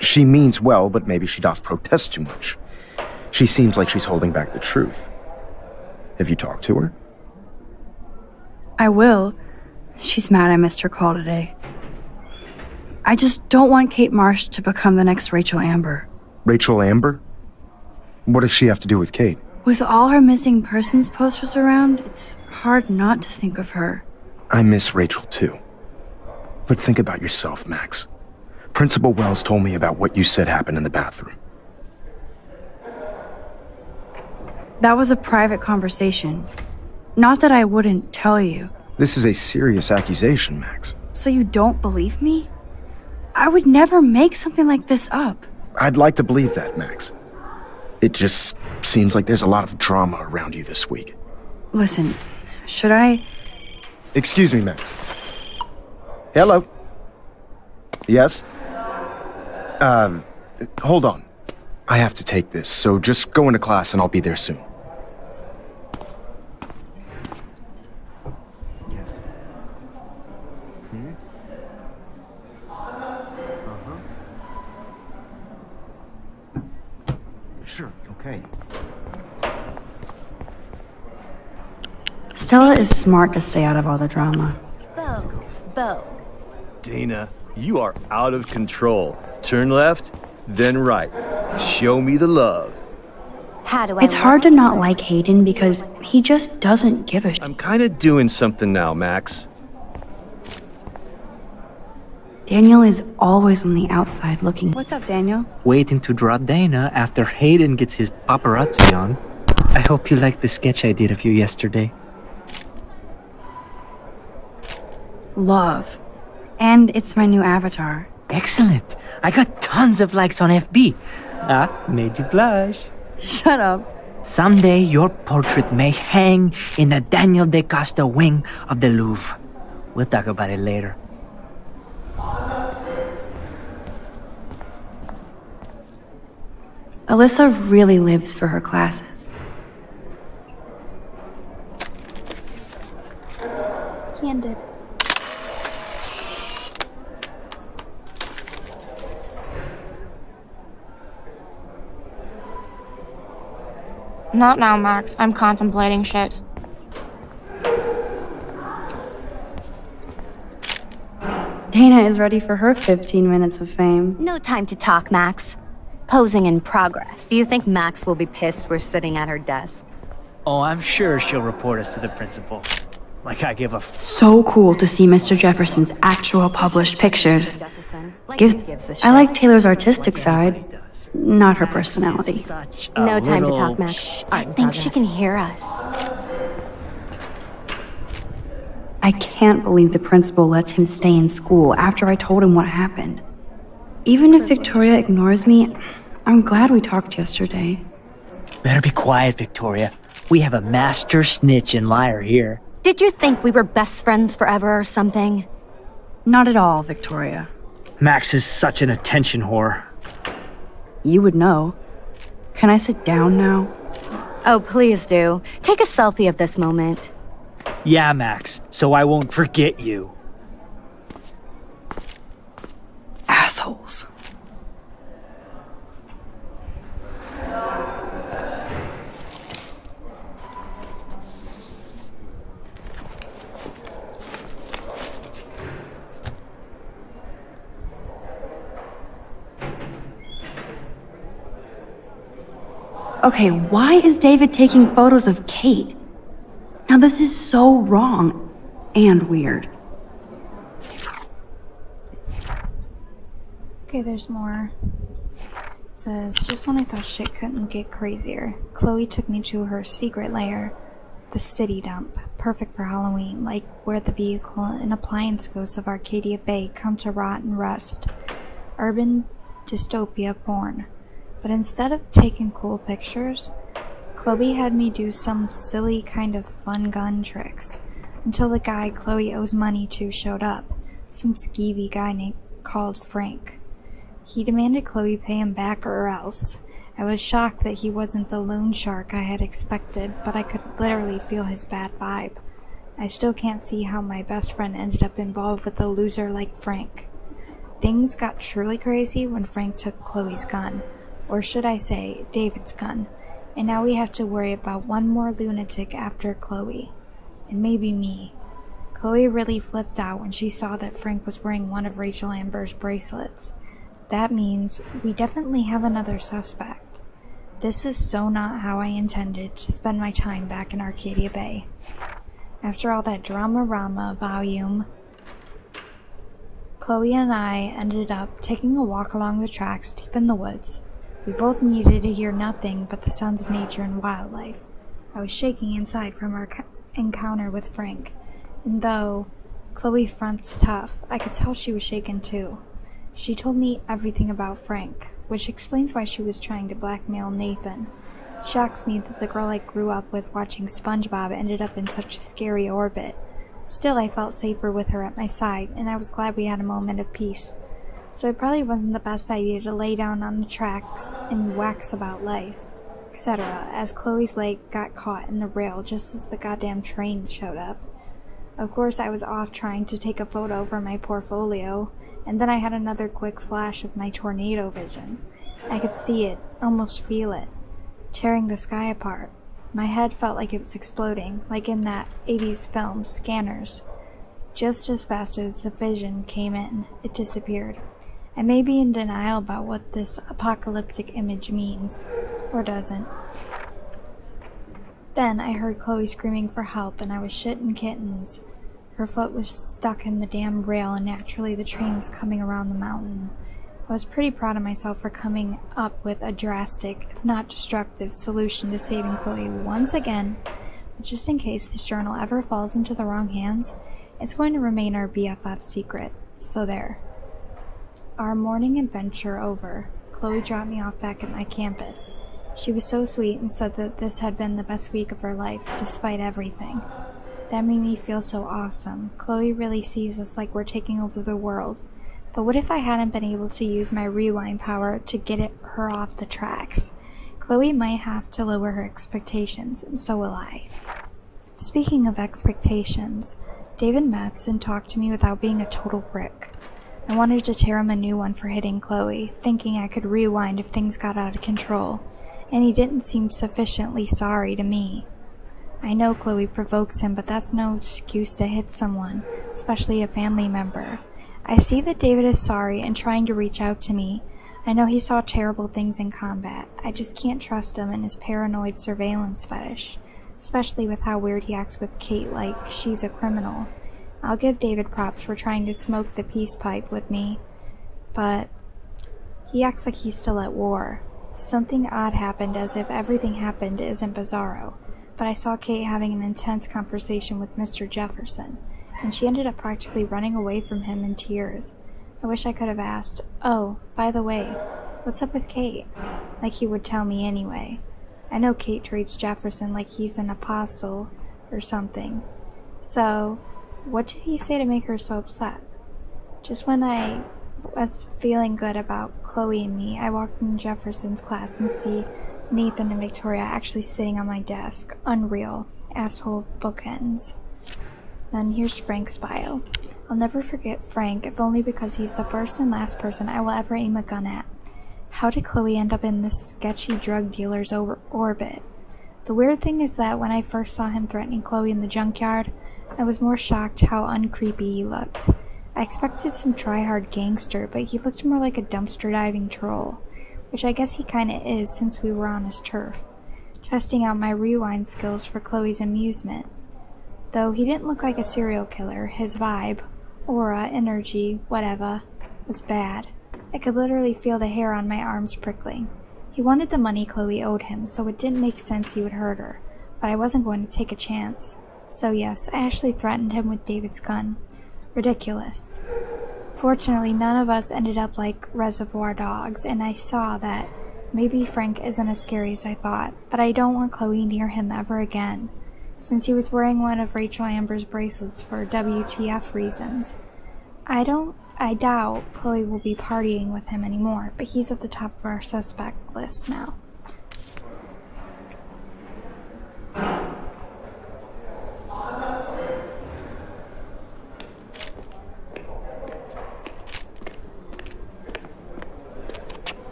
She means well, but maybe she doth protest too much. She seems like she's holding back the truth. Have you talked to her? I will. She's mad I missed her call today. I just don't want Kate Marsh to become the next Rachel Amber. Rachel Amber? What does she have to do with Kate? With all her missing persons posters around, it's hard not to think of her. I miss Rachel too. But think about yourself, Max. Principal Wells told me about what you said happened in the bathroom. That was a private conversation. Not that I wouldn't tell you. This is a serious accusation, Max. So you don't believe me? I would never make something like this up. I'd like to believe that, Max. It just seems like there's a lot of drama around you this week. Listen, should I... Excuse me, Max. Hello? Yes? Hold on. I have to take this, so just go into class and I'll be there soon. Yes. Sure, okay. Stella is smart to stay out of all the drama. Bo. Dana, you are out of control. Turn left, then right. Show me the love. How do I It's hard to not like Hayden because he just doesn't give a I'm kind of doing something now, Max. Daniel is always on the outside looking. What's up, Daniel? Waiting to draw Dana after Hayden gets his paparazzi on. I hope you liked the sketch I did of you yesterday. Love. And it's my new avatar. Excellent. I got tons of likes on FB. Made you blush. Shut up. Someday your portrait may hang in the Daniel de Costa wing of the Louvre. We'll talk about it later. Alyssa really lives for her classes. Candid. Not now, Max. I'm contemplating shit. Dana is ready for her 15 minutes of fame. No time to talk, Max. Posing in progress. Do you think Max will be pissed we're sitting at her desk? Oh, I'm sure she'll report us to the principal. Like I give a So cool to see Mr. Jefferson's actual published pictures. Gives I like Taylor's artistic side, not her personality. No time to talk, Max. I think she can hear us. I can't believe the principal lets him stay in school after I told him what happened. Even if Victoria ignores me, I'm glad we talked yesterday. Better be quiet, Victoria. We have a master snitch and liar here. Did you think we were best friends forever or something? Not at all, Victoria. Max is such an attention whore. You would know. Can I sit down now? Oh, please do. Take a selfie of this moment. Yeah, Max, so I won't forget you. Assholes. Okay, why is David taking photos of Kate? Now this is so wrong and weird. Okay, there's more. It says, just when I thought shit couldn't get crazier, Chloe took me to her secret lair, the city dump, perfect for Halloween, like where the vehicle and appliance ghosts of Arcadia Bay come to rot and rust. Urban dystopia porn. But instead of taking cool pictures, Chloe had me do some silly kind of fun gun tricks, until the guy Chloe owes money to showed up, some skeevy guy called Frank. He demanded Chloe pay him back or else. I was shocked that he wasn't the loan shark I had expected, but I could literally feel his bad vibe. I still can't see how my best friend ended up involved with a loser like Frank. Things got truly crazy when Frank took Chloe's gun, or should I say, David's gun, and now we have to worry about one more lunatic after Chloe, and maybe me. Chloe really flipped out when she saw that Frank was wearing one of Rachel Amber's bracelets. That means we definitely have another suspect. This is so not how I intended to spend my time back in Arcadia Bay. After all that drama-rama volume, Chloe and I ended up taking a walk along the tracks deep in the woods. We both needed to hear nothing but the sounds of nature and wildlife. I was shaking inside from our encounter with Frank, and though Chloe fronts tough, I could tell she was shaken too. She told me everything about Frank, which explains why she was trying to blackmail Nathan. Shocks me that the girl I grew up with watching SpongeBob ended up in such a scary orbit. Still, I felt safer with her at my side, and I was glad we had a moment of peace. So it probably wasn't the best idea to lay down on the tracks and wax about life, etc., as Chloe's leg got caught in the rail just as the goddamn train showed up. Of course, I was off trying to take a photo for my portfolio, and then I had another quick flash of my tornado vision. I could see it, almost feel it, tearing the sky apart. My head felt like it was exploding, like in that 80s film, Scanners. Just as fast as the vision came in, it disappeared. I may be in denial about what this apocalyptic image means, or doesn't. Then I heard Chloe screaming for help, and I was shitting kittens. Her foot was stuck in the damn rail, and naturally the train was coming around the mountain. I was pretty proud of myself for coming up with a drastic, if not destructive, solution to saving Chloe once again. But just in case this journal ever falls into the wrong hands, it's going to remain our BFF secret. So there. Our morning adventure over, Chloe dropped me off back at my campus. She was so sweet and said that this had been the best week of her life, despite everything. That made me feel so awesome. Chloe really sees us like we're taking over the world. But what if I hadn't been able to use my rewind power to get her off the tracks? Chloe might have to lower her expectations, and so will I. Speaking of expectations, David Madsen talked to me without being a total prick. I wanted to tear him a new one for hitting Chloe, thinking I could rewind if things got out of control, and he didn't seem sufficiently sorry to me. I know Chloe provokes him, but that's no excuse to hit someone, especially a family member. I see that David is sorry and trying to reach out to me. I know he saw terrible things in combat. I just can't trust him and his paranoid surveillance fetish, especially with how weird he acts with Kate like she's a criminal. I'll give David props for trying to smoke the peace pipe with me, but he acts like he's still at war. Something odd happened, as if everything happened isn't Bizarro, but I saw Kate having an intense conversation with Mr. Jefferson, and she ended up practically running away from him in tears. I wish I could have asked, "Oh, by the way, what's up with Kate?" like he would tell me anyway. I know Kate treats Jefferson like he's an apostle or something. So, what did he say to make her so upset? Just when I was feeling good about Chloe and me, I walked in Jefferson's class and see Nathan and Victoria actually sitting on my desk. Unreal. Asshole bookends. Then here's Frank's bio. I'll never forget Frank, if only because he's the first and last person I will ever aim a gun at. How did Chloe end up in this sketchy drug dealer's orbit? The weird thing is that when I first saw him threatening Chloe in the junkyard, I was more shocked how uncreepy he looked. I expected some try-hard gangster, but he looked more like a dumpster diving troll, which I guess he kinda is since we were on his turf, testing out my rewind skills for Chloe's amusement. Though he didn't look like a serial killer, his vibe, aura, energy, whatever, was bad. I could literally feel the hair on my arms prickling. He wanted the money Chloe owed him, so it didn't make sense he would hurt her, but I wasn't going to take a chance. So yes, I actually threatened him with David's gun. Ridiculous. Fortunately, none of us ended up like Reservoir Dogs, and I saw that maybe Frank isn't as scary as I thought, but I don't want Chloe near him ever again, since he was wearing one of Rachel Amber's bracelets for WTF reasons. I doubt Chloe will be partying with him anymore, but he's at the top of our suspect list now.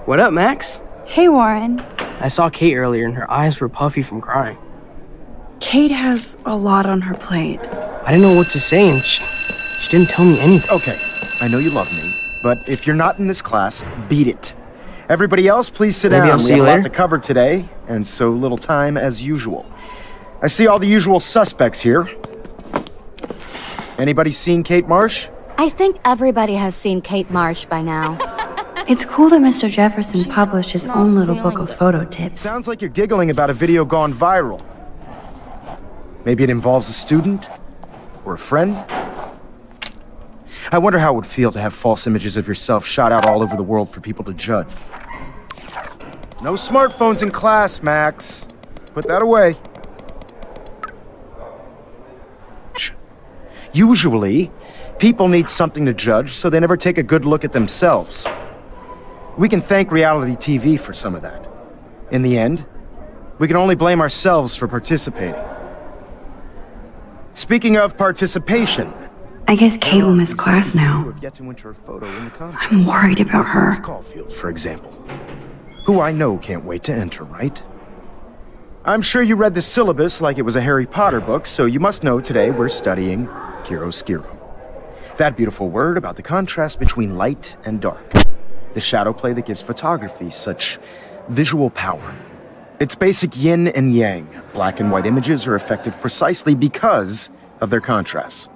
What up, Max? Hey, Warren. I saw Kate earlier and her eyes were puffy from crying. Kate has a lot on her plate. I didn't know what to say, and she didn't tell me anything. Okay, I know you love me, but if you're not in this class, beat it. Everybody else, please sit Maybe down. I'll We see have you a lot later. to cover today, and so little time as usual. I see all the usual suspects here. Anybody seen Kate Marsh? I think everybody has seen Kate Marsh by now. It's cool that Mr. Jefferson published his own little book of photo tips. Sounds like you're giggling about a video gone viral. Maybe it involves a student? Or a friend? I wonder how it would feel to have false images of yourself shot out all over the world for people to judge. No smartphones in class, Max. Put that away. Usually, people need something to judge, so they never take a good look at themselves. We can thank reality TV for some of that. In the end, we can only blame ourselves for participating. Speaking of participation, I guess Kate will miss class now. who have yet to enter a photo in the contest. I'm worried about her. Miss Caulfield, for example, who I know can't wait to enter, right? I'm sure you read the syllabus like it was a Harry Potter book, so you must know today we're studying chiaroscuro. That beautiful word about the contrast between light and dark. The shadow play that gives photography such visual power. It's basic yin and yang. Black and white images are effective precisely because of their contrasts.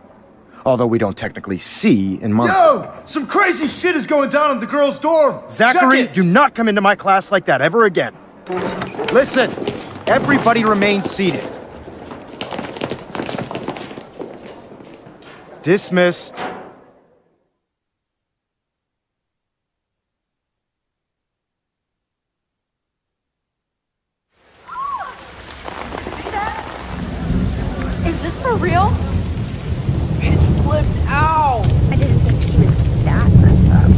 Although we don't technically see in mono. Yo! Some crazy shit is going down in the girls' dorm! Zachary, Check it! do not come into my class like that ever again. Listen, everybody remain seated. Dismissed. Is this for real? It flipped out! I didn't think she was that messed up.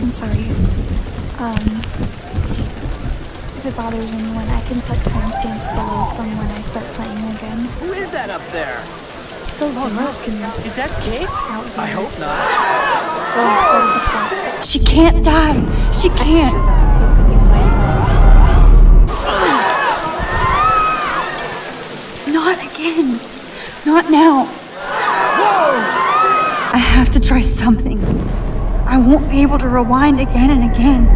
I'm sorry. If it bothers anyone, I can put timestamps below from when I start playing again. Who is that up there? So dark and Is that Kate? out here. I hope not. Well, that's a plot. She can't die. She can't. With the new lighting system. Not again. Not now. I have to try something. I won't be able to rewind again and again.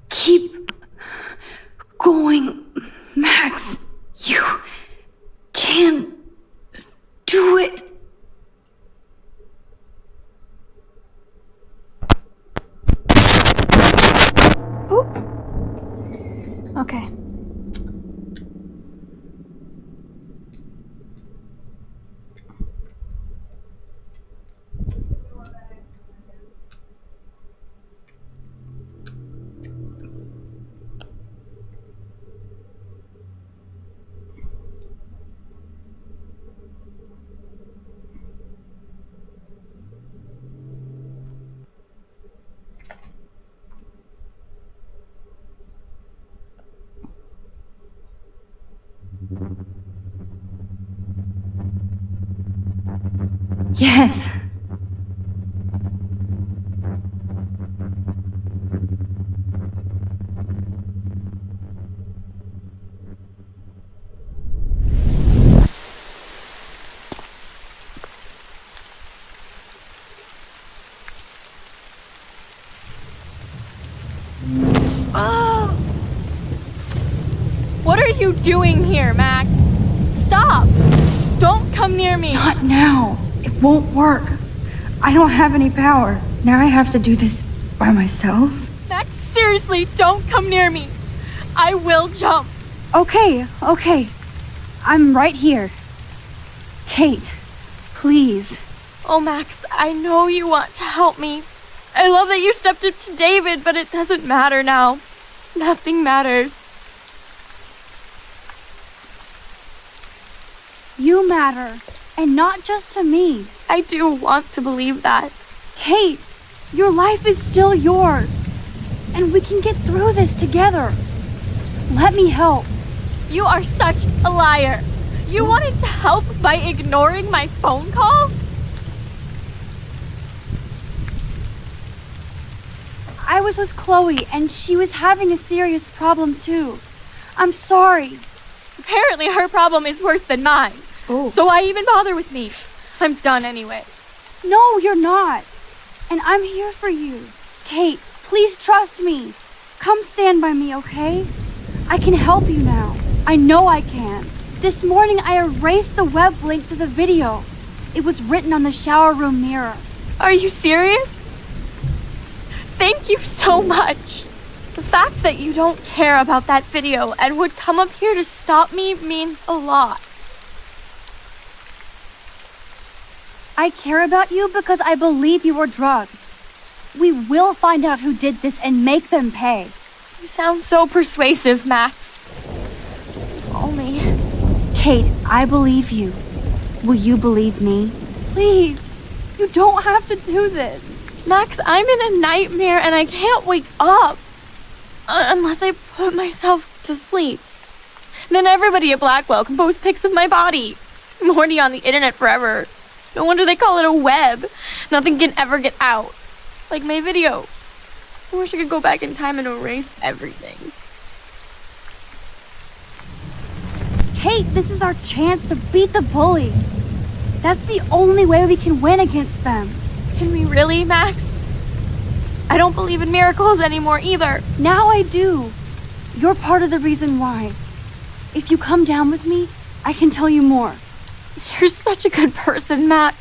Keep going, Max. You can do it. Oop. Okay. Yes. What are you doing here, Max? Stop! Don't come near me! Not now. It won't work. I don't have any power. Now I have to do this by myself. Max, seriously, don't come near me. I will jump. Okay. I'm right here. Kate, please. Oh, Max, I know you want to help me. I love that you stepped up to David, but it doesn't matter now. Nothing matters. You matter. And not just to me. I do want to believe that. Kate, your life is still yours. And we can get through this together. Let me help. You are such a liar. You wanted to help by ignoring my phone call? I was with Chloe, and she was having a serious problem too. I'm sorry. Apparently her problem is worse than mine. Oh. So why even bother with me? I'm done anyway. No, you're not. And I'm here for you. Kate, please trust me. Come stand by me, okay? I can help you now. I know I can. This morning I erased the web link to the video. It was written on the shower room mirror. Are you serious? Thank you so much. The fact that you don't care about that video and would come up here to stop me means a lot. I care about you because I believe you were drugged. We will find out who did this and make them pay. You sound so persuasive, Max. If only. Kate, I believe you. Will you believe me? Please. You don't have to do this. Max, I'm in a nightmare and I can't wake up. Unless I put myself to sleep. Then everybody at Blackwell can post pics of my body. I'm already on the internet forever. No wonder they call it a web. Nothing can ever get out. Like my video. I wish I could go back in time and erase everything. Kate, this is our chance to beat the bullies. That's the only way we can win against them. Can we really, Max? I don't believe in miracles anymore either. Now I do. You're part of the reason why. If you come down with me, I can tell you more. You're such a good person, Max.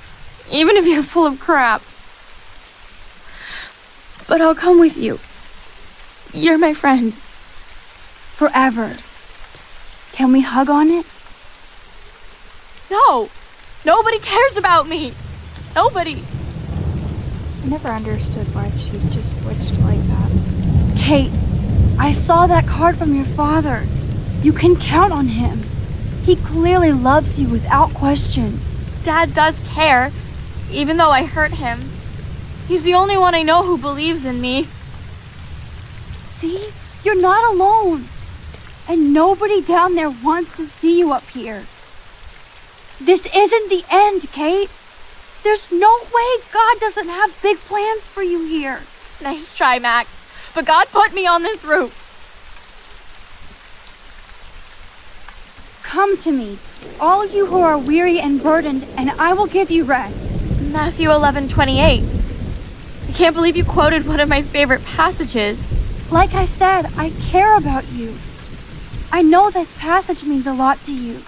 Even if you're full of crap. But I'll come with you. You're my friend. Forever. Can we hug on it? No. Nobody cares about me. Nobody. I never understood why she just switched like that. Kate, I saw that card from your father. You can count on him. He clearly loves you without question. Dad does care, even though I hurt him. He's the only one I know who believes in me. See? You're not alone. And nobody down there wants to see you up here. This isn't the end, Kate. There's no way God doesn't have big plans for you here. Nice try, Max. But God put me on this route. Come to me, all you who are weary and burdened, and I will give you rest. Matthew 11:28. I can't believe you quoted one of my favorite passages. Like I said, I care about you. I know this passage means a lot to you.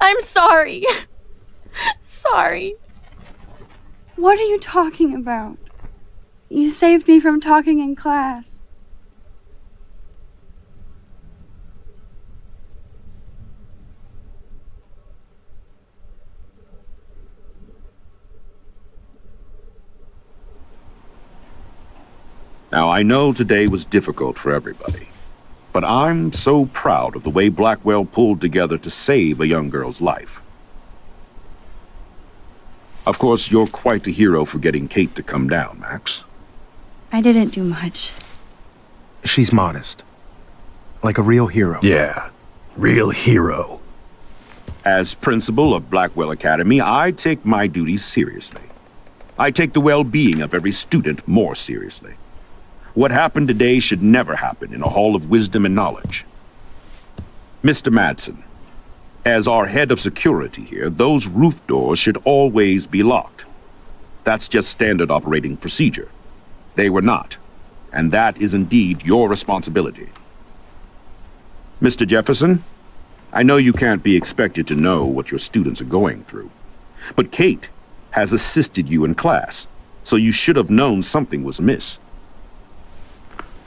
I'm sorry. Sorry. What are you talking about? You saved me from talking in class. Now, I know today was difficult for everybody, but I'm so proud of the way Blackwell pulled together to save a young girl's life. Of course, you're quite a hero for getting Kate to come down, Max. I didn't do much. She's modest. Like a real hero. Yeah, real hero. As principal of Blackwell Academy, I take my duties seriously. I take the well-being of every student more seriously. What happened today should never happen in a hall of wisdom and knowledge. Mr. Madsen, as our head of security here, those roof doors should always be locked. That's just standard operating procedure. They were not, and that is indeed your responsibility. Mr. Jefferson, I know you can't be expected to know what your students are going through, but Kate has assisted you in class, so you should have known something was amiss.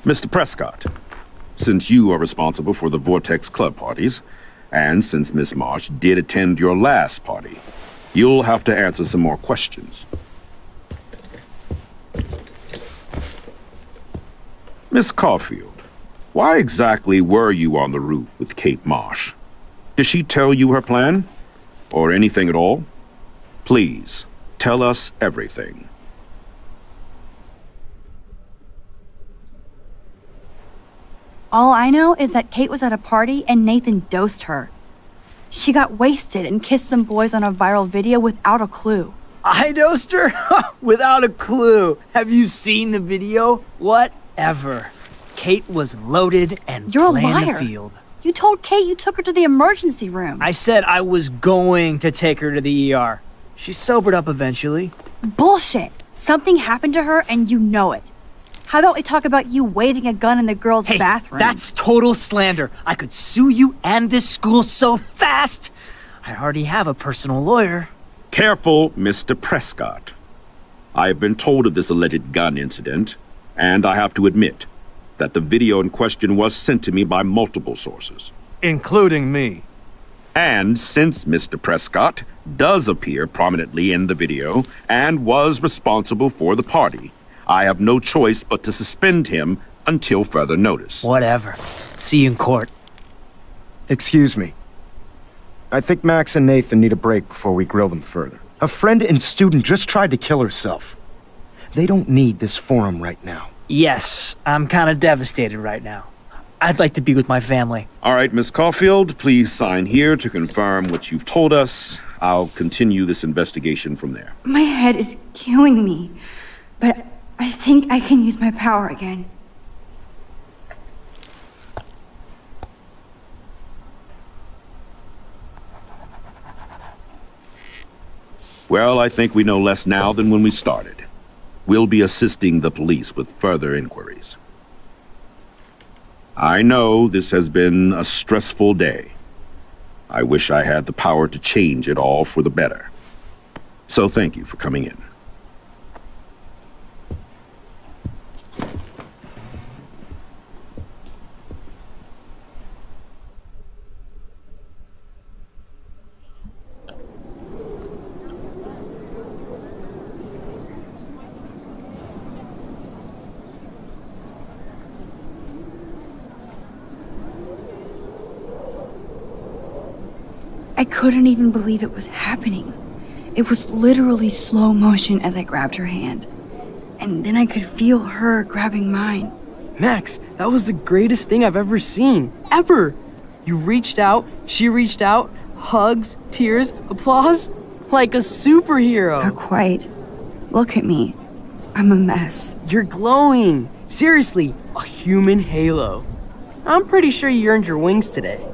Mr. Prescott, since you are responsible for the Vortex Club parties, and since Miss Marsh did attend your last party, you'll have to answer some more questions. Miss Caulfield, why exactly were you on the route with Kate Marsh? Did she tell you her plan? Or anything at all? Please, tell us everything. All I know is that Kate was at a party and Nathan dosed her. She got wasted and kissed some boys on a viral video without a clue. I dosed her? Without a clue. Have you seen the video? Whatever. Kate was loaded and You're a playing liar. the field. You told Kate you took her to the emergency room. I said I was going to take her to the ER. She sobered up eventually. Bullshit. Something happened to her and you know it. How about we talk about you waving a gun in the girls' bathroom? That's total slander. I could sue you and this school so fast. I already have a personal lawyer. Careful, Mr. Prescott. I have been told of this alleged gun incident, and I have to admit that the video in question was sent to me by multiple sources. Including me. And since Mr. Prescott does appear prominently in the video and was responsible for the party, I have no choice but to suspend him until further notice. Whatever. See you in court. Excuse me. I think Max and Nathan need a break before we grill them further. A friend and student just tried to kill herself. They don't need this forum right now. Yes, I'm kind of devastated right now. I'd like to be with my family. All right, Miss Caulfield, please sign here to confirm what you've told us. I'll continue this investigation from there. My head is killing me, but I think I can use my power again. Well, I think we know less now than when we started. We'll be assisting the police with further inquiries. I know this has been a stressful day. I wish I had the power to change it all for the better. So thank you for coming in. I couldn't even believe it was happening. It was literally slow motion as I grabbed her hand. And then I could feel her grabbing mine. Max, that was the greatest thing I've ever seen. Ever! You reached out, she reached out, hugs, tears, applause. Like a superhero. Not quite. Look at me. I'm a mess. You're glowing. Seriously, a human halo. I'm pretty sure you earned your wings today.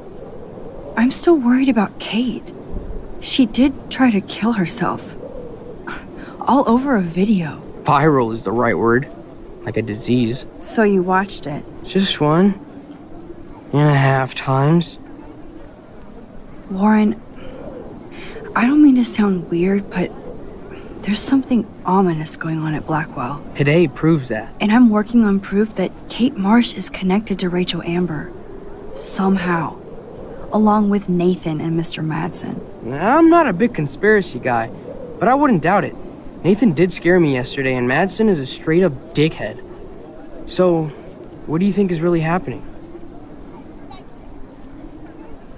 I'm still worried about Kate. She did try to kill herself. All over a video. Viral is the right word. Like a disease. So you watched it? Just 1.5 times. Warren, I don't mean to sound weird, but there's something ominous going on at Blackwell. Today proves that. And I'm working on proof that Kate Marsh is connected to Rachel Amber. Somehow. Along with Nathan and Mr. Madsen. I'm not a big conspiracy guy, but I wouldn't doubt it. Nathan did scare me yesterday, and Madsen is a straight-up dickhead. So, what do you think is really happening?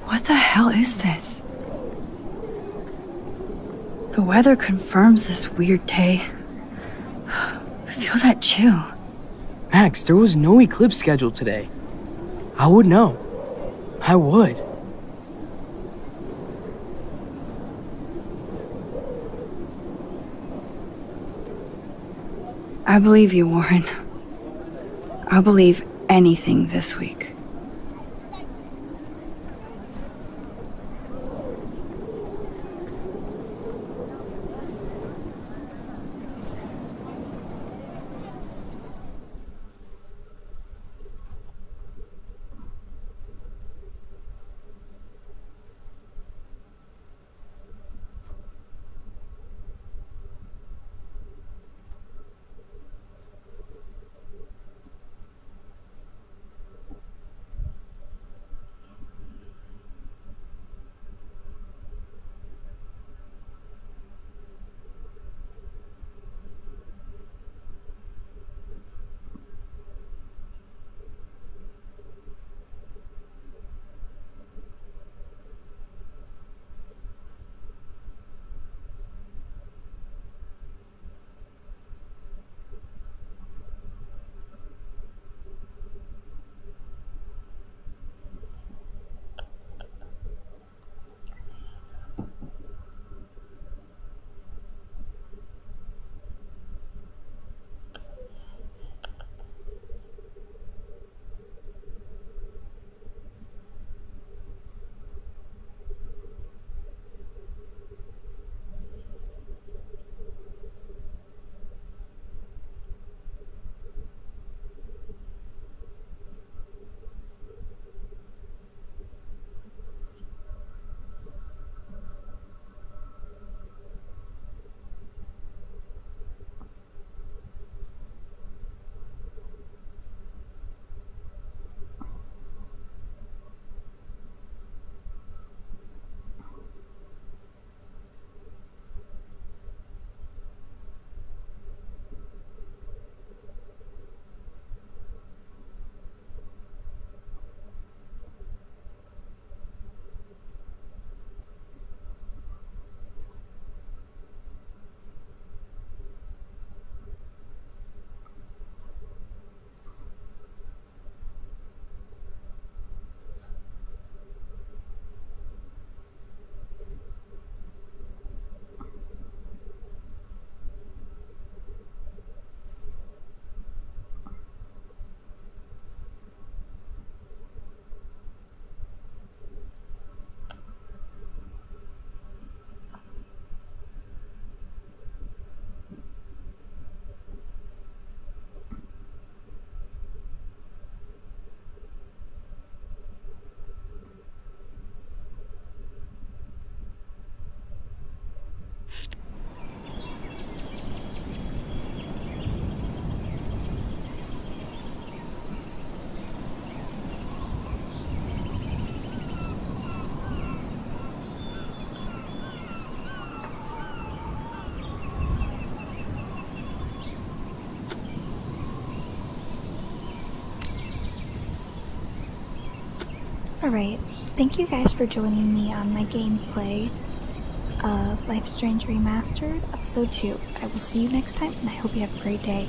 What the hell is this? The weather confirms this weird day. Feel that chill. Max, there was no eclipse scheduled today. I would know. I would. I believe you, Warren. I'll believe anything this week. Alright, thank you guys for joining me on my gameplay of Life is Strange Remastered, Episode 2. I will see you next time, and I hope you have a great day.